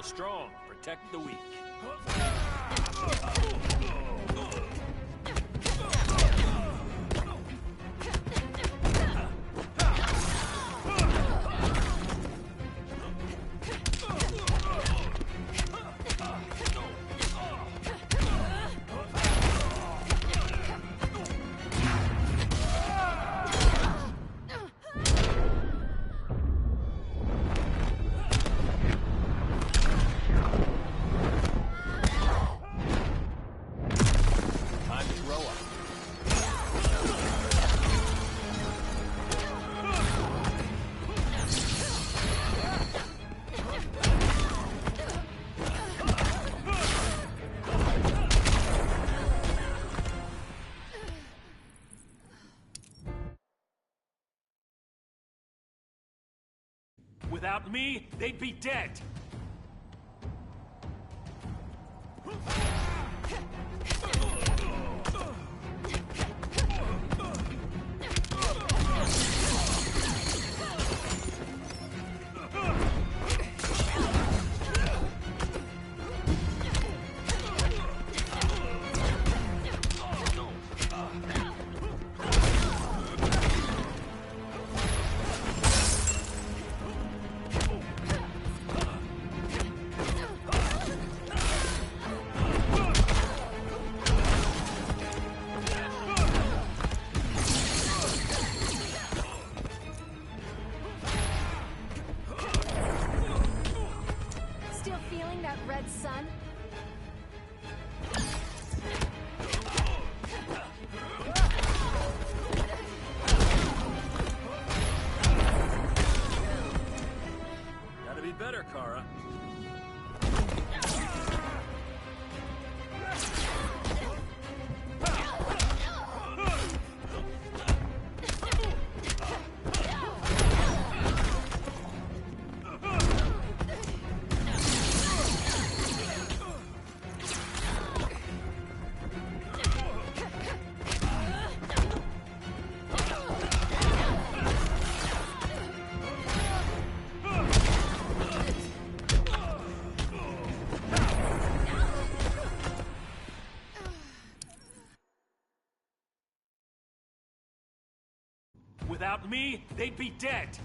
Strong, protect the weak. Without me, they'd be dead. Without me, they'd be dead.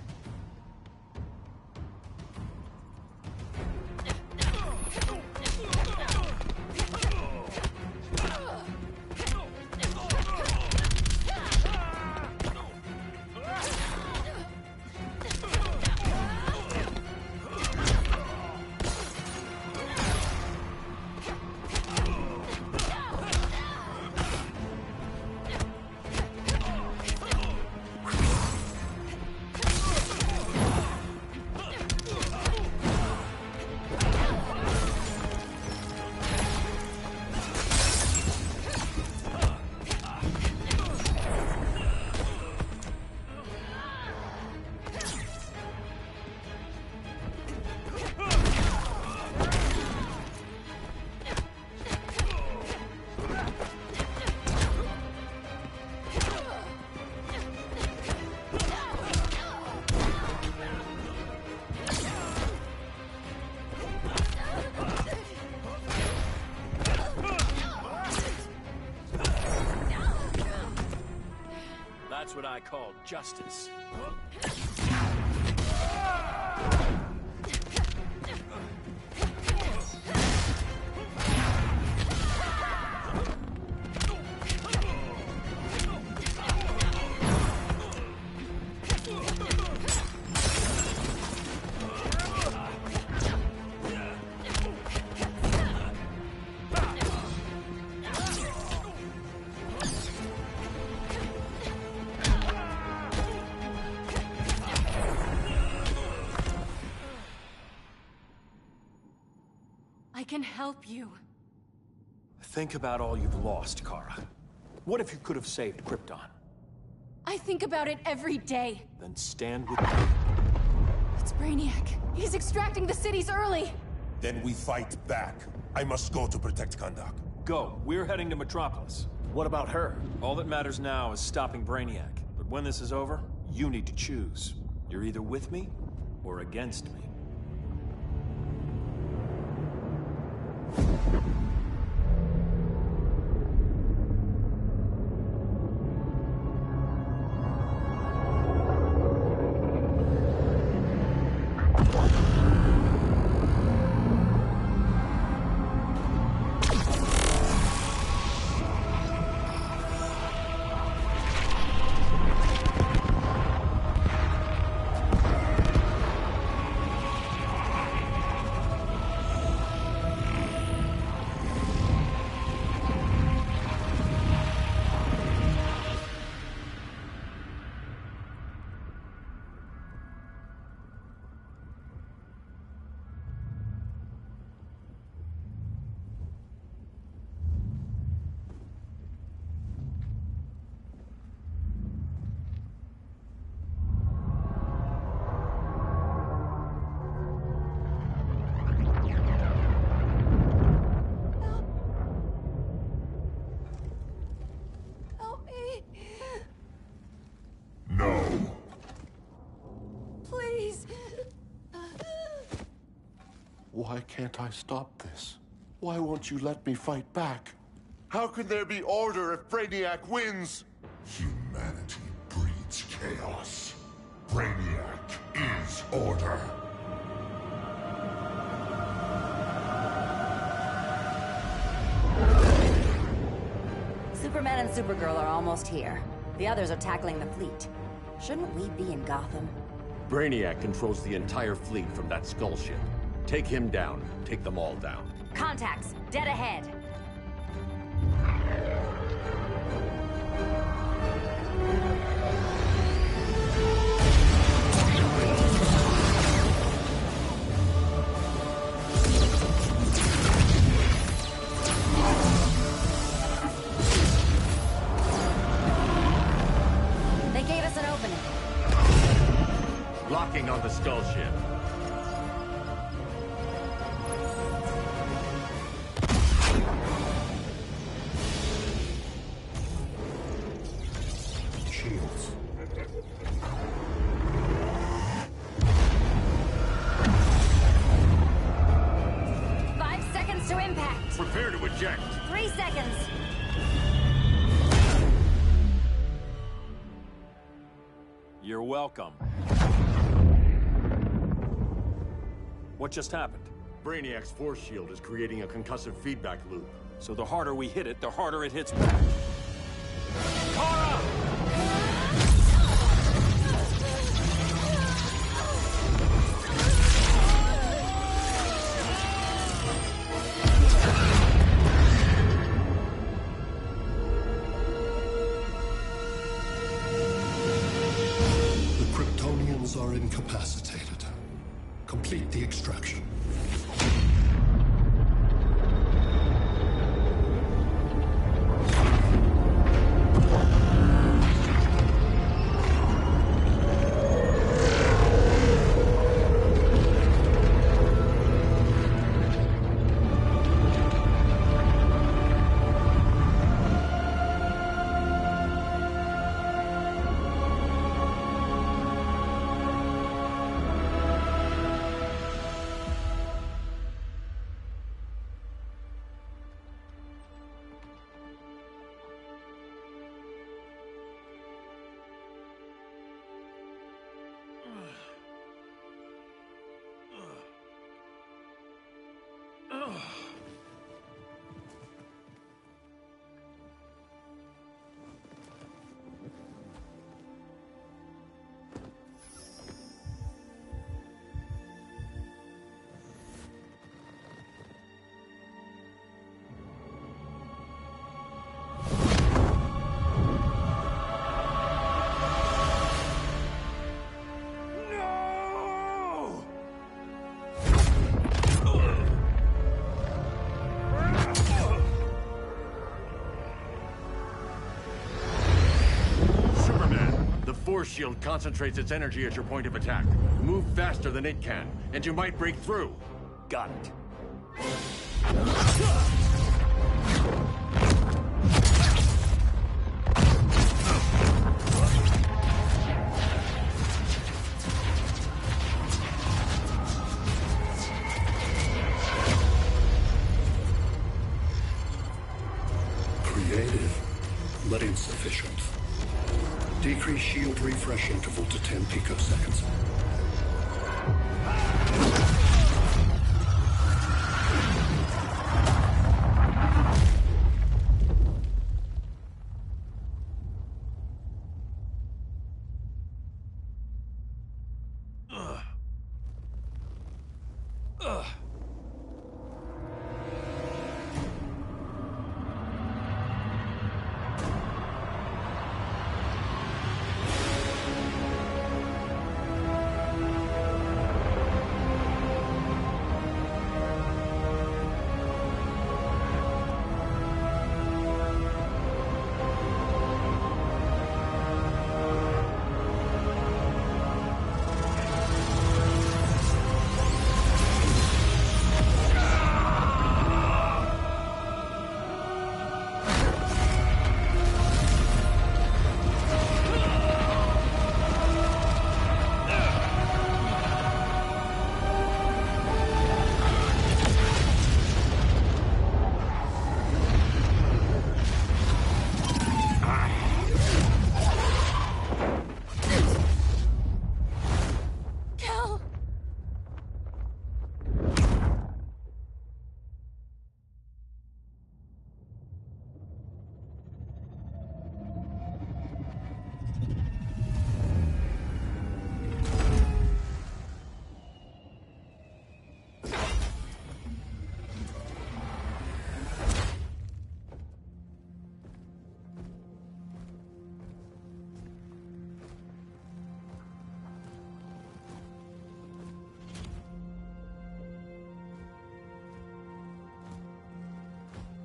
That's what I call justice. I can help you. Think about all you've lost, Kara. What if you could have saved Krypton? I think about it every day. Then stand with me. It's Brainiac. He's extracting the cities early. Then we fight back. I must go to protect Kahndaq. Go. We're heading to Metropolis. What about her? All that matters now is stopping Brainiac. But when this is over, you need to choose. You're either with me or against me. Why can't I stop this? Why won't you let me fight back? How can there be order if Brainiac wins? Humanity breeds chaos. Brainiac is order. Superman and Supergirl are almost here. The others are tackling the fleet. Shouldn't we be in Gotham? Brainiac controls the entire fleet from that skull ship. Take him down. Take them all down. Contacts, dead ahead. They gave us an opening. Locking on the skull ship. Shields. Five seconds to impact. Prepare to eject. 3 seconds. You're welcome. What just happened? Brainiac's force shield is creating a concussive feedback loop. So the harder we hit it, the harder it hits back. Kara! The Kryptonians are incapacitated. Complete the extraction. Force shield concentrates its energy at your point of attack. Move faster than it can, and you might break through. Got it. Creative, but insufficient. Decrease shield refresh interval to 10 picoseconds.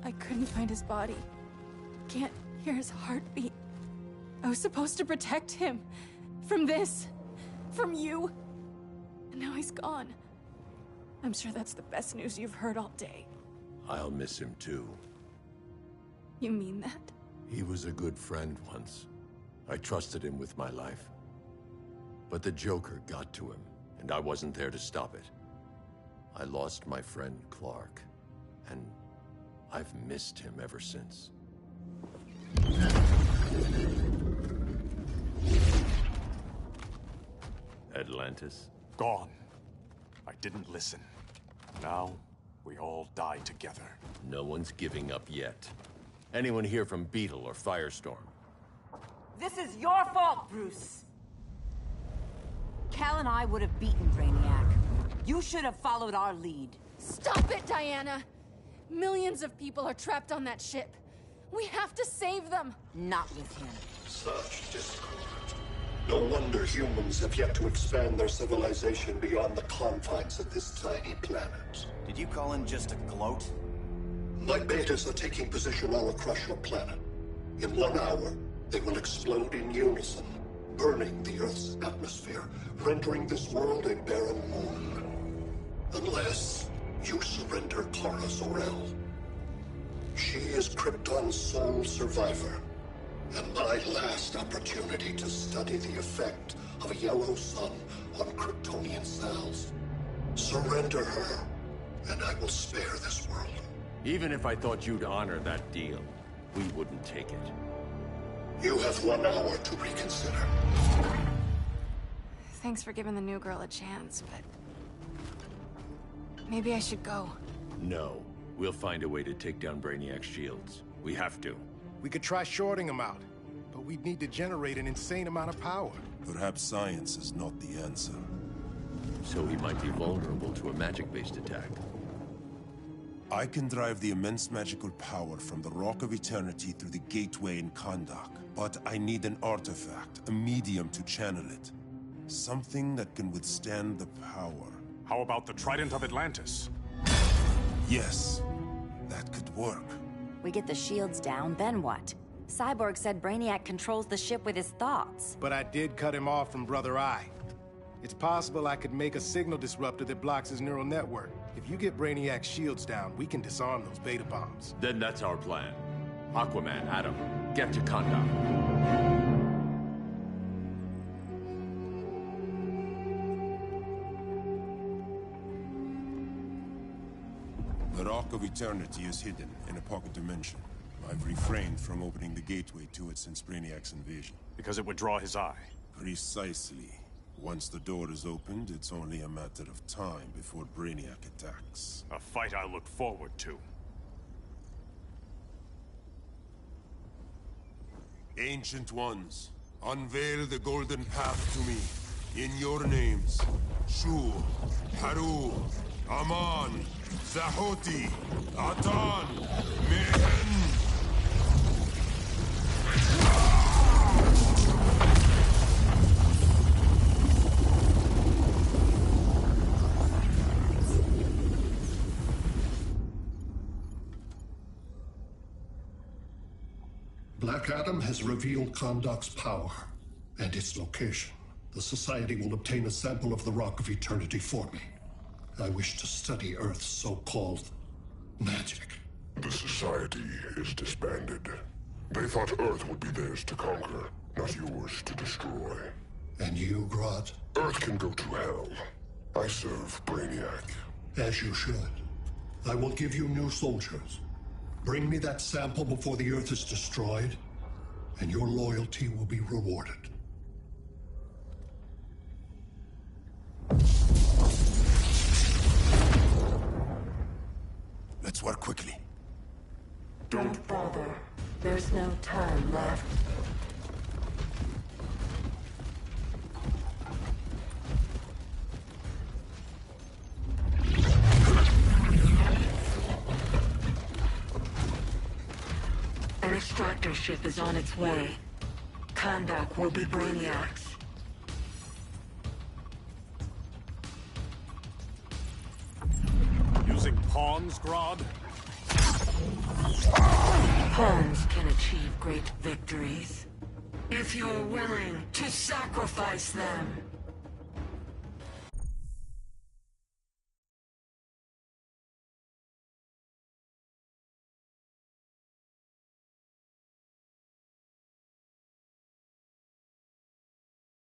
I couldn't find his body. Can't hear his heartbeat. I was supposed to protect him. From this. From you. And now he's gone. I'm sure that's the best news you've heard all day. I'll miss him too. You mean that? He was a good friend once. I trusted him with my life. But the Joker got to him, and I wasn't there to stop it. I lost my friend Clark, and I've missed him ever since. Atlantis? Gone. I didn't listen. Now, we all die together. No one's giving up yet. Anyone here from Beetle or Firestorm? This is your fault, Bruce. Cal and I would have beaten Brainiac. You should have followed our lead. Stop it, Diana! Millions of people are trapped on that ship. We have to save them! Not with him. Such discord. No wonder humans have yet to expand their civilization beyond the confines of this tiny planet. Did you call in just to gloat? My betas are taking position all across your planet. In 1 hour, they will explode in unison, burning the Earth's atmosphere, rendering this world a barren moon. Unless you surrender Kara Zor-El. She is Krypton's sole survivor, and my last opportunity to study the effect of a yellow sun on Kryptonian cells. Surrender her, and I will spare this world. Even if I thought you'd honor that deal, we wouldn't take it. You have 1 hour to reconsider. Thanks for giving the new girl a chance, but... maybe I should go. No. We'll find a way to take down Brainiac's shields. We have to. We could try shorting him out, but we'd need to generate an insane amount of power. Perhaps science is not the answer. So he might be vulnerable to a magic-based attack. I can drive the immense magical power from the Rock of Eternity through the gateway in Kahndaq, but I need an artifact, a medium to channel it. Something that can withstand the power. How about the Trident of Atlantis? Yes, that could work. We get the shields down, then what? Cyborg said Brainiac controls the ship with his thoughts. But I did cut him off from Brother Eye. It's possible I could make a signal disruptor that blocks his neural network. If you get Brainiac's shields down, we can disarm those beta bombs. Then that's our plan. Aquaman, Adam, get to Kahndaq. The Rock of Eternity is hidden in a pocket dimension. I've refrained from opening the gateway to it since Brainiac's invasion. Because it would draw his eye. Precisely. Once the door is opened, it's only a matter of time before Brainiac attacks. A fight I look forward to. Ancient Ones, unveil the golden path to me. In your names, Shur, Haru, Aman, Zahoti, Atan, Mehen! Black Adam has revealed Kahndaq's power and its location. The Society will obtain a sample of the Rock of Eternity for me. I wish to study Earth's so-called magic. The Society is disbanded. They thought Earth would be theirs to conquer, not yours to destroy. And you, Grodd? Earth can go to hell. I serve Brainiac. As you should. I will give you new soldiers. Bring me that sample before the Earth is destroyed, and your loyalty will be rewarded. Let's work quickly. Don't bother. There's no time left. An extractor ship is on its way. Kahndaq will be Brainiac's. Using pawns, Grodd? Pawns can achieve great victories if you're willing to sacrifice them.